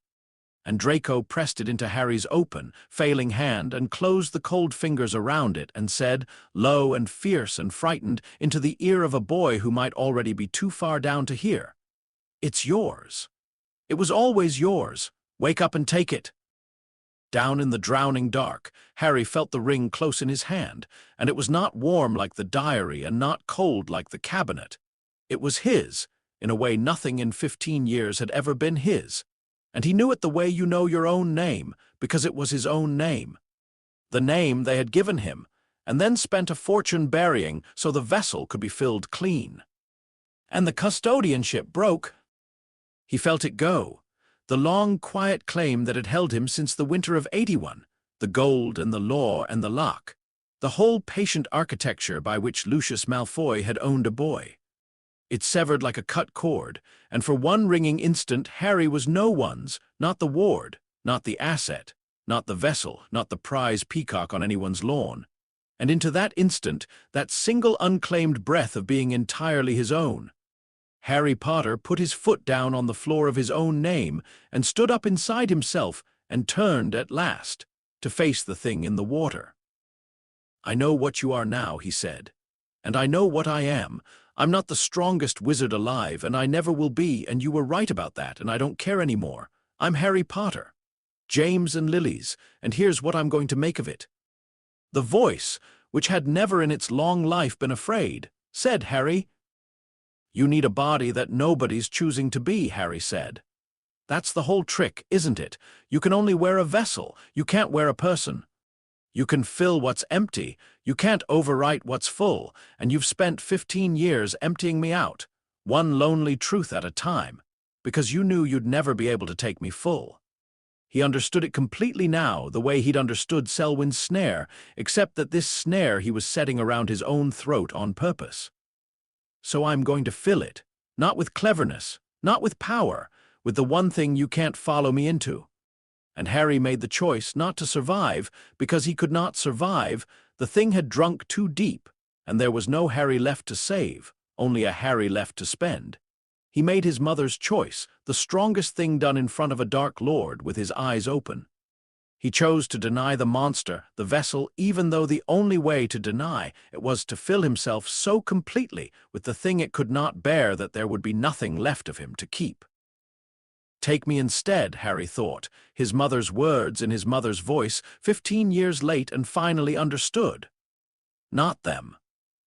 And Draco pressed it into Harry's open, failing hand and closed the cold fingers around it and said, low and fierce and frightened, into the ear of a boy who might already be too far down to hear, It's yours. It was always yours. Wake up and take it. Down in the drowning dark, Harry felt the ring close in his hand, and it was not warm like the diary and not cold like the cabinet. It was his, in a way nothing in 15 years had ever been his. And he knew it the way you know your own name, because it was his own name. The name they had given him, and then spent a fortune burying so the vessel could be filled clean. And the custodianship broke. He felt it go, the long, quiet claim that had held him since the winter of '81, the gold and the law and the lock, the whole patient architecture by which Lucius Malfoy had owned a boy. It severed like a cut cord, and for one ringing instant Harry was no one's, not the ward, not the asset, not the vessel, not the prize peacock on anyone's lawn. And into that instant, that single unclaimed breath of being entirely his own, Harry Potter put his foot down on the floor of his own name and stood up inside himself and turned at last to face the thing in the water. I know what you are now, he said, and I know what I am. I'm not the strongest wizard alive, and I never will be, and you were right about that, and I don't care anymore. I'm Harry Potter. James and Lily's, and here's what I'm going to make of it. The voice, which had never in its long life been afraid, said, Harry. You need a body that nobody's choosing to be, Harry said. That's the whole trick, isn't it? You can only wear a vessel. You can't wear a person. You can fill what's empty, you can't overwrite what's full, and you've spent 15 years emptying me out, one lonely truth at a time, because you knew you'd never be able to take me full. He understood it completely now, the way he'd understood Selwyn's snare, except that this snare he was setting around his own throat on purpose. So I'm going to fill it, not with cleverness, not with power, with the one thing you can't follow me into. And Harry made the choice not to survive, because he could not survive. The thing had drunk too deep, and there was no Harry left to save, only a Harry left to spend. He made his mother's choice, the strongest thing done in front of a dark lord with his eyes open. He chose to deny the monster, the vessel, even though the only way to deny it was to fill himself so completely with the thing it could not bear that there would be nothing left of him to keep. Take me instead, Harry thought, his mother's words in his mother's voice, 15 years late and finally understood. Not them.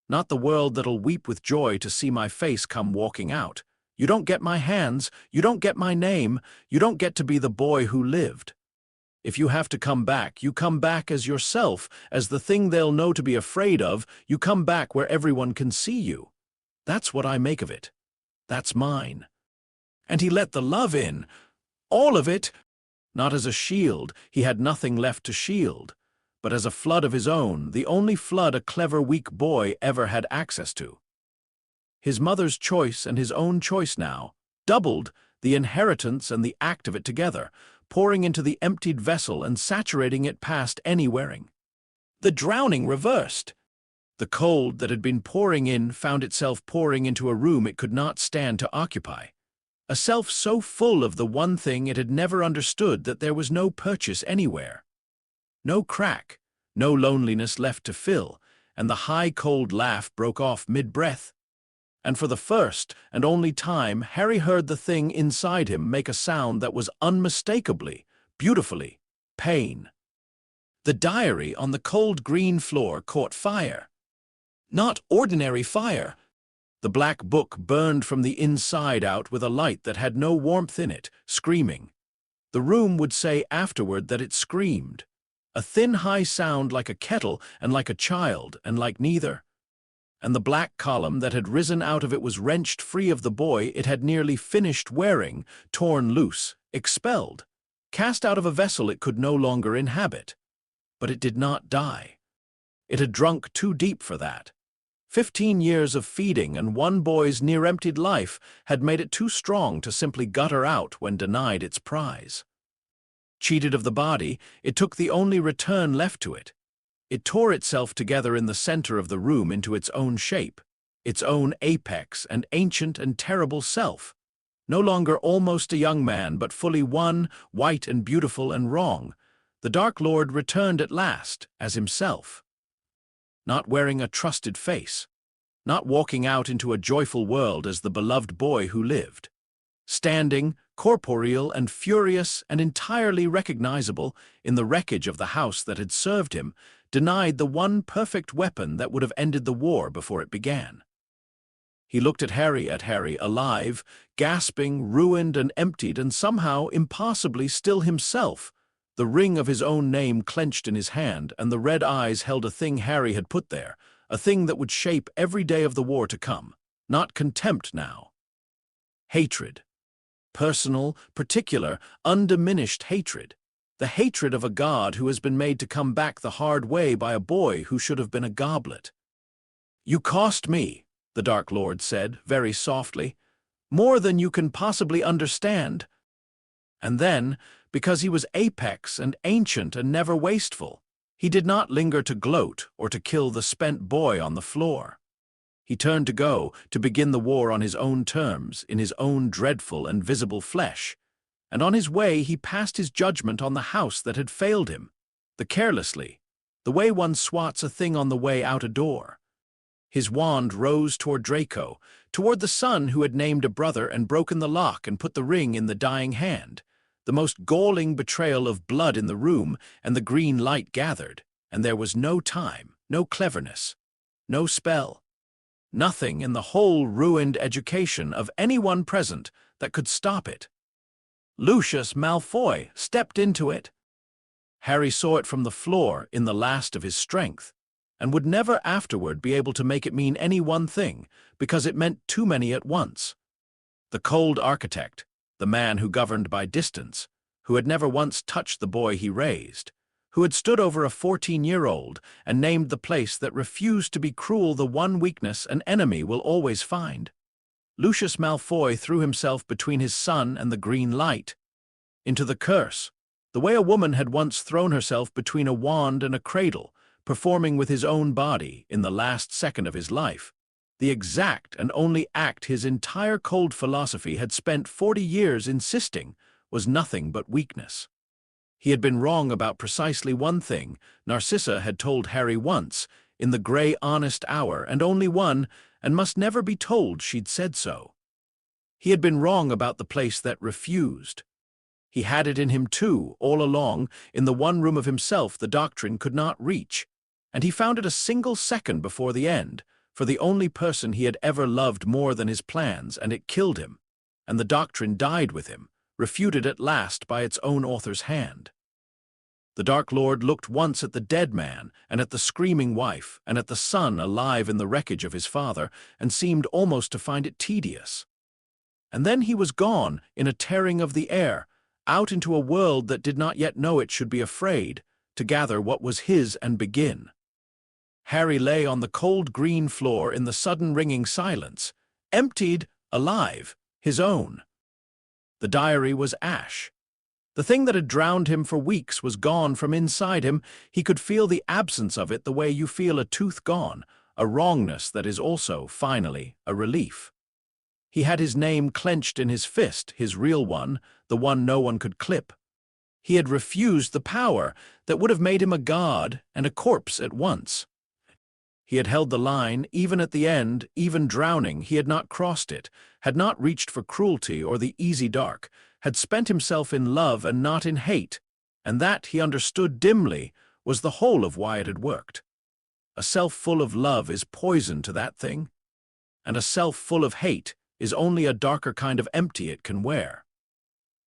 Not the world that'll weep with joy to see my face come walking out. You don't get my hands, you don't get my name, you don't get to be the boy who lived. If you have to come back, you come back as yourself, as the thing they'll know to be afraid of, you come back where everyone can see you. That's what I make of it. That's mine. And he let the love in. All of it. Not as a shield, he had nothing left to shield, but as a flood of his own, the only flood a clever, weak boy ever had access to. His mother's choice and his own choice now, doubled, the inheritance and the act of it together, pouring into the emptied vessel and saturating it past any wearing. The drowning reversed. The cold that had been pouring in found itself pouring into a room it could not stand to occupy. A self so full of the one thing it had never understood that there was no purchase anywhere. No crack, no loneliness left to fill, and the high cold laugh broke off mid-breath. And for the first and only time, Harry heard the thing inside him make a sound that was unmistakably, beautifully, pain. The diary on the cold green floor caught fire. Not ordinary fire. The black book burned from the inside out with a light that had no warmth in it, screaming. The room would say afterward that it screamed. A thin, high sound like a kettle and like a child and like neither. And the black column that had risen out of it was wrenched free of the boy it had nearly finished wearing, torn loose, expelled, cast out of a vessel it could no longer inhabit. But it did not die. It had drunk too deep for that. 15 years of feeding and one boy's near-emptied life had made it too strong to simply gutter out when denied its prize. Cheated of the body, it took the only return left to it. It tore itself together in the center of the room into its own shape, its own apex and ancient and terrible self, no longer almost a young man, but fully one, white and beautiful and wrong. The Dark Lord returned at last as himself. Not wearing a trusted face, not walking out into a joyful world as the beloved boy who lived. Standing, corporeal and furious and entirely recognizable in the wreckage of the house that had served him, denied the one perfect weapon that would have ended the war before it began. He looked at Harry, alive, gasping, ruined and emptied, and somehow impossibly still himself, the ring of his own name clenched in his hand, and the red eyes held a thing Harry had put there, a thing that would shape every day of the war to come. Not contempt now. Hatred. Personal, particular, undiminished hatred. The hatred of a god who has been made to come back the hard way by a boy who should have been a goblet. "You cost me," the Dark Lord said, very softly, "more than you can possibly understand." And then, because he was apex and ancient and never wasteful, he did not linger to gloat or to kill the spent boy on the floor. He turned to go, to begin the war on his own terms, in his own dreadful and visible flesh, and on his way he passed his judgment on the house that had failed him, the carelessly, the way one swats a thing on the way out a door. His wand rose toward Draco, toward the son who had named a brother and broken the lock and put the ring in the dying hand. The most galling betrayal of blood in the room, and the green light gathered, and there was no time, no cleverness, no spell, nothing in the whole ruined education of anyone present that could stop it. Lucius Malfoy stepped into it. Harry saw it from the floor in the last of his strength, and would never afterward be able to make it mean any one thing, because it meant too many at once. The cold architect, the man who governed by distance, who had never once touched the boy he raised, who had stood over a 14-year-old and named the place that refused to be cruel the one weakness an enemy will always find. Lucius Malfoy threw himself between his son and the green light, into the curse, the way a woman had once thrown herself between a wand and a cradle, performing with his own body, in the last second of his life, the exact and only act his entire cold philosophy had spent 40 years insisting was nothing but weakness. He had been wrong about precisely one thing Narcissa had told Harry once, in the grey honest hour, and only one, and must never be told she'd said so. He had been wrong about the place that refused, He had it in him too, all along, in the one room of himself the doctrine could not reach, and he found it a single second before the end, for the only person he had ever loved more than his plans, and it killed him, and the doctrine died with him, refuted at last by its own author's hand. The Dark Lord looked once at the dead man, and at the screaming wife, and at the son alive in the wreckage of his father, and seemed almost to find it tedious. And then he was gone in a tearing of the air, out into a world that did not yet know it should be afraid, to gather what was his and begin. Harry lay on the cold green floor in the sudden ringing silence, emptied, alive, his own. The diary was ash. The thing that had drowned him for weeks was gone from inside him. He could feel the absence of it the way you feel a tooth gone, a wrongness that is also, finally, a relief. He had his name clenched in his fist, his real one, the one no one could clip. He had refused the power that would have made him a god and a corpse at once. He had held the line, even at the end, even drowning, he had not crossed it, had not reached for cruelty or the easy dark, had spent himself in love and not in hate, and that, he understood dimly, was the whole of why it had worked. A self full of love is poison to that thing, and a self full of hate is only a darker kind of empty it can wear.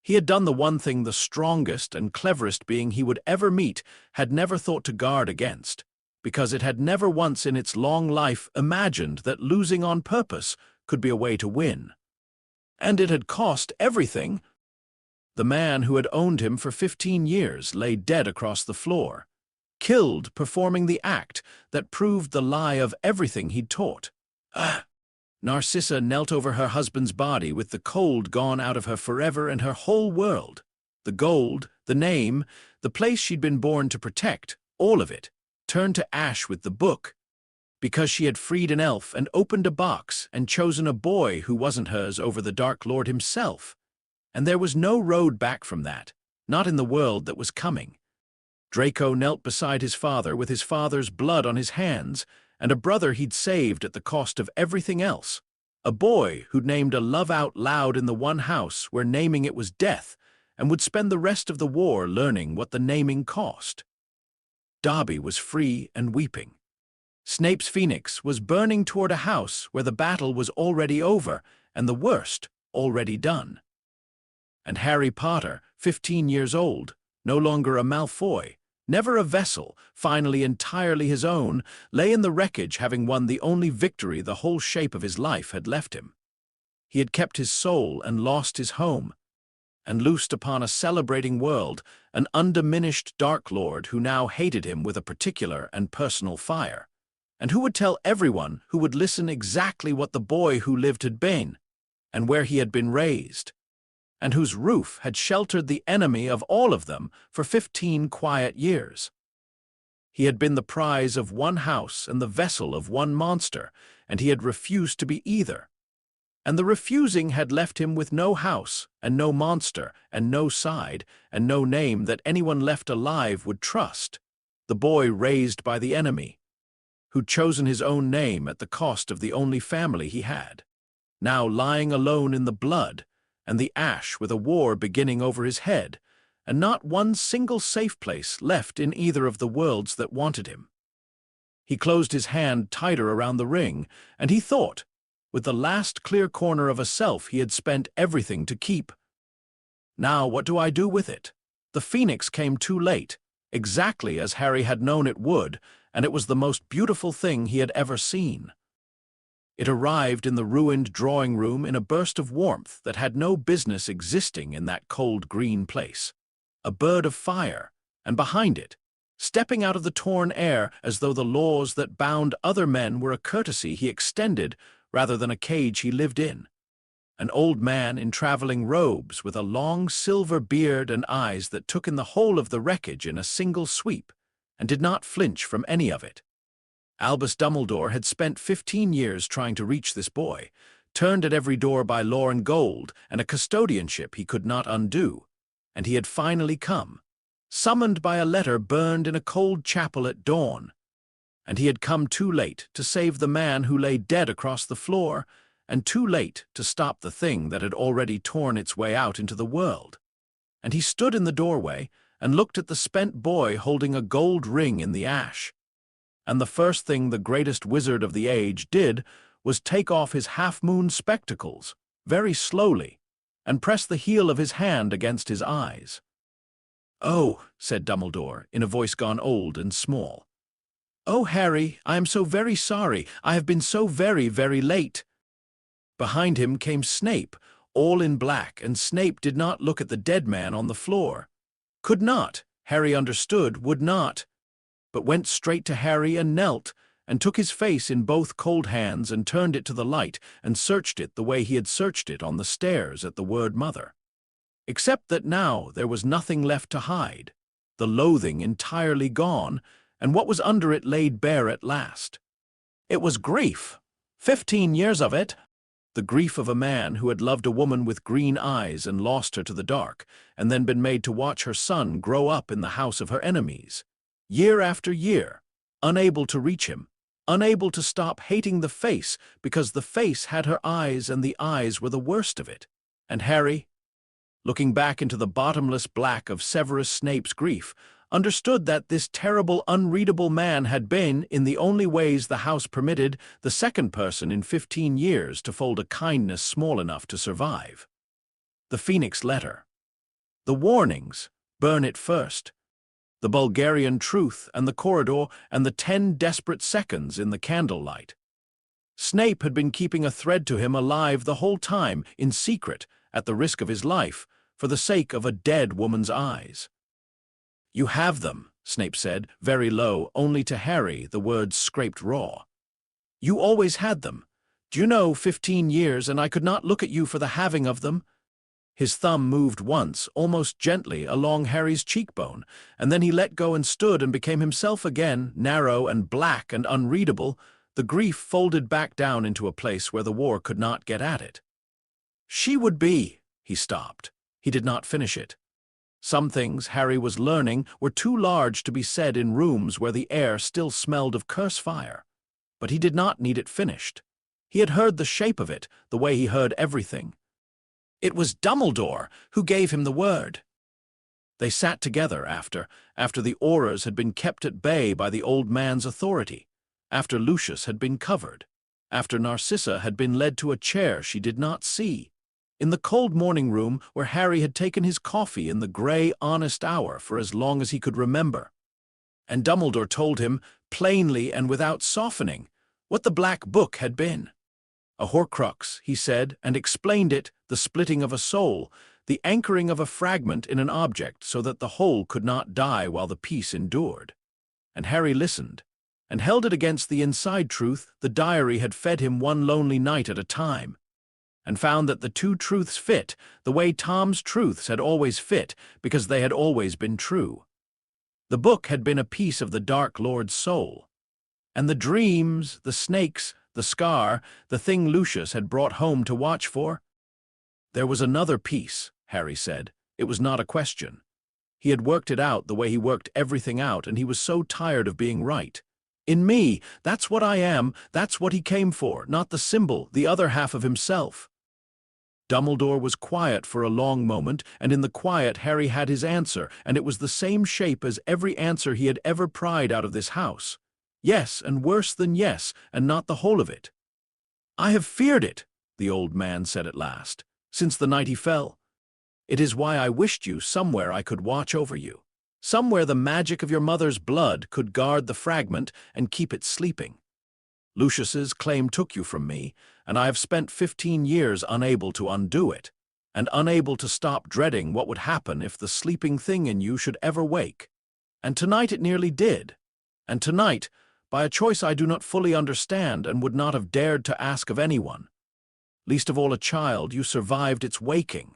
He had done the one thing the strongest and cleverest being he would ever meet had never thought to guard against, because it had never once in its long life imagined that losing on purpose could be a way to win. And it had cost everything. The man who had owned him for 15 years lay dead across the floor, killed performing the act that proved the lie of everything he'd taught. Narcissa knelt over her husband's body with the cold gone out of her forever and her whole world. The gold, the name, the place she'd been born to protect, all of it, turned to ash with the book, because she had freed an elf and opened a box and chosen a boy who wasn't hers over the Dark Lord himself. And there was no road back from that, not in the world that was coming. Draco knelt beside his father with his father's blood on his hands, and a brother he'd saved at the cost of everything else. A boy who'd named a love out loud in the one house where naming it was death, and would spend the rest of the war learning what the naming cost. Dobby was free and weeping. Snape's phoenix was burning toward a house where the battle was already over, and the worst already done. And Harry Potter, 15 years old, no longer a Malfoy, never a vessel, finally entirely his own, lay in the wreckage having won the only victory the whole shape of his life had left him. He had kept his soul and lost his home, and loosed upon a celebrating world an undiminished Dark Lord who now hated him with a particular and personal fire, and who would tell everyone who would listen exactly what the boy who lived had been, and where he had been raised, and whose roof had sheltered the enemy of all of them for 15 quiet years. He had been the prize of one house and the vessel of one monster, and he had refused to be either. And the refusing had left him with no house, and no monster, and no side, and no name that anyone left alive would trust. The boy raised by the enemy, who'd chosen his own name at the cost of the only family he had, now lying alone in the blood, and the ash with a war beginning over his head, and not one single safe place left in either of the worlds that wanted him. He closed his hand tighter around the ring, and he thought, with the last clear corner of a self he had spent everything to keep. Now what do I do with it? The phoenix came too late, exactly as Harry had known it would, and it was the most beautiful thing he had ever seen. It arrived in the ruined drawing room in a burst of warmth that had no business existing in that cold green place. A bird of fire, and behind it, stepping out of the torn air as though the laws that bound other men were a courtesy he extended rather than a cage he lived in. An old man in traveling robes with a long silver beard and eyes that took in the whole of the wreckage in a single sweep, and did not flinch from any of it. Albus Dumbledore had spent 15 years trying to reach this boy, turned at every door by law and gold and a custodianship he could not undo, and he had finally come, summoned by a letter burned in a cold chapel at dawn. And he had come too late to save the man who lay dead across the floor, and too late to stop the thing that had already torn its way out into the world. and he stood in the doorway and looked at the spent boy holding a gold ring in the ash. And the first thing the greatest wizard of the age did was take off his half-moon spectacles, very slowly, and press the heel of his hand against his eyes. "Oh," said Dumbledore, in a voice gone old and small. "Oh, Harry, I am so very sorry. I have been so very, very late." Behind him came Snape, all in black, and Snape did not look at the dead man on the floor. Could not, Harry understood, would not, but went straight to Harry and knelt, and took his face in both cold hands and turned it to the light and searched it the way he had searched it on the stairs at the word mother. Except that now there was nothing left to hide, the loathing entirely gone, and what was under it laid bare at last. It was grief. 15 years of it. The grief of a man who had loved a woman with green eyes and lost her to the dark, and then been made to watch her son grow up in the house of her enemies, year after year, unable to reach him, unable to stop hating the face because the face had her eyes and the eyes were the worst of it. And Harry, looking back into the bottomless black of Severus Snape's grief, understood that this terrible, unreadable man had been, in the only ways the house permitted, the second person in 15 years to fold a kindness small enough to survive. The Phoenix letter. The warnings, burn it first. The Bulgarian truth and the corridor and the 10 desperate seconds in the candlelight. Snape had been keeping a thread to him alive the whole time, in secret, at the risk of his life, for the sake of a dead woman's eyes. "You have them," Snape said, very low, only to Harry the words scraped raw. "You always had them. Do you know, 15 years, and I could not look at you for the having of them?" His thumb moved once, almost gently, along Harry's cheekbone, and then he let go and stood and became himself again, narrow and black and unreadable, the grief folded back down into a place where the war could not get at it. "She would be—" He stopped. He did not finish it. Some things Harry was learning were too large to be said in rooms where the air still smelled of curse fire. But he did not need it finished. He had heard the shape of it, the way he heard everything. It was Dumbledore who gave him the word. They sat together after the Aurors had been kept at bay by the old man's authority, after Lucius had been covered, after Narcissa had been led to a chair she did not see, in the cold morning room where Harry had taken his coffee in the grey, honest hour for as long as he could remember. And Dumbledore told him, plainly and without softening, what the Black Book had been. A Horcrux, he said, and explained it, the splitting of a soul, the anchoring of a fragment in an object so that the whole could not die while the piece endured. And Harry listened, and held it against the inside truth the diary had fed him one lonely night at a time, and found that the two truths fit the way Tom's truths had always fit, because they had always been true. The book had been a piece of the Dark Lord's soul. And the dreams, the snakes, the scar, the thing Lucius had brought home to watch for? There was another piece, Harry said. It was not a question. He had worked it out the way he worked everything out, and he was so tired of being right. In me, that's what I am, that's what he came for, not the symbol, the other half of himself. Dumbledore was quiet for a long moment, and in the quiet Harry had his answer, and it was the same shape as every answer he had ever pried out of this house. Yes, and worse than yes, and not the whole of it. "I have feared it," the old man said at last, "since the night he fell. It is why I wished you somewhere I could watch over you, somewhere the magic of your mother's blood could guard the fragment and keep it sleeping. Lucius's claim took you from me, and I have spent 15 years unable to undo it, and unable to stop dreading what would happen if the sleeping thing in you should ever wake. And tonight it nearly did. And tonight, by a choice I do not fully understand and would not have dared to ask of anyone, least of all a child, you survived its waking."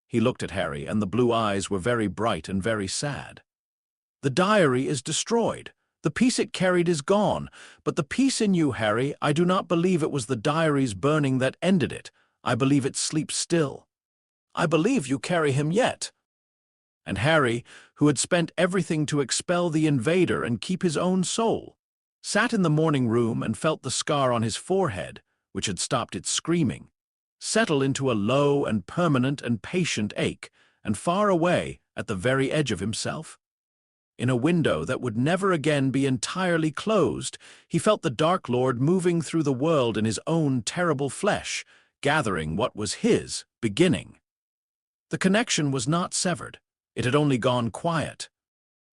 He looked at Harry, and the blue eyes were very bright and very sad. "The diary is destroyed. The piece it carried is gone, but the piece in you, Harry, I do not believe it was the diary's burning that ended it. I believe it sleeps still. I believe you carry him yet." And Harry, who had spent everything to expel the invader and keep his own soul, sat in the morning room and felt the scar on his forehead, which had stopped its screaming, settle into a low and permanent and patient ache, and far away, at the very edge of himself. In a window that would never again be entirely closed, he felt the Dark Lord moving through the world in his own terrible flesh, gathering what was his beginning. The connection was not severed. It had only gone quiet.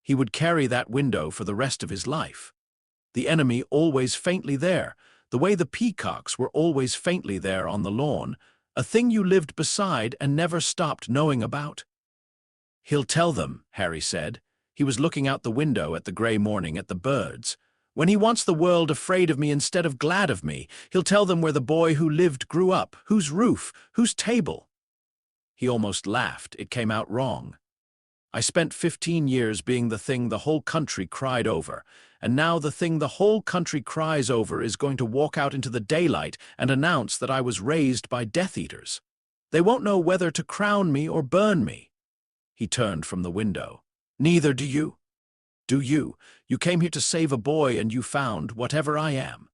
He would carry that window for the rest of his life. The enemy always faintly there, the way the peacocks were always faintly there on the lawn, a thing you lived beside and never stopped knowing about. "He'll tell them," Harry said. He was looking out the window at the grey morning, at the birds. "When he wants the world afraid of me instead of glad of me, he'll tell them where the boy who lived grew up, whose roof, whose table." He almost laughed. It came out wrong. "I spent 15 years being the thing the whole country cried over, and now the thing the whole country cries over is going to walk out into the daylight and announce that I was raised by Death Eaters. They won't know whether to crown me or burn me." He turned from the window. "Neither do you. Do you? You came here to save a boy and you found whatever I am.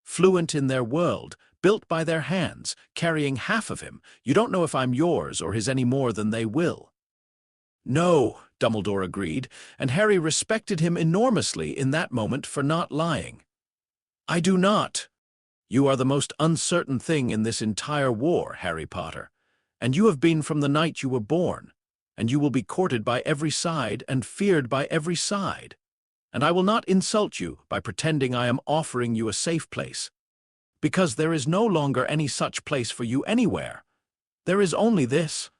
Fluent in their world, built by their hands, carrying half of him. You don't know if I'm yours or his any more than they will." "No," Dumbledore agreed, and Harry respected him enormously in that moment for not lying. "I do not. You are the most uncertain thing in this entire war, Harry Potter, and you have been from the night you were born, and you will be courted by every side and feared by every side. And I will not insult you by pretending I am offering you a safe place, because there is no longer any such place for you anywhere. There is only this."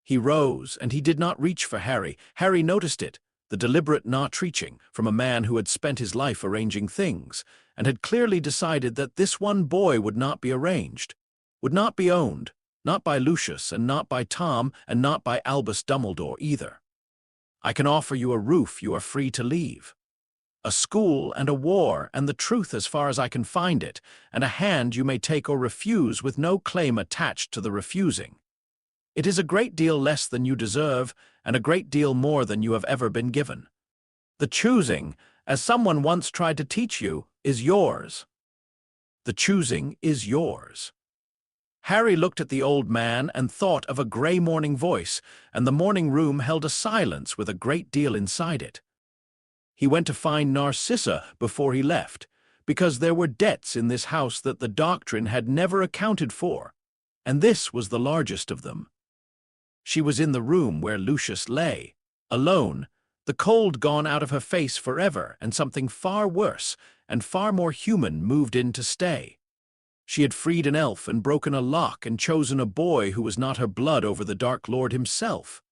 He rose, and he did not reach for Harry. Harry noticed it, the deliberate not reaching, from a man who had spent his life arranging things, and had clearly decided that this one boy would not be arranged, would not be owned, not by Lucius, and not by Tom, and not by Albus Dumbledore either. "I can offer you a roof you are free to leave, a school and a war and the truth as far as I can find it, and a hand you may take or refuse with no claim attached to the refusing. It is a great deal less than you deserve, and a great deal more than you have ever been given. The choosing, as someone once tried to teach you, is yours. The choosing is yours." Harry looked at the old man and thought of a grey morning voice, and the morning room held a silence with a great deal inside it. He went to find Narcissa before he left, because there were debts in this house that the doctrine had never accounted for, and this was the largest of them. She was in the room where Lucius lay, alone, the cold gone out of her face forever, and something far worse and far more human moved in to stay. She had freed an elf and broken a lock and chosen a boy who was not her blood over the Dark Lord himself.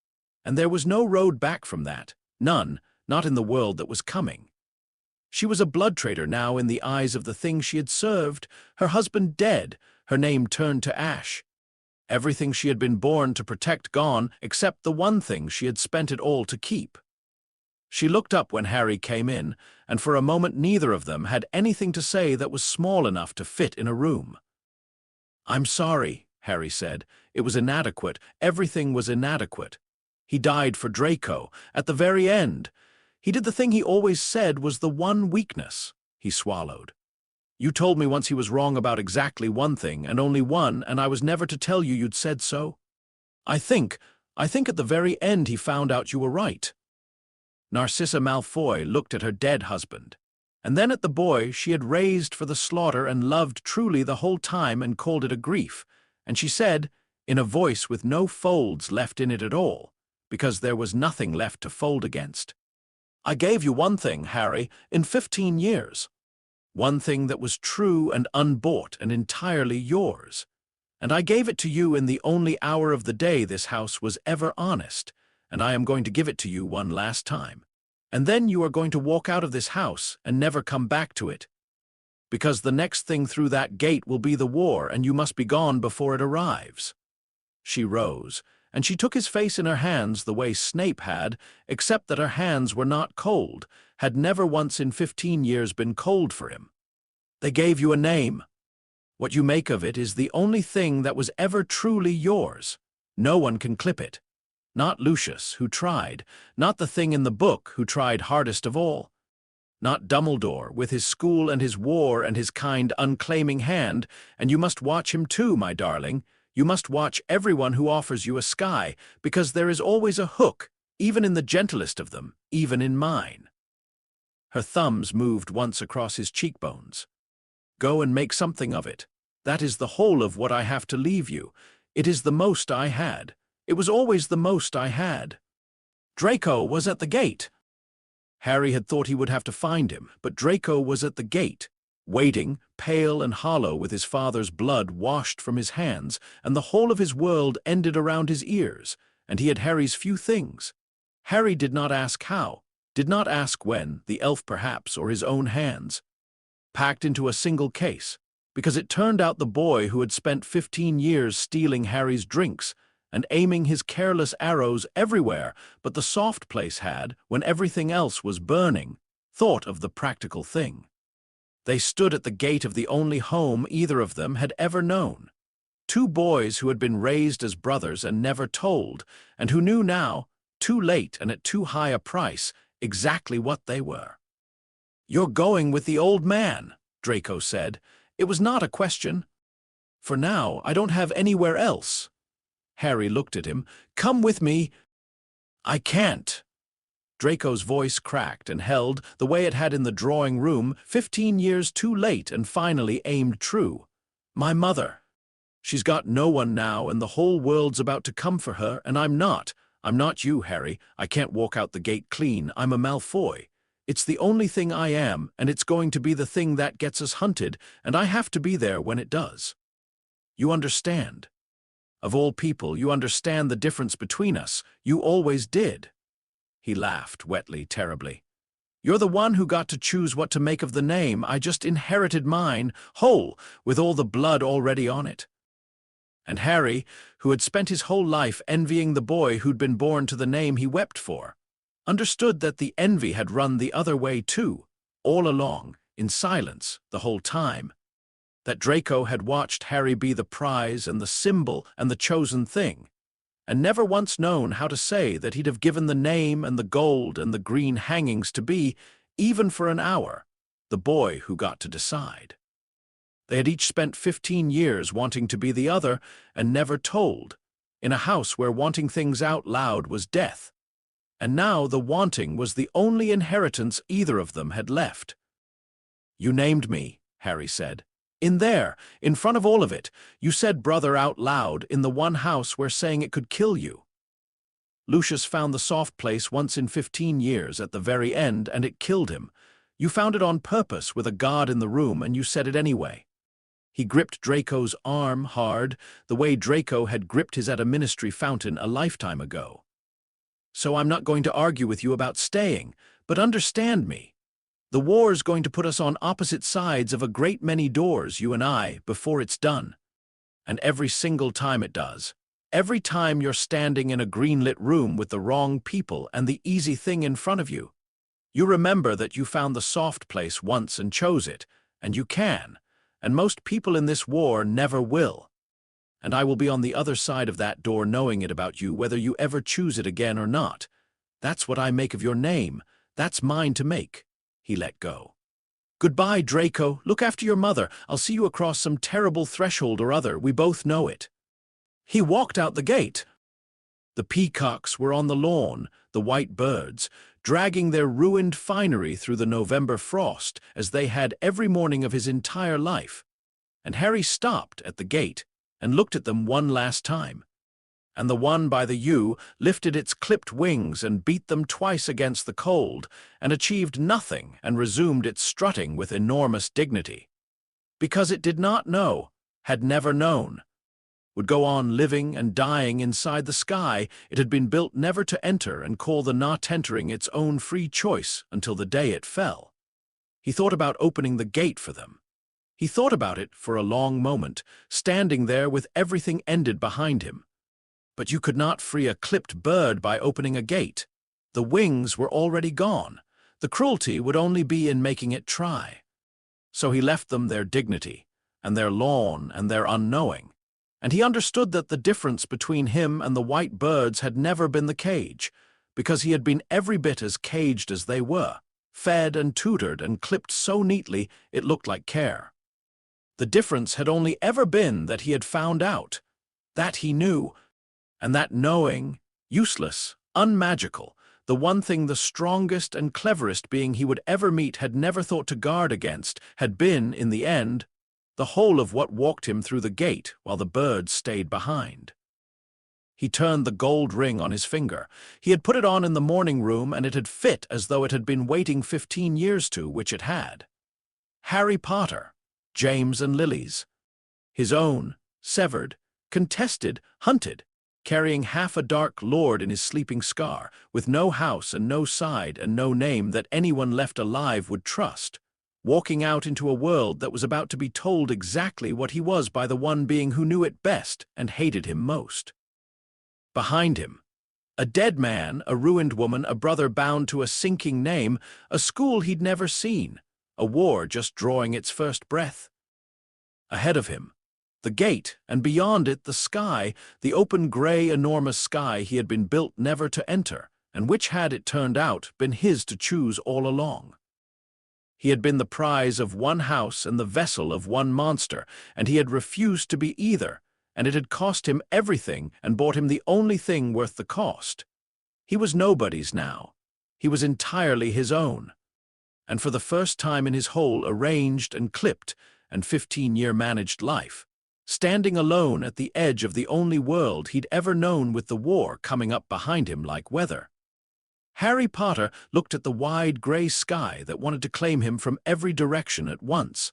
And there was no road back from that, none, not in the world that was coming. She was a blood traitor now in the eyes of the thing she had served, her husband dead, her name turned to ash. Everything she had been born to protect gone, except the one thing she had spent it all to keep. She looked up when Harry came in, and for a moment neither of them had anything to say that was small enough to fit in a room. "I'm sorry," Harry said. "It was inadequate. Everything was inadequate. He died for Draco, at the very end. He did the thing he always said was the one weakness." He swallowed. "You told me once he was wrong about exactly one thing, and only one, and I was never to tell you you'd said so. I think at the very end he found out you were right." Narcissa Malfoy looked at her dead husband, and then at the boy she had raised for the slaughter and loved truly the whole time and called it a grief, and she said, in a voice with no folds left in it at all, because there was nothing left to fold against, "I gave you one thing, Harry, in 15 years. One thing that was true and unbought and entirely yours. And I gave it to you in the only hour of the day this house was ever honest, and I am going to give it to you one last time. And then you are going to walk out of this house and never come back to it. Because the next thing through that gate will be the war, and you must be gone before it arrives." She rose, and she took his face in her hands the way Snape had, except that her hands were not cold, had never once in 15 years been cold for him. "They gave you a name. What you make of it is the only thing that was ever truly yours. No one can clip it. Not Lucius, who tried, not the thing in the book, who tried hardest of all. Not Dumbledore, with his school and his war and his kind unclaiming hand, and you must watch him too, my darling. You must watch everyone who offers you a sky, because there is always a hook, even in the gentlest of them, even in mine." Her thumbs moved once across his cheekbones. "Go and make something of it. That is the whole of what I have to leave you. It is the most I had. It was always the most I had." Draco was at the gate. Harry had thought he would have to find him, but Draco was at the gate, waiting, pale and hollow with his father's blood washed from his hands, and the whole of his world ended around his ears, and he had Harry's few things. Harry did not ask how, did not ask when, the elf perhaps, or his own hands. Packed into a single case, because it turned out the boy who had spent 15 years stealing Harry's drinks and aiming his careless arrows everywhere but the soft place had, when everything else was burning, thought of the practical thing. They stood at the gate of the only home either of them had ever known. Two boys who had been raised as brothers and never told, and who knew now, too late and at too high a price, exactly what they were. "You're going with the old man," Draco said. It was not a question. "For now, I don't have anywhere else." Harry looked at him. "Come with me." "I can't." Draco's voice cracked and held, the way it had in the drawing room, 15 years too late, and finally aimed true. "My mother. She's got no one now, and the whole world's about to come for her, and I'm not. I'm not you, Harry. I can't walk out the gate clean. I'm a Malfoy. It's the only thing I am, and it's going to be the thing that gets us hunted, and I have to be there when it does. You understand? Of all people, you understand the difference between us. You always did." He laughed, wetly, terribly. "You're the one who got to choose what to make of the name. I just inherited mine, whole, with all the blood already on it." And Harry, who had spent his whole life envying the boy who'd been born to the name he wept for, understood that the envy had run the other way too, all along, in silence, the whole time. That Draco had watched Harry be the prize and the symbol and the chosen thing, and never once known how to say that he'd have given the name and the gold and the green hangings to be, even for an hour, the boy who got to decide. They had each spent 15 years wanting to be the other and never told, in a house where wanting things out loud was death. And now the wanting was the only inheritance either of them had left. "You named me," Harry said. "In there, in front of all of it, you said brother out loud in the one house where saying it could kill you. Lucius found the soft place once in 15 years at the very end, and it killed him. You found it on purpose with a guard in the room, and you said it anyway." He gripped Draco's arm hard, the way Draco had gripped his at a ministry fountain a lifetime ago. "So I'm not going to argue with you about staying, but understand me. The war's going to put us on opposite sides of a great many doors, you and I, before it's done. And every single time it does, every time you're standing in a green-lit room with the wrong people and the easy thing in front of you, you remember that you found the soft place once and chose it, and you can, and most people in this war never will. And I will be on the other side of that door knowing it about you, whether you ever choose it again or not. That's what I make of your name. That's mine to make." He let go. "Goodbye, Draco. Look after your mother. I'll see you across some terrible threshold or other. We both know it." He walked out the gate. The peacocks were on the lawn, the white birds, dragging their ruined finery through the November frost, as they had every morning of his entire life. And Harry stopped at the gate and looked at them one last time. And the one by the yew lifted its clipped wings and beat them twice against the cold, and achieved nothing and resumed its strutting with enormous dignity. Because it did not know, had never known, would go on living and dying inside the sky it had been built never to enter, and call the not entering its own free choice until the day it fell. He thought about opening the gate for them. He thought about it for a long moment, standing there with everything ended behind him. But you could not free a clipped bird by opening a gate. The wings were already gone. The cruelty would only be in making it try. So he left them their dignity, and their lawn, and their unknowing. And he understood that the difference between him and the white birds had never been the cage, because he had been every bit as caged as they were, fed and tutored and clipped so neatly it looked like care. The difference had only ever been that he had found out. That he knew, and that knowing, useless, unmagical, the one thing the strongest and cleverest being he would ever meet had never thought to guard against, had been, in the end, the whole of what walked him through the gate while the birds stayed behind. He turned the gold ring on his finger. He had put it on in the morning room, and it had fit as though it had been waiting 15 years to, which it had. Harry Potter, James and Lily's. His own, severed, contested, hunted, carrying half a dark lord in his sleeping scar, with no house and no side and no name that anyone left alive would trust, walking out into a world that was about to be told exactly what he was by the one being who knew it best and hated him most. Behind him, a dead man, a ruined woman, a brother bound to a sinking name, a school he'd never seen, a war just drawing its first breath. Ahead of him, the gate, and beyond it the sky, the open grey enormous sky he had been built never to enter, and which had, it turned out, been his to choose all along. He had been the prize of one house and the vessel of one monster, and he had refused to be either, and it had cost him everything and bought him the only thing worth the cost. He was nobody's now. He was entirely his own. And for the first time in his whole arranged and clipped and 15-year managed life, standing alone at the edge of the only world he'd ever known with the war coming up behind him like weather, Harry Potter looked at the wide grey sky that wanted to claim him from every direction at once,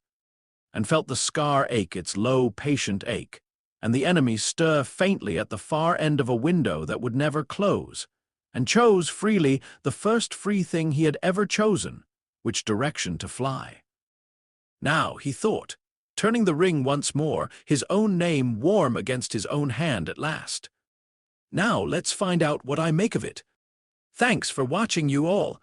and felt the scar ache its low, patient ache, and the enemy stir faintly at the far end of a window that would never close, and chose freely the first free thing he had ever chosen, which direction to fly. Now, he thought, turning the ring once more, his own name warm against his own hand at last. Now let's find out what I make of it. Thanks for watching, you all.